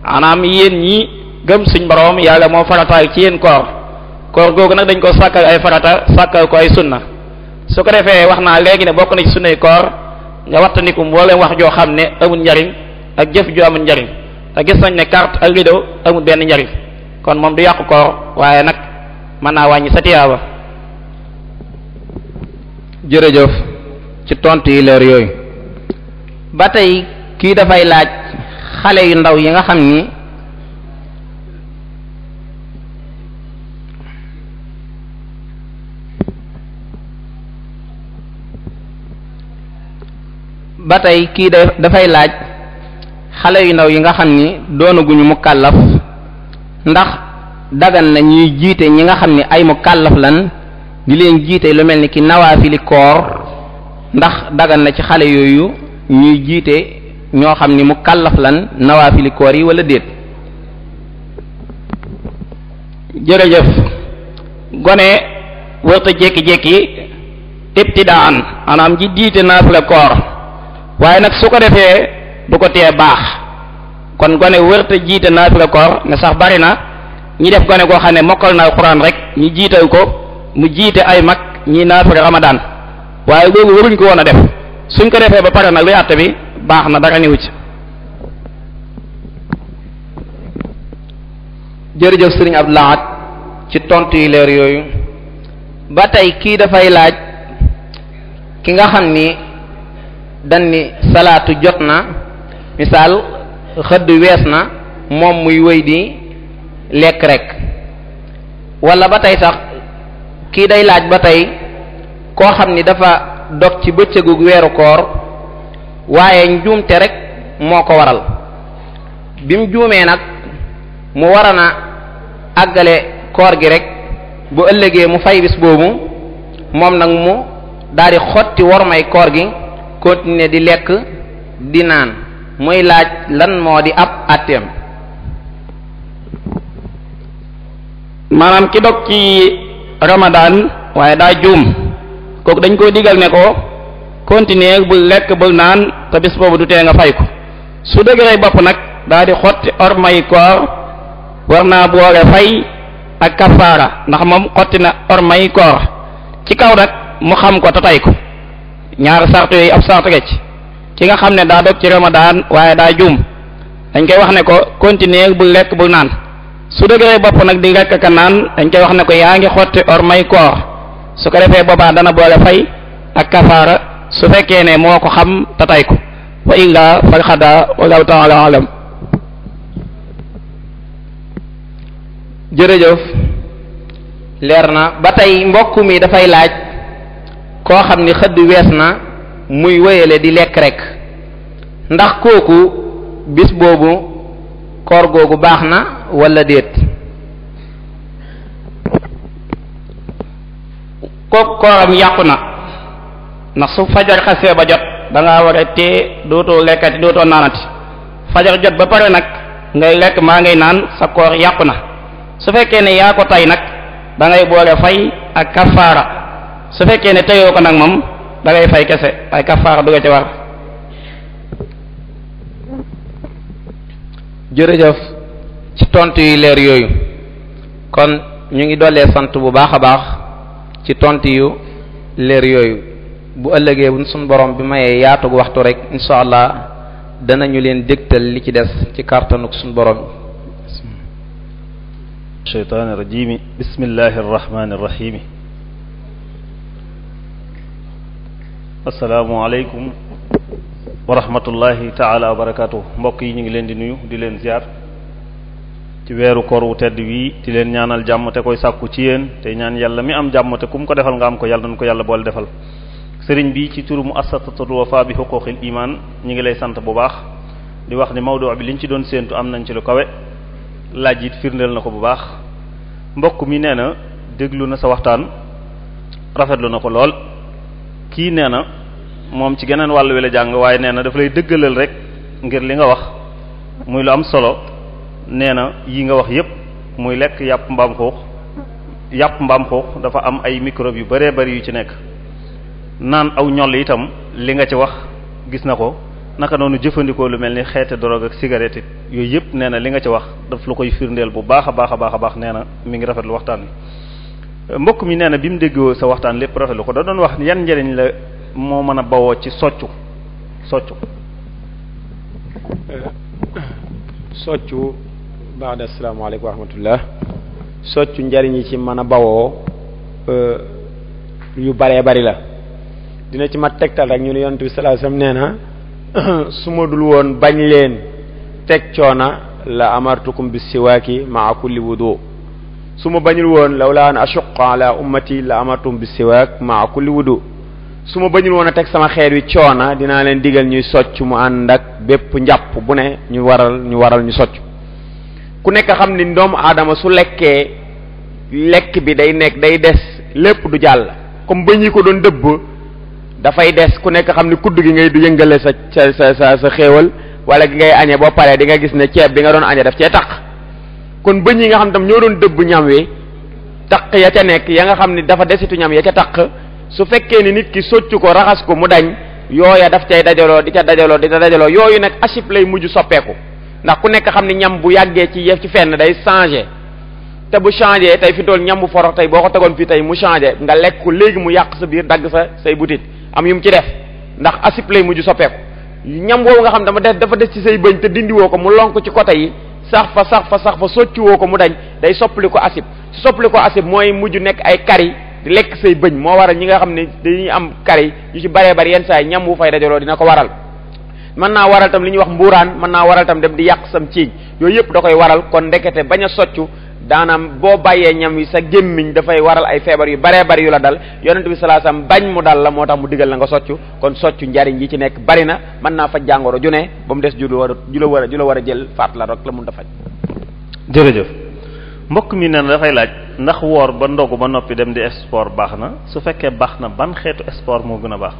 maanaam yéen ñi gëm suñ borom yàlla moo farataal ci yéen koor googu nag dañ ko sàkkal ay farata sàkkal ko ay sunna su ko defee wax naa léegi ne bokk na ci sunnay koor nga wattandiku mbooleem wax joo xam ne amul njariñ ak jëf ju amul njariñ te gis nañ ne carte ak lido amul benn njariñ kon moom du yàqu koor waaye nag mën naa wàññi sa tiyaaba. jërëjëf ci tontu yi leer yooyu ba tey kii dafay laaj xale yu ndaw yi nga xam ni ba tey kii dafay laaj xale yu ndaw yi nga xam ni doonaguñu mu kàllaf ndax dagan na ñuy jiite ñi nga xam ni ay mu kàllaf lan di leen jiite lu mel ni ki nawaafili koor ndax dagan na ci xale yooyu ñuy jiite ñoo xam ni mu kàllaf lan nawaafili koor yi wala déet. jërëjëf gone wërta jékki-jékki ibtidaan maanaam ji jiite naafila koor waaye nag su ko defee du ko tee baax kon gone wërta jiite naafila koor ne sax bari na ñi def gone goo xam ne mokkal na alxuraan rek ñi jiital ko mu jiite ay mag ñi naafila ramadaan waaye loolu waruñ ko woon a def suñ ko defee ba pare nag luy àtte bi baax na dara niwu ci. jërëjëf sëriñ Abdou Lahad ci tontu yi leer yooyu ba tey kii dafay laaj ki nga xam ni dañ ni salaatu jot na misaal xëdd wees na moom muy wëy di lekk rek wala ba tey sax kii day laaj ba tey koo xam ni dafa dog ci bëccëgu weeru koor waaye njuumte rek moo ko waral bi mu juumee nag mu war na àggale koor gi rek bu ëllëgee mu fay bis boobu moom nag mu daldi xotti wormay koor gi continuer di lekk di naan muy laaj lan moo di ab àtteem. maanaam ki dog ci Ramadan waaye daa juum kooku dañ koo digal ne ko continuer bul lekk bul naan te bis boobu du tee nga fay ko su dëgëree bopp nag daa di xotti ormay koor war naa boole fay ak kafaara ndax moom xotti na ormay koor ci kaw nag mu xam ko te tay ko ñaari sart yooyu ab sart ci ki nga xam ne daa dog ci Ramadan waaye daa juum dañ koy wax ne ko continuer bul lekk bul naan su dëgëree bopp nag di lekk ka naan dañ koy wax ne ko yaa ngi xotti ormay koor su ko defee boobaa dana boole fay ak kafaara su fekkee ne moo ko xam te tay ko wa illa fal xada wallahu ta'ala alam. jërëjëf leer na ba tey mbokk mi dafay laaj koo xam ni xëdd wees na muy wéyale di lekk rek ndax kooku bis boobu koor googu baax na wala déet. kooku kooram yàqu na ndax su fajar xasee ba jot da ngaa war a tee dootoo lekkati dootoo naanati fajar jot ba pare nag ngay lekk maa ngay naan sa koor yàqu na su fekkee ne yaa ko tay nag da ngay boole fay ak kafaara su fekkee ne teyoo ko nag moom da ngay fay kese ay kafaara du nga ci war. jërëjëf ci tontu yu leer yooyu kon ñu ngi dollee sant bu baax a baax ci tontu yu leer yooyu bu ëllëgee buñ suñ borom bi mayee yaatug waxtu rek insha allah danañu leen dégtal li ci des ci kàttanug suñ borom. shaytaani rajiim bismillahi rahmaani rahiim. assalaamu aleykum wa rahmatullahi taala wa barakaatu. mbokk yi ñu ngi leen di nuyu di leen ziar ci weeru koor wu tedd wii di leen ñaanal jàmm te koy sàkku ci yéen te ñaan yàlla mi am jàmm te ku mu ko defal nga am ko yàlla nañu ko yàlla boole defal. sëriñ bi ci turu muassasatul Wafa bi xuquqil iman ñu ngi lay sant bu baax di wax ni mawdu bi liñ ci doon séentu am nañ ci lu kawe laaj it firndeel na ko bu baax. mbokk mi nee na déglu na sa waxtaan rafetlu na ko lool. kii nee na moom ci geneen wàll wi la jàng waaye nee na dafa lay dëggalal rek ngir li nga wax muy lu am solo. nee na yi nga wax yépp muy lekk yàpp mbaam xuux dafa am ay microbe yu bëree bëri yu ci nekk. naan aw ñoll itam li nga ci wax gis na ko naka noonu jëfandikoo lu mel ni xeete drogue ak cigarette it yooyu yëpp nee na li nga ci wax daf la koy firndeel bu baax a baax nee na mi ngi rafetlu waxtaan wi. mbokk mi nee na bi mu déggoo sa waxtaan lépp rafetlu ko da doon wax yan njëriñ la moo mën a bawoo ci soccu. baada asalaamaaleykum wa rahmatullah. soccu njëriñ yi ci mën a bawoo yu baree bari la. dina ci mat tegtal rek ñu ne yonent bi sallallahu alayhi wasallam nee na su ma dul woon bañ leen teg coona la amartukum bis siwaaki maa kulli wudu su ma bañul woon lawla an ashuqqa ala ummati la amartukum bis siwaak maa kulli wudu su ma bañul woon a teg sama xeet wi coona dinaa leen digal ñuy socc mu ànd ak bépp njàpp bu ne ñu waral ñu socc. ku nekk xam ni doomu aadama su lekkee lekk bi day des lépp du jàll comme ba ñi ko doon dëbb dafay des ku nekk xam ni kudd gi ngay du yëngale sa xéewal wala gi ngay añee boo paree di nga gis ne ceeb bi nga doon añee daf cee taq kon bëñ yi nga xam tam ñoo doon dëbb ñam wi taq ya ca nekk ya nga xam ni dafa desitu ñam ya ca taq su fekkee ni nit ki soccu ko raxas ko mu dañ yooya daf cay dajaloo di ca dajaloo yooyu nag asib lay mujj soppeeku ndax ku nekk xam ni ñam bu yàggee ci fenn day changer te bu changé tey fi tool ñam bu forox tey boo ko tegoon fii tey mu changé nga lekk ko léegi mu yàq sa biir dagg say butit am yu mu ci def ndax asib lay mujj soppeeku ñam woowu nga xam dafa des ci say bëñ te dindiwoo ko mu lonk ci côté yi sax fa soccuwoo ko mu dañ day soppali ko asib su soppali ko asib mooy mujj nekk ay kari di lekk say bëñ moo waral ñi nga xam ne dañuy am kari yu ci baree bari yenn saa yi ñam wu fay dajaloo dina ko waral mën naa waral tam li ñuy wax mbuuraan mën naa waral tam dem di yàq sam ciiñ yooyu yëpp da koy waral kon ndekete bañ a soccu daanaam boo bàyyee ñam wi sa gémmiñ dafay waral ay feebar yu baree bari yu la dal yonent bi sallallahu alayhi wasallam bañ mu dal la moo tax mu digal la nga soccu kon soccu njariñ yi ci nekk bari na mën naa faj jàngoro ju ne ba mu des ju la war a jël faat la rek la mun ta faj. jërëjëf mbokk mi nee na dafay laaj ndax woor ba ndogu ba noppi dem di sport baax na su fekkee baax na ban xeetu sport moo gën a baax.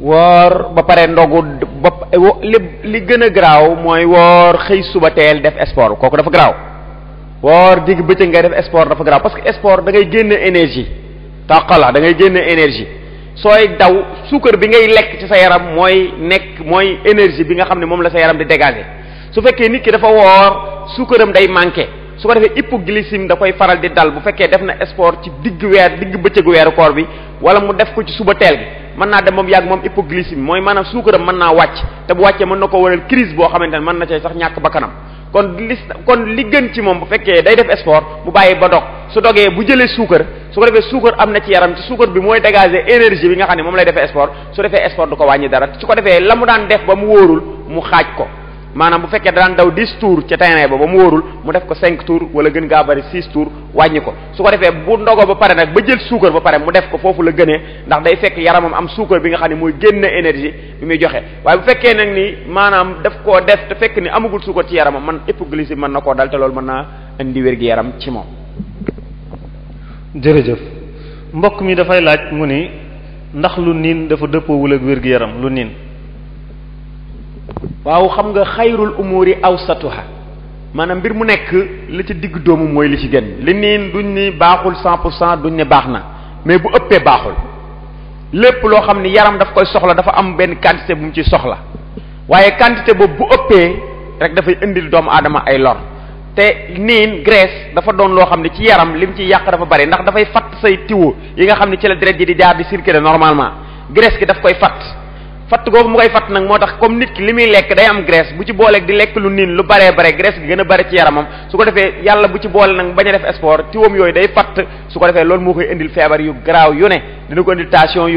woor ba pare ndogu ba li gën a garaaw mooy woor xëy suba teel def sport kooku dafa garaaw woor digg bëccëg ngay def sport dafa garaaw parce que sport da ngay génne énergie tàqala da ngay génne énergie sooy daw suukar bi ngay lekk ci sa yaram mooy énergie bi nga xam ne moom la sa yaram di dégager su fekkee nit ki dafa woor suukaram day manqué su ko defee hypoglycémie da koy faral di dal bu fekkee def na sport ci digg bëccëgu weeru koor bi wala mu def ko ci suba teel bi mën naa dem moom yàgg moom hypoglycémie mooy maanaam suukaram mën naa wàcc te bu wàccee mën na ko waral crise boo xamante ne mën na cay sax ñàkk bakkanam kon li gën ci moom bu fekkee day def sport mu bàyyi ba dog su dogee bu jëlee suukar su ko defee suukar am na ci yaram ci suukar bi mooy dégager énergie bi nga xam ne moom lay defee sport su defee sport du ko wàññi dara su ko defee la mu daan def ba mu wóorul mu xaaj ko maanaam bu fekkee daan daw 10 tours ca terrain ba mu wóorul mu def ko 5 tours wala gën gaa bari 6 tours wàññi ko su ko defee bu ndogoo ba pare nag ba jël suukar ba pare mu def ko foofu la gënee ndax day fekk yaramam am suukar bi nga xam ne mooy génne énergie bi muy joxe waaye bu fekkee nag ni maanaam daf koo def te fekk ni amagul suukar ci yaramam man hypoglycémie mën na koo dal te loolu mën naa indi wér-gi-yaram ci moom. jërëjëf mbokk mi dafay laaj mu ni ndax lu niin dafa dëppoowul ak wér-gi-yaram lu niin. waaw xam nga xayrul umuri awsatuha maanaam mbir mu nekk li ci digg doomu mooy li ci gën li niin duñ ni baaxul 100% duñ ne baax na mais bu ëppee baaxul lépp loo xam ni yaram daf koy soxla dafa am benn quantité bu mu ci soxla waaye quantité boobu bu ëppee rek dafay indil doomu aadama ay lor te niin graisse dafa doon loo xam ne ci yaram lim ci yàq dafa bari ndax dafay fatt say tiwo yi nga xam ne ci la deret ji di jaar di circuler normalement graisse gi daf koy fatt googu mu koy fatt nag moo tax comme nit ki li muy lekk day am graisse bu ci booleeg di lekk lu niin lu baree bare graisse gi gën a bari ci yaramam su ko defee yàlla bu ci boole nag bañ a def sport tiwoom yooyu day fatt su ko defee loolu moo koy indil feebar yu garaaw yu ne dina ko indil tension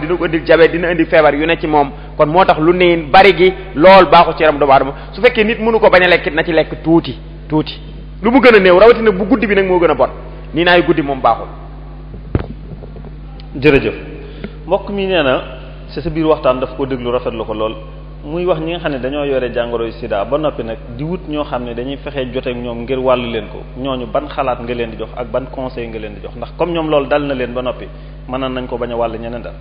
dina ko indil diabète dina indil feebar yu ne ci moom kon moo tax lu niin bari gi lool baaxul ci yaram doomu aadama su fekkee nit mënu ko bañ a lekkit na ci lekk tuuti lu mu gën a néew rawatina bu guddi bi nag moo gën a bon nii naay guddi moom baaxul. jërëjëf mbokk mi nee na ci sa biir waxtaan daf ko déglu rafetlu ko lool muy wax ñi nga xam ne dañoo yore jàngoro yu sida ba noppi nag di wut ñoo xam ne dañuy fexee joteek ñoom ngir wàllu leen ko ñooñu ban xalaat nga leen di jox ak ban conseil nga leen di jox ndax comme ñoom loolu dal na leen ba noppi mën nañ ko bañ a wàll ñeneen dal.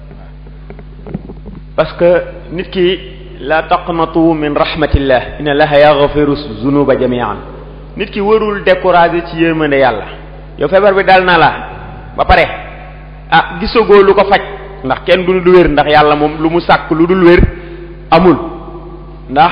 parce que nit ki la taqnatu min rahmatillah inna allaha yaghfiru zunuba jami'an nit ki warul décourager ci yërmande yàlla yow feebar bi dal na la ba pare gisagoo lu ko faj ndax kenn du lu wér ndax yàlla moom lu mu sàkk lu dul wér amul ndax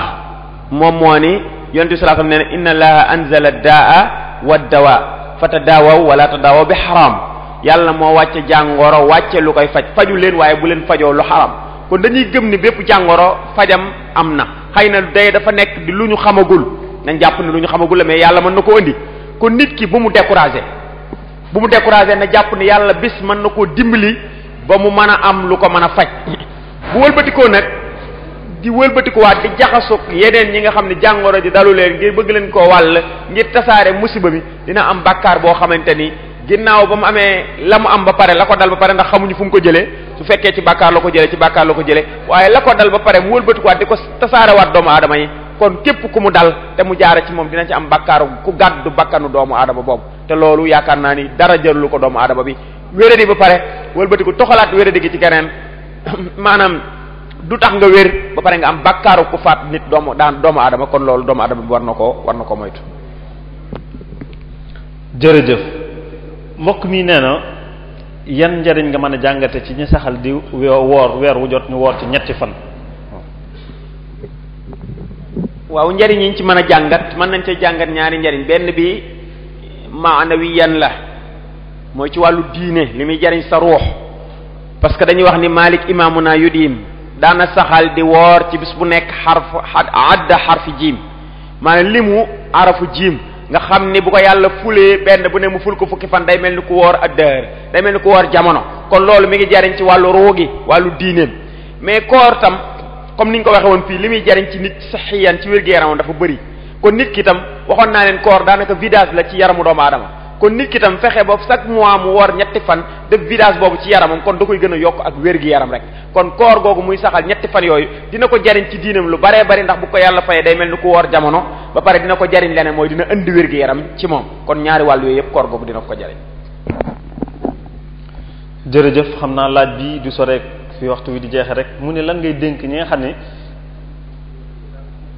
moom moo ni yonent bi sallallahu alayhi wasallam nee na inna allaha anzala daa wa dawa fatadaawaw wala tadaawaw bi xaram yàlla moo wàcce jàngoro wàcce lu koy faju leen waaye bu leen fajoo lu xaram kon dañuy gëm ni bépp jàngoro fajam am na xëy na day dafa nekk di lu ñu xamagul nañ jàpp ne lu ñu xamagul la mais yàlla mën na koo indi kon nit ki bu mu décourager na jàpp ne yàlla bis mën na koo dimbali ba mu mën a am lu ko mën a faj bu wëlbatikoo nag di wëlbatikuwaat di jaxasoog yeneen ñi nga xam ne jàngoro ji dalu leen ngir bëgg leen koo wàll ngir tasaare musiba bi dina am bàkkaar boo xamante ni ginnaaw ba mu amee la mu am ba pare la ko dal ba pare ndax xamuñu fu mu ko jëlee su fekkee ci bàkkaar la ko jëlee waaye la ko dal ba pare mu wëlbatikuwaat di ko tasaarewaat doomu aadama yi kon képp ku mu dal te mu jaare ci moom dina ci am bàkkaaru ku gàddu bakkanu doomu aadama boobu te loolu yaakaar naa ni dara jërlu ko doomu aadama bi wéradi ba pare wëlbatiku toxalaat wéradi gi ci keneen maanaam du tax nga wér ba pare nga am bakkaaru ku faat nit doomu aadama kon loolu doomu aadama bi war na ko moytu. jërëjëf mbokk mi nee na yan njariñ nga mën a jàngate ci ñi saxal di woor weer wu jot ñu woor ci ñetti fan. waaw njariñ yi ñu ci mën a jàngat mën nañ cee jàngat ñaari njariñ benn bi maanawiyan la mooy ci wàllu diine li muy jariñ sa ruux parce que dañuy wax ni Malik imaamuna yudim daana saxal di woor ci bis bu nekk xarfi jiim maanaam limu arafu jiim nga xam ni bu ko yàlla fulee benn bu ne mu ful ko fukki fan day mel ni ku woor ad-dahr day mel ni ku woor jamono kon loolu mi ngi jariñ ci wàllu ruu gi wàllu diineem mais koor tam comme ni ñu ko waxee woon fii li muy jariñ ci nit saxiyan ci wér-gu-yaramam dafa bëri kon nit ki tam waxoon naa leen koor daanaka vidage la ci yaramu doomu aadama kon nit ki tam fexe ba chaque mois mu woor ñetti fan def vidage boobu ci yaramam kon da koy gën a yokk ak wér-gu-yaram rek kon koor googu muy saxal ñetti fan yooyu dina ko jariñ ci diinam lu baree bari ndax bu ko yàlla fayee day mel ni ku woor jamono ba pare dina ko jariñ leneen mooy dina indi wér-gu-yaram ci moom kon ñaari wàll yooyu yëpp koor googu dina ko jariñ. jërëjëf xam naa laaj bi du soreek fi waxtu wi di jeexe rek mu ne lan ngay dénk ñi nga xam ne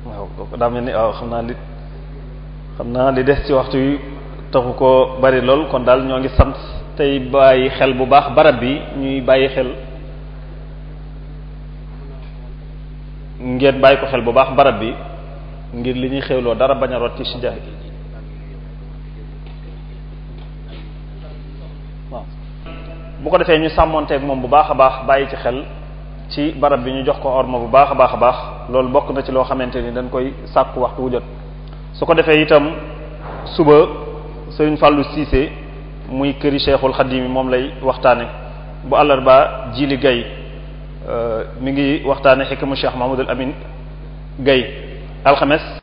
waaw daa mel ni waaw xam naa li des ci waxtu wi taxu ko bari lool kon daal ñoo ngi sant tey bàyyi xel bu baax barab bi ñuy bàyyi xel ngeen bàyyi ko xel bu baax barab bi ngir li ñuy xewloo dara bañ a rot ci sida waaw bu ko defee ñu sàmmonteeg moom bu baax a baax bàyyi ci xel ci barab bi ñu jox ko orma bu baax a baax a baax loolu bokk na ci loo xamante ni dañ koy sàkku waxtu wu jot su ko defee itam suba Sëriñ Fallou Cissé muy këri Cheikhul Khadim moom lay waxtaane bu àllarba Jili Gaye mi ngi waxtaane xikmu Cheikh Mahmoudul Amin Gaye alxames